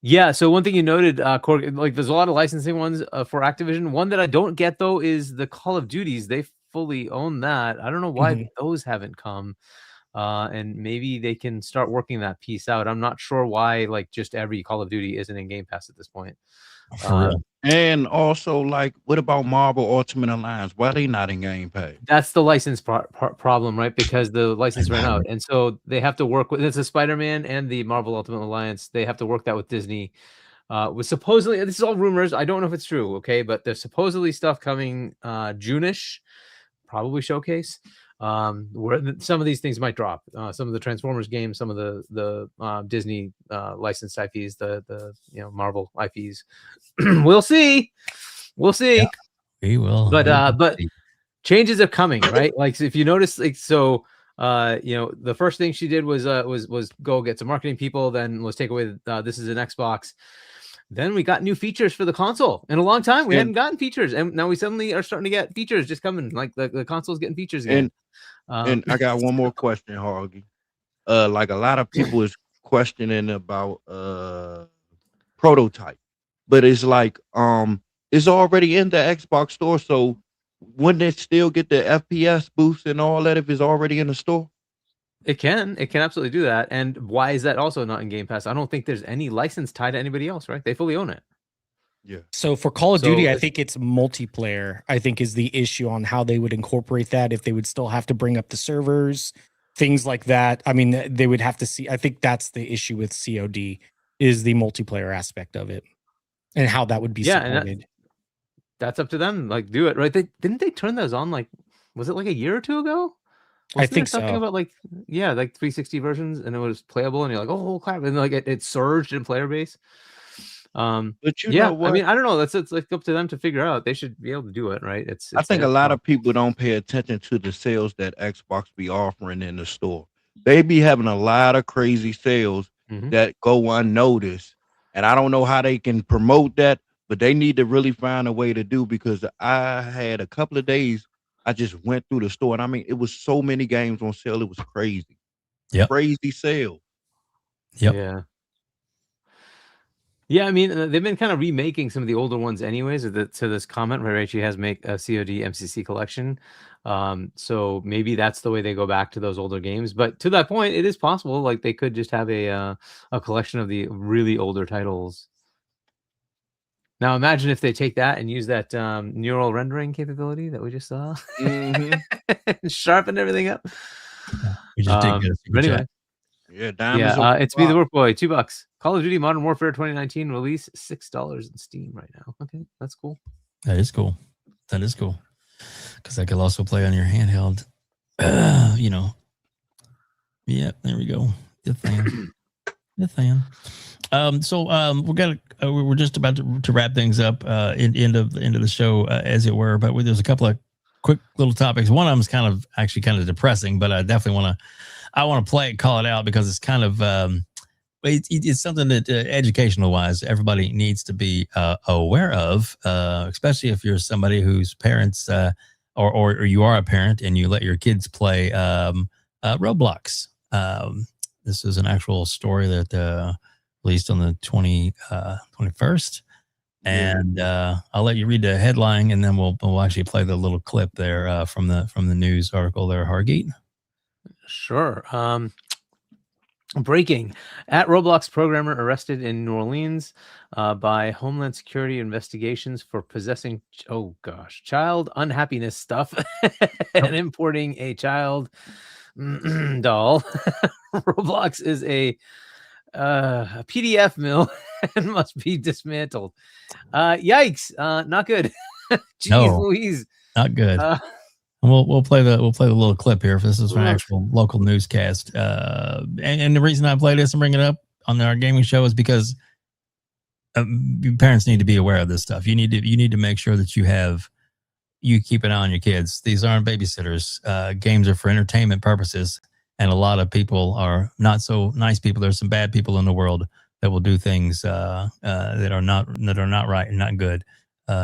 Yeah. So one thing you noted, like there's a lot of licensing ones for Activision. One that I don't get though is the Call of Duties. They fully own that. I don't know why those haven't come. And maybe they can start working that piece out. I'm not sure why like just every Call of Duty isn't in Game Pass at this point. And also, like, what about Marvel Ultimate Alliance? Why are they not in Game Pass? That's the license problem, right? Because the license ran out, and so they have to work with it's a Spider-Man and the Marvel Ultimate Alliance. They have to work that with Disney. With supposedly, this is all rumors. I don't know if it's true, okay, but there's supposedly stuff coming June-ish, probably showcase. Where some of these things might drop. Some of the Transformers games, some of the Disney licensed IPs, the Marvel IPs. We'll see. Yeah, we will. But changes are coming, right? Like if you notice, like the first thing she did was go get some marketing people, then let's take away this is an Xbox. Then we got new features for the console. In a long time, we hadn't gotten features, and now we suddenly are starting to get features just coming. Like the console's getting features again. And I got one more question, Hargy. Like a lot of people is questioning about prototype, but it's like it's already in the Xbox store. So wouldn't it still get the FPS boost and all that if it's already in the store? It can absolutely do that. And why is that also not in Game Pass? I don't think there's any license tied to anybody else, right? They fully own it. Yeah. So for Call of Duty, I think it's multiplayer, I think is the issue on how they would incorporate that, if they would still have to bring up the servers, things like that. I mean, they would have to see. I think that's the issue with COD is the multiplayer aspect of it and how that would be supported. And that's up to them. Like, do it, right? Didn't they turn those on, like, was it like a year or two ago? I think something about like 360 versions, and it was playable, and you're like, oh crap, and like it surged in player base. But you know what? I mean, I don't know. It's like up to them to figure out. They should be able to do it, right? I think a lot of people don't pay attention to the sales that Xbox be offering in the store. They be having a lot of crazy sales that go unnoticed, and I don't know how they can promote that, but they need to really find a way to do, because I had a couple of days I just went through the store, and I mean, it was so many games on sale. It was crazy. Yeah, crazy sale. Yep. Yeah. Yeah, I mean, they've been kind of remaking some of the older ones anyways. To this comment, where Raichi has make a COD MCC collection. So maybe that's the way they go back to those older games. But to that point, it is possible. Like they could just have a collection of the really older titles. Now imagine if they take that and use that neural rendering capability that we just saw, and sharpen everything up. We just did get a super anyway. chat. Yeah, diamonds. It's me, the Work Boy. $2. Call of Duty Modern Warfare 2019 release, $6 in Steam right now. Okay, that's cool. That is cool. That is cool. Because I could also play on your handheld. You know. Yeah, there we go. The fan. The fan. We're just about to wrap things up. End of the show, as it were. But there's a couple of quick little topics. One of them is kind of depressing, but I definitely want to play it, call it out, because it's kind of it's something that educational wise everybody needs to be aware of, especially if you're somebody whose parents or you are a parent and you let your kids play Roblox. This is an actual story that released on the 21st. And I'll let you read the headline, and then we'll actually play the little clip there from the news article there, Hargeet. Sure. Breaking. At Roblox programmer arrested in New Orleans by Homeland Security investigations for possessing, child unhappiness stuff and importing a child doll. Roblox is a PDF mill and must be dismantled. Yikes! Not good. Jeez Louise. Not good. We'll play the little clip here. If this is an actual local newscast, and the reason I play this and bring it up on our gaming show is because parents need to be aware of this stuff. You need to make sure that you keep an eye on your kids. These aren't babysitters. Games are for entertainment purposes, and a lot of people are not so nice people. There's some bad people in the world that will do things that are not right and not good.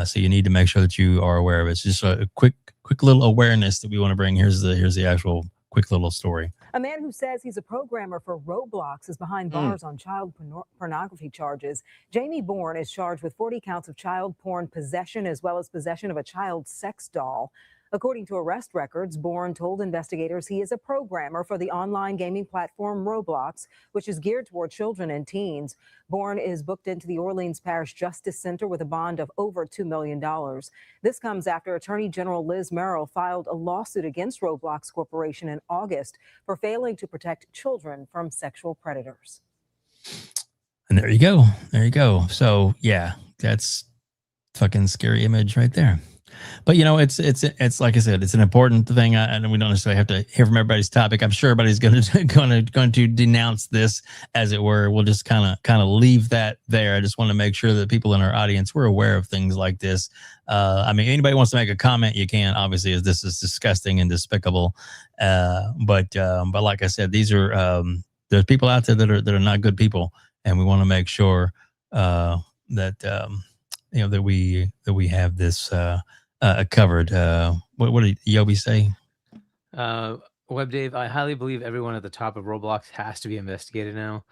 So you need to make sure that you are aware of it. It's just a quick little awareness that we want to bring. Here's the actual quick little story. A man who says he's a programmer for Roblox is behind bars on child pornography charges. Jamie Bourne is charged with 40 counts of child porn possession, as well as possession of a child sex doll. According to arrest records, Bourne told investigators he is a programmer for the online gaming platform Roblox, which is geared toward children and teens. Bourne is booked into the Orleans Parish Justice Center with a bond of over $2 million. This comes after Attorney General Liz Merrill filed a lawsuit against Roblox Corporation in August for failing to protect children from sexual predators. And there you go. There you go. So, yeah, that's fucking scary image right there. But it's like I said, it's an important thing, and we don't necessarily have to hear from everybody's topic. I'm sure everybody's going to denounce this, as it were. We'll just kind of leave that there. I just want to make sure that people in our audience were aware of things like this. I mean, anybody wants to make a comment, you can. Obviously, as this is disgusting and despicable. But like I said, these are there's people out there that are not good people, and we want to make sure that that we have this. Covered. What did Yobi say? WebDave, I highly believe everyone at the top of Roblox has to be investigated now.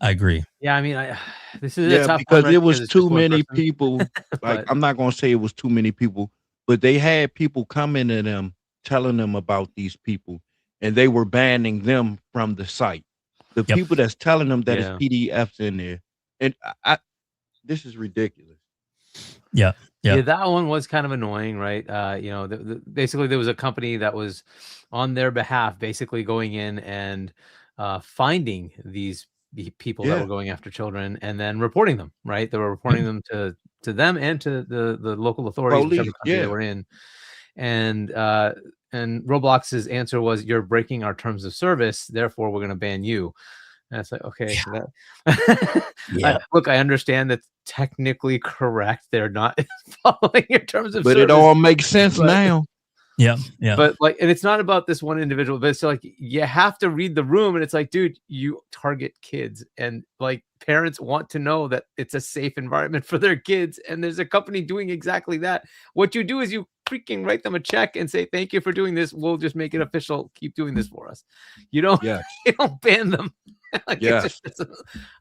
I agree. Yeah, I mean, this is a tough because one, it was too many person. people. Like, I'm not going to say it was too many people, but they had people coming to them, telling them about these people, and they were banning them from the site. The people that's telling them that it's PDFs in there, and this is ridiculous. Yeah. Yeah, that one was kind of annoying, right? Basically there was a company that was on their behalf, basically going in and finding these people that were going after children and then reporting them, right? They were reporting them to them and to the local authorities, whichever country they were in. And Roblox's answer was, "You're breaking our terms of service, therefore we're going to ban you." And it's like, okay, look, I understand that's technically correct. They're not following your terms of service. But it all makes sense now. Yeah. But and it's not about this one individual, but it's like, you have to read the room. And it's like, dude, you target kids, and parents want to know that it's a safe environment for their kids. And there's a company doing exactly that. What you do is you freaking write them a check and say, "Thank you for doing this. We'll just make it official. Keep doing this for us." You don't, you don't ban them. Like, Yes.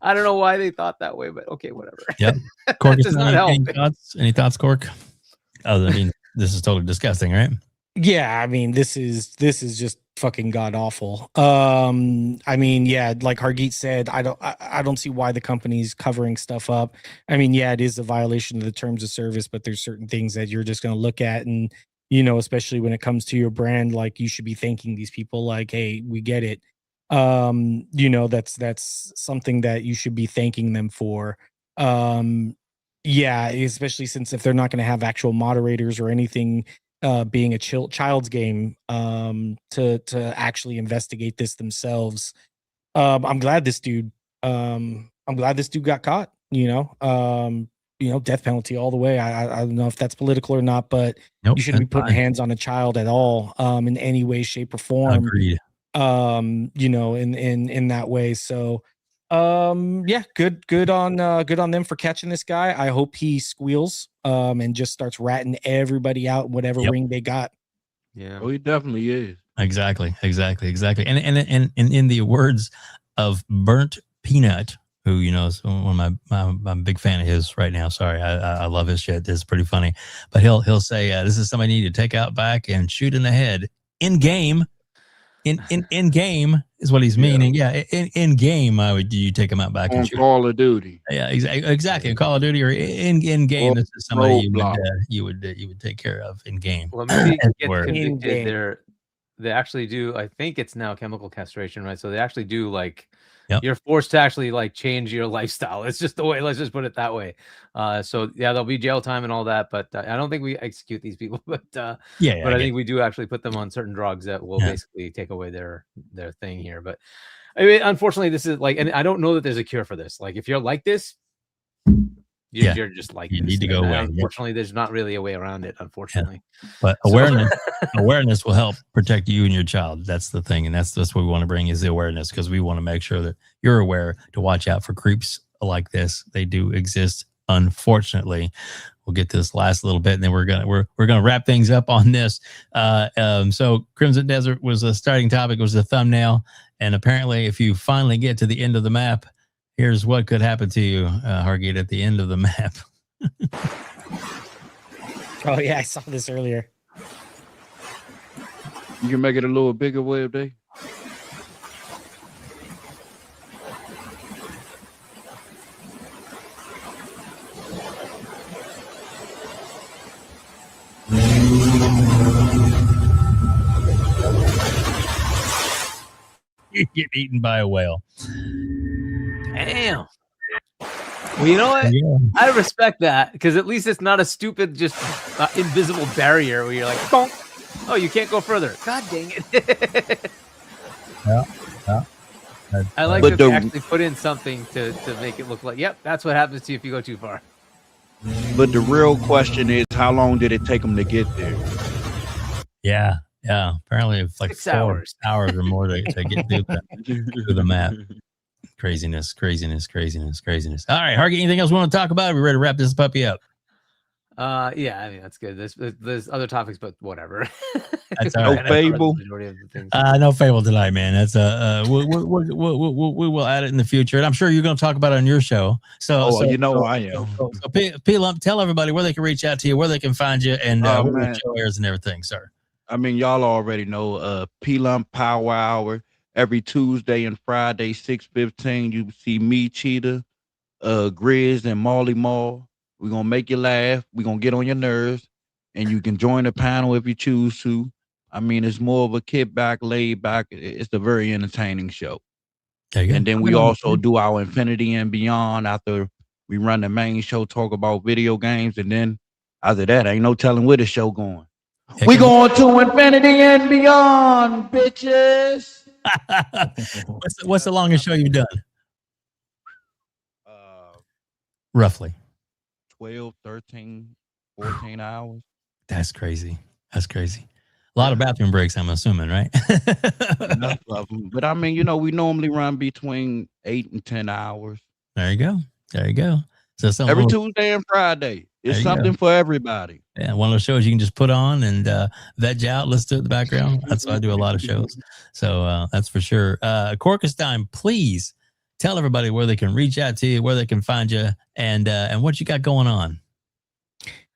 I don't know why they thought that way, but okay, whatever. Yep. That Cork, does not help. any thoughts, Cork? Other than this is totally disgusting, right? Yeah, I mean, this is just fucking god awful. I mean, yeah, like Hargeet said, I don't see why the company's covering stuff up. I mean, yeah, it is a violation of the terms of service, but there's certain things that you're just going to look at, and especially when it comes to your brand, like you should be thanking these people. Like, hey, we get it. That's something that you should be thanking them for. Yeah, especially since if they're not going to have actual moderators or anything. Being a child's game to actually investigate this themselves. I'm glad this dude got caught. Death penalty all the way. I don't know if that's political or not, but nope, you shouldn't be putting hands on a child at all in any way, shape, or form. Agreed. In that way. So yeah, good on them for catching this guy. I hope he squeals and just starts ratting everybody out whatever ring they got. Yeah. Oh, he definitely is. Exactly. And in the words of Burnt Peanut, who is one of I'm a big fan of his right now. Sorry, I love his shit. It's pretty funny. But he'll say, this is somebody you need to take out back and shoot in the head in game. In game is what he's meaning. Yeah, in game, you take him out back on and shoot. Call of Duty. Yeah, exactly. In Call of Duty or in game, this is somebody you would take care of in game. Well, maybe get convicted. They actually do. I think it's now chemical castration, right? So they actually do like. Yep. You're forced to actually like change your lifestyle. It's just the way. Let's just put it that way. So yeah, there'll be jail time and all that, but I don't think we execute these people. But I think we do actually put them on certain drugs that will basically take away their thing here. But I mean, unfortunately, this is like, and I don't know that there's a cure for this. Like, if you're like this, you're just like you need to go away. Unfortunately, there's not really a way around it. Unfortunately, but awareness will help protect you and your child. That's the thing, and that's what we want to bring is the awareness, because we want to make sure that you're aware to watch out for creeps like this. They do exist. Unfortunately, we'll get to this last little bit, and then we're gonna wrap things up on this. So Crimson Desert was a starting topic, was the thumbnail, and apparently, if you finally get to the end of the map. Here's what could happen to you, Hargeet, at the end of the map. Oh, yeah, I saw this earlier. You can make it a little bigger, WebDave. You get eaten by a whale. Damn. Well, you know what? Yeah. I respect that, because at least it's not a stupid, just invisible barrier where you're like, bonk. Oh, you can't go further. God dang it. Yeah. I like that they actually put in something to make it look like, yep, that's what happens to you if you go too far. But the real question is, how long did it take them to get there? Yeah. Apparently it's like 4 hours or more to get through the map. Craziness. All right, Hargeet, anything else we want to talk about? Are we ready to wrap this puppy up? Yeah, I mean, that's good. There's other topics, but whatever. That's all right. No fable. No fable tonight, man. That's we will add it in the future, and I'm sure you're going to talk about it on your show. So I am. So P-Lump, tell everybody where they can reach out to you, where they can find you, and where the show airs and everything, sir. I mean, y'all already know P-Lump Power Hour every Tuesday and Friday, 6:15. You see me, Cheetah, Grizz, and Molly Mall. We're going to make you laugh. We're going to get on your nerves. And you can join the panel if you choose to. I mean, it's more of a kickback, laid back. It's a very entertaining show. And then we also do our Infinity and Beyond after we run the main show, talk about video games. And then after that, ain't no telling where the show going. We going to Infinity and Beyond, bitches. What's the longest show you've done? Roughly 12, 13, 14 hours. That's crazy. A lot of bathroom breaks, I'm assuming, right? Enough of them. But I mean, we normally run between 8 and 10 hours. There you go. So every Tuesday and Friday. It's something for everybody. Yeah, one of those shows you can just put on and veg out, listen to it in the background. That's why I do a lot of shows. So that's for sure. Corkenstein, please tell everybody where they can reach out to you, where they can find you, and what you got going on.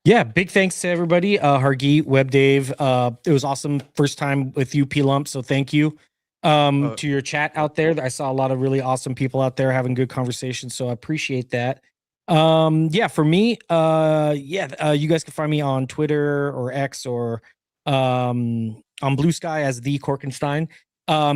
Yeah, big thanks to everybody. Hargeet, WebDave. It was awesome first time with you, P-Lump, so thank you. To your chat out there, I saw a lot of really awesome people out there having good conversations, so I appreciate that. Yeah, for me, you guys can find me on Twitter or X or on Blue Sky as the Corkenstein.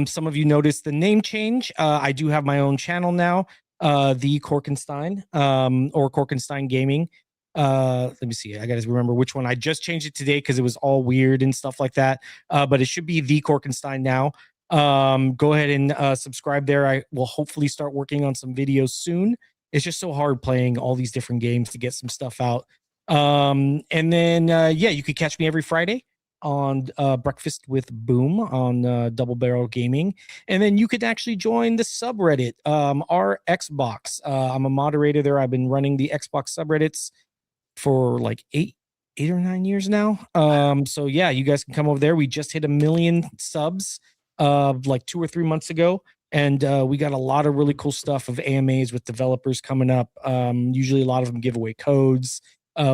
Some of you noticed the name change. I do have my own channel now, the Corkenstein, or Corkenstein Gaming. Let me see. I gotta remember which one. I just changed it today because it was all weird and stuff like that. But it should be the Corkenstein now. Go ahead and subscribe there. I will hopefully start working on some videos soon. It's just so hard playing all these different games to get some stuff out. And then you could catch me every Friday on Breakfast with Boom on Double Barrel Gaming. And then you could actually join the subreddit, our Xbox. I'm a moderator there. I've been running the Xbox subreddits for like 8 or 9 years now. So yeah, you guys can come over there. We just hit 1 million subs like 2 or 3 months ago. And we got a lot of really cool stuff of AMAs with developers coming up. Usually a lot of them give away codes.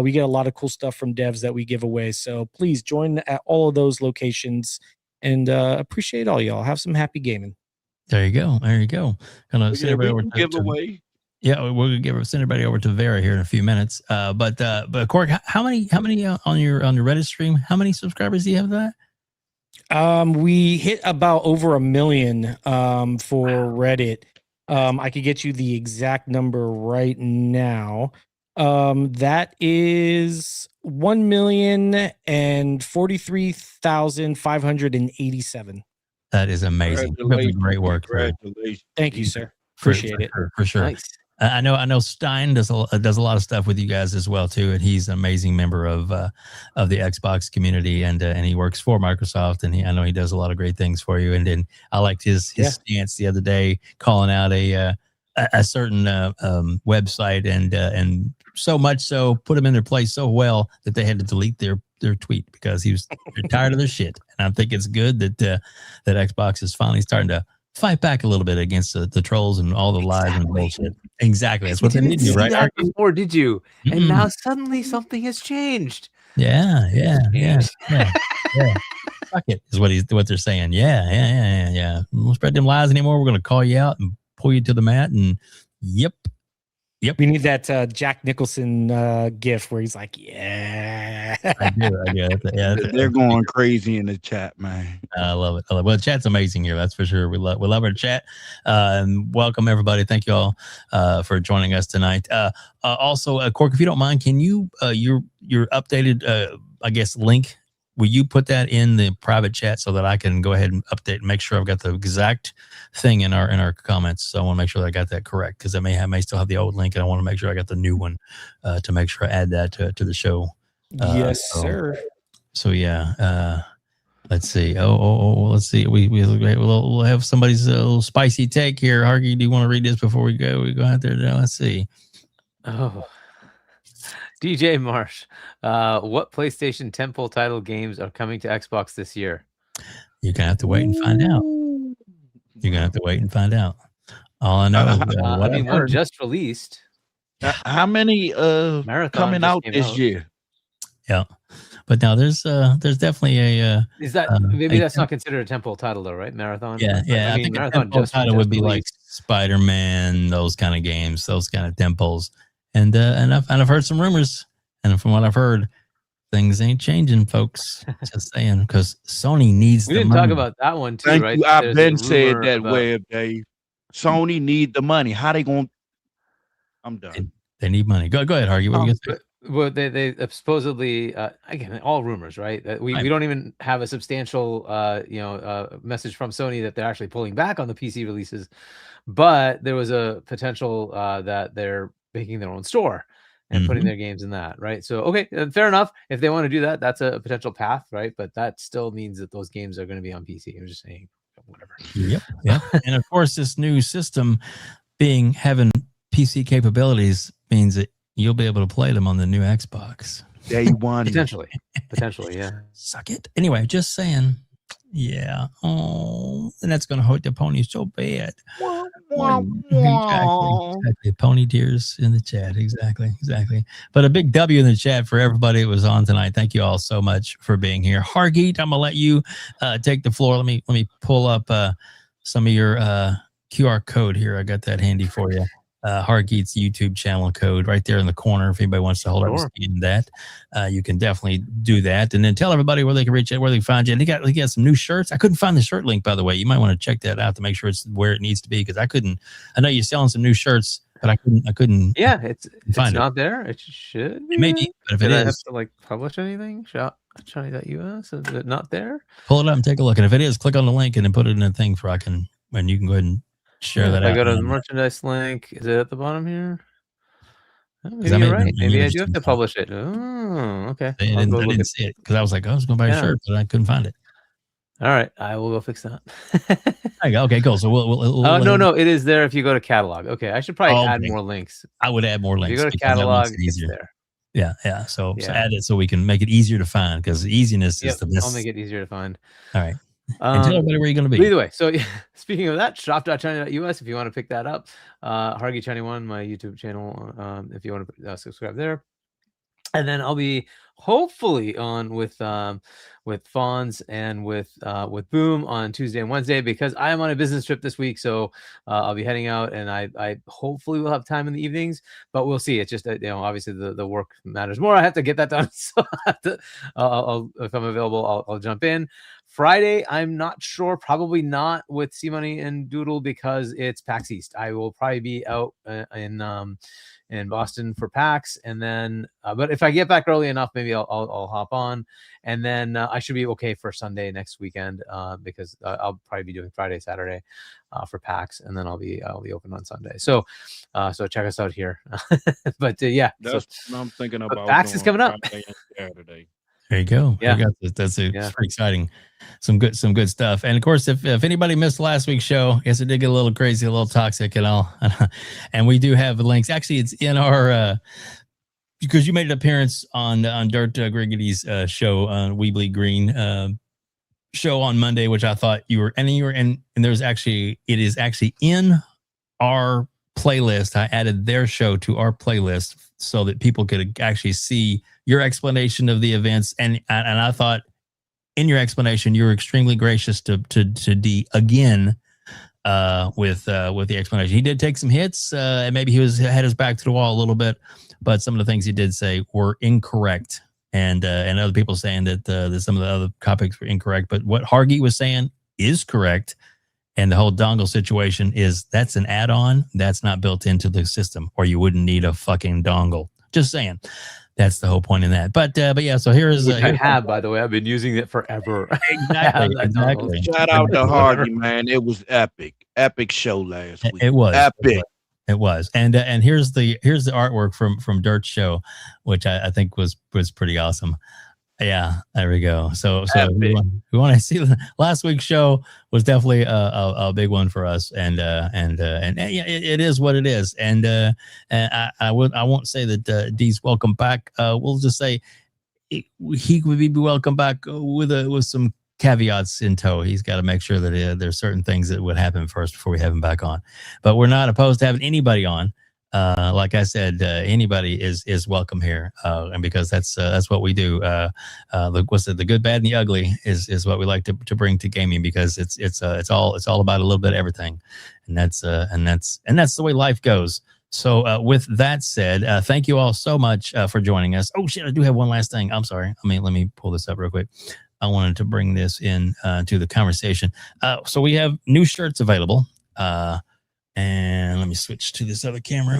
We get a lot of cool stuff from devs that we give away. So please join at all of those locations, and appreciate all y'all. Have some happy gaming. There you go. There you go. Gonna send everybody over to giveaway. Yeah, we're gonna send everybody over to Vera here in a few minutes. But Cork, how many on your Reddit stream? How many subscribers do you have that? We hit about over 1 million for Reddit. I could get you the exact number right now. That is 1,043,587. That is amazing. Great work. Congratulations. Thank you, sir. Appreciate it. For sure. Nice. I know Stein does a lot of stuff with you guys as well too, and he's an amazing member of the Xbox community, and he works for Microsoft, and I know he does a lot of great things for you. And then I liked his stance the other day, calling out a certain website, and so much so put them in their place so well that they had to delete their tweet because he was tired of their shit. And I think it's good that Xbox is finally starting to fight back a little bit against the trolls and all the lies and bullshit. Exactly. That's what they need to do, right? That before, did you? And now suddenly something has changed. Yeah. Fuck it is what they're saying. Yeah. We won't spread them lies anymore. We're gonna call you out and pull you to the mat. And yep. We need that Jack Nicholson gif where he's like, yeah. I do. Yeah, they're going crazy in the chat, man. I love it. Well, the chat's amazing here. That's for sure. We love our chat. And welcome everybody. Thank you all for joining us tonight. Also, Cork, if you don't mind, can you your updated link? Will you put that in the private chat so that I can go ahead and update and make sure I've got the exact thing in our comments? So I want to make sure that I got that correct, because I may still have the old link, and I want to make sure I got the new one to make sure I add that to the show. Yes, sir. So yeah, let's see. Let's see. We'll have somebody's little spicy take here. Hargy, do you want to read this before we go? We go out there now. Let's see. Oh. DJ Marsh, what PlayStation tentpole title games are coming to Xbox this year? You're gonna have to wait and find out. All I know, one just released. How many Marathon coming out this year? Yeah, but now there's definitely a. Is that maybe that's not considered a tentpole title though, right? Marathon. Yeah. I think Marathon title would be like Spider-Man, those kind of games, those kind of temples. And I've heard some rumors, and from what I've heard, things ain't changing, folks. Just saying, because Sony needs. We didn't talk about that one too, right? I've been said that way, Dave. Sony need the money. How they going? I'm done. They need money. Go ahead, Hargy. What are you gonna say? Well, they supposedly again, all rumors, right? We don't even have a substantial message from Sony that they're actually pulling back on the PC releases, but there was a potential that they're making their own store and putting their games in that, right? So okay, fair enough. If they want to do that, that's a potential path, right? But that still means that those games are going to be on PC. I'm just saying, whatever. Yep. And of course, this new system having PC capabilities means that you'll be able to play them on the new Xbox. Day one. Potentially, yeah. Suck it. Anyway, just saying. Yeah. Oh, and that's going to hurt the pony so bad. Exactly. Pony tears in the chat. Exactly. But a big W in the chat for everybody that was on tonight. Thank you all so much for being here. Hargeet, I'm gonna let you take the floor. Let me pull up some of your QR code here. I got that handy for you. Hargeet's YouTube channel code right there in the corner. If anybody wants to hold up and scan that, you can definitely do that. And then tell everybody where they can reach it, where they can find you. And they got some new shirts. I couldn't find the shirt link, by the way. You might want to check that out to make sure it's where it needs to be, because I know you're selling some new shirts, but I couldn't. Yeah, it's find not there. It should be. Maybe, but if Did it I is, have to like publish anything? Chani.us, is it not there? pull it up and take a look. And if it is, click on the link and then put it in a thing for and you can go ahead and share that If out. I go to the merchandise link, is it at the bottom here? Oh, maybe that you're may- right. may- Maybe I maybe do have to publish it. Oh, okay. I I'll go didn't look at- see it because I was like, I was going to buy a shirt, but I couldn't find it. All right, I will go fix that. There you go. Okay, cool. So we'll Oh, no, it is there if you go to catalog. Okay, I should probably add okay. more links. I would add more If links. you go to because that makes catalog, it easier. it's there. Yeah. So Yeah. add it so we can make it easier to find, because easiness is the best. I'll make it easier to find. All right. And tell everybody where you're going to be. Either way, so speaking of that, shop.china.us if you want to pick that up. Hargeet Chani 1, my YouTube channel, if you want to subscribe there. And then I'll be hopefully on with Fonz and with Boom on Tuesday and Wednesday, because I am on a business trip this week. So I'll be heading out, and I hopefully will have time in the evenings, but we'll see. It's just that, obviously the work matters more. I have to get that done. So I'll if I'm available, I'll jump in. Friday, I'm not sure. Probably not with C Money and Doodle, because it's PAX East. I will probably be out in Boston for PAX, and then but if I get back early enough, maybe I'll hop on, and then I should be okay for Sunday next weekend, because I'll probably be doing Friday, Saturday for PAX, and then I'll be open on Sunday. So check us out here. But yeah, That's what I'm thinking about. PAX is coming up. Friday and Saturday. There you go. Yeah. That's pretty exciting. Some good stuff. And of course, if anybody missed last week's show, I guess it did get a little crazy, a little toxic and all. And we do have the links. Actually, it's in our because you made an appearance on Dirt Griggity's show on We Bleed Green show on Monday, which I thought you were in, and it is actually in our playlist. I added their show to our playlist so that people could actually see your explanation of the events, and I thought in your explanation you were extremely gracious to D again with the explanation. He did take some hits, and maybe he had his back to the wall a little bit, but some of the things he did say were incorrect, and other people saying that some of the other topics were incorrect. But what Hargeet was saying is correct. And the whole dongle situation that's an add-on that's not built into the system, or you wouldn't need a fucking dongle. Just saying. That's the whole point in that. But yeah, so here is. I have, by the way, I've been using it forever. Exactly. Shout out to Hardy, man. It was epic show last week. It was epic. It was. And here's the artwork from Dirt's show, which I think was pretty awesome. Yeah, there we go. So we want to see. Last week's show was definitely a big one for us, and yeah, it is what it is. And I won't say that D's welcome back. We'll just say he would be welcome back with some caveats in tow. He's got to make sure that there's certain things that would happen first before we have him back on. But we're not opposed to having anybody on. Like I said, anybody is welcome here, and because that's what we do. The good, bad, and the ugly is what we like to bring to gaming, because it's all about a little bit of everything, and that's the way life goes. So with that said, thank you all so much for joining us. Oh shit, I do have one last thing. I'm sorry. Let me pull this up real quick. I wanted to bring this in to the conversation. So we have new shirts available. And let me switch to this other camera.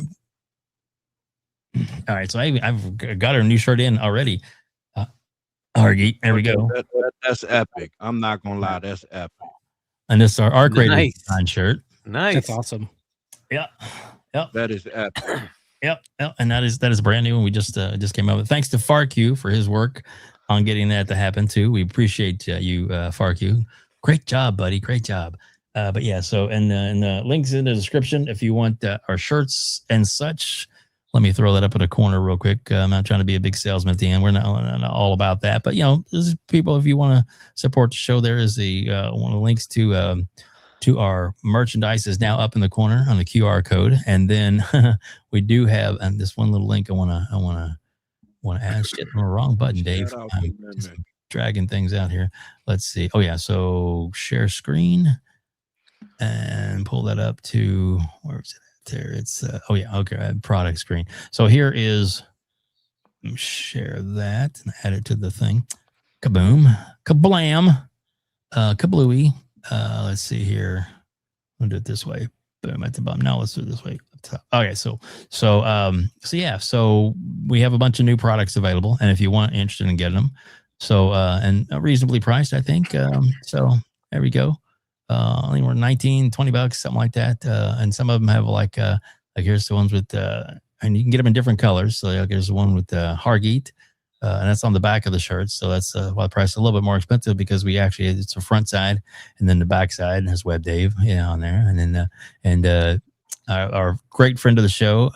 All right, so I've got our new shirt in already. Hargeet, there we go. That's epic. I'm not gonna lie, that's epic. And this is our Arc Rated design shirt. Nice, that's awesome. Yep. That is epic. Yep. And that is brand new, and we just came up with. Thanks to FARK QUE for his work on getting that to happen too. We appreciate you, FARK QUE. Great job, buddy. Great job. But yeah, so and the links in the description if you want our shirts and such. Let me throw that up in a corner real quick. I'm not trying to be a big salesman at the end. We're not all about that. But, this is people, if you want to support the show, there is one of the links to our merchandise is now up in the corner on the QR code. And then we do have this one little link I want to add. Shit, on the wrong button, Dave. I'm just dragging things out here. Let's see. Oh, yeah. So share screen and pull that up to, where is it? There it's okay, product screen. So here is, share that and add it to the thing. Kaboom, kablam, kablooey. Let's see here. We'll do it this way. Boom, at the bottom. Now let's do it this way. Okay, so we have a bunch of new products available, and if you want, interested in getting them, and reasonably priced, I think. So there we go. Only were $19-20, something like that. And some of them have like here's the ones with and you can get them in different colors. So there's the one with Hargeet, and that's on the back of the shirt. So that's why the price is a little bit more expensive, because it's a front side, and then the back side has WebDave on there, and then our great friend of the show,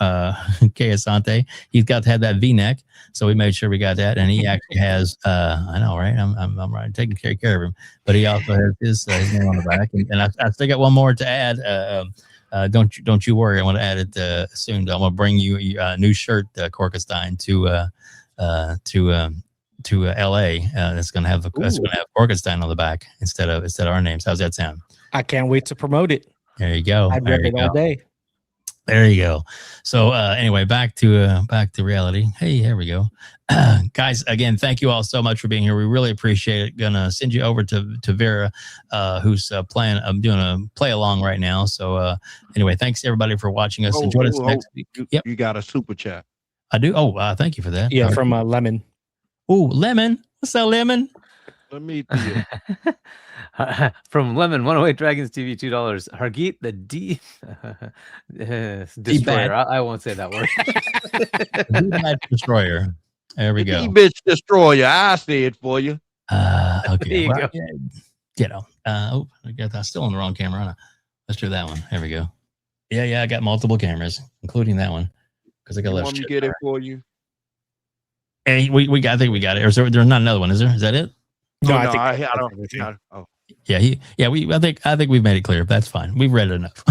Kay Asante, he's got to have that V-neck, so we made sure we got that, and he actually has. I know, right? I'm right, taking care of him, but he also has his name on the back, and I still got one more to add. Don't you worry, I want to add it soon. I'm gonna bring you a new shirt, Corkenstein, to LA. That's gonna have Corkenstein on the back instead of our names. How's that sound? I can't wait to promote it. There you go. I'd rep it all day. There you go. So anyway, back to reality. Hey, here we go. Guys, again, thank you all so much for being here. We really appreciate it. Gonna send you over to Vera, who's playing. I'm doing a play along right now. So anyway, thanks everybody for watching us. Enjoy us next week. Yep. You got a super chat. I do. Oh, thank you for that. Yeah, from Lemon. Oh, Lemon. What's up, Lemon? Let me see it. From Lemon 108 Dragons TV, $2. Hargeet the Destroyer. I won't say that word. Destroyer. There we go. Bitch Destroyer. I say it for you. Okay. There you go. I got that still on the wrong camera. Let's do that one. There we go. Yeah. I got multiple cameras, including that one, because I got left. Want me to get it for you? Hey, I think we got it. Or there's not another one, is there? Is that it? No, I don't. Oh. I think we've made it clear. That's fine. We've read it enough.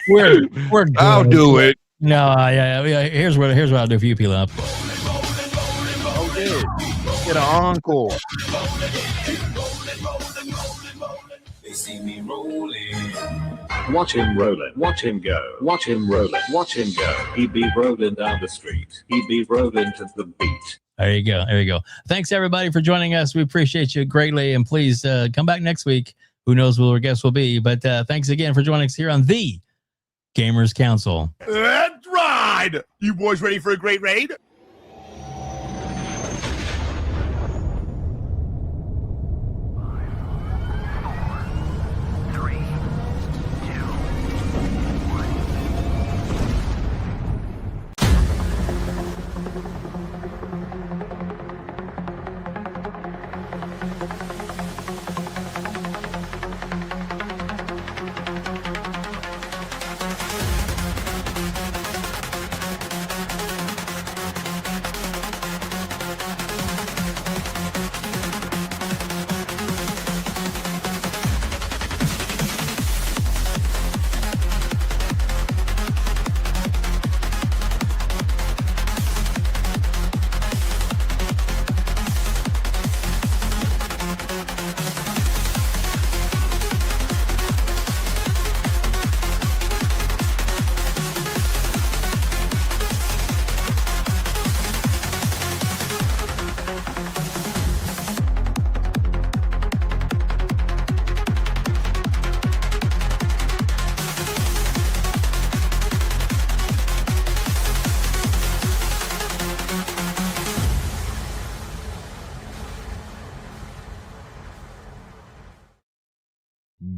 we're good. I'll do it. No, here's what I'll do for you, Peel Up. Oh, yeah. Get an encore. They see me rolling. Watch him rolling. Watch him go. Watch him rolling. Watch him go. He be rolling down the street. He be rolling to the beat. There you go. Thanks everybody for joining us. We appreciate you greatly, and please come back next week. Who knows who our guest will be? But thanks again for joining us here on the Gamers Council. Let's ride! You boys ready for a great raid?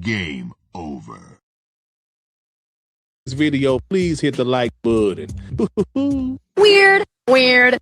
Game over. This video, please hit the like button. Weird.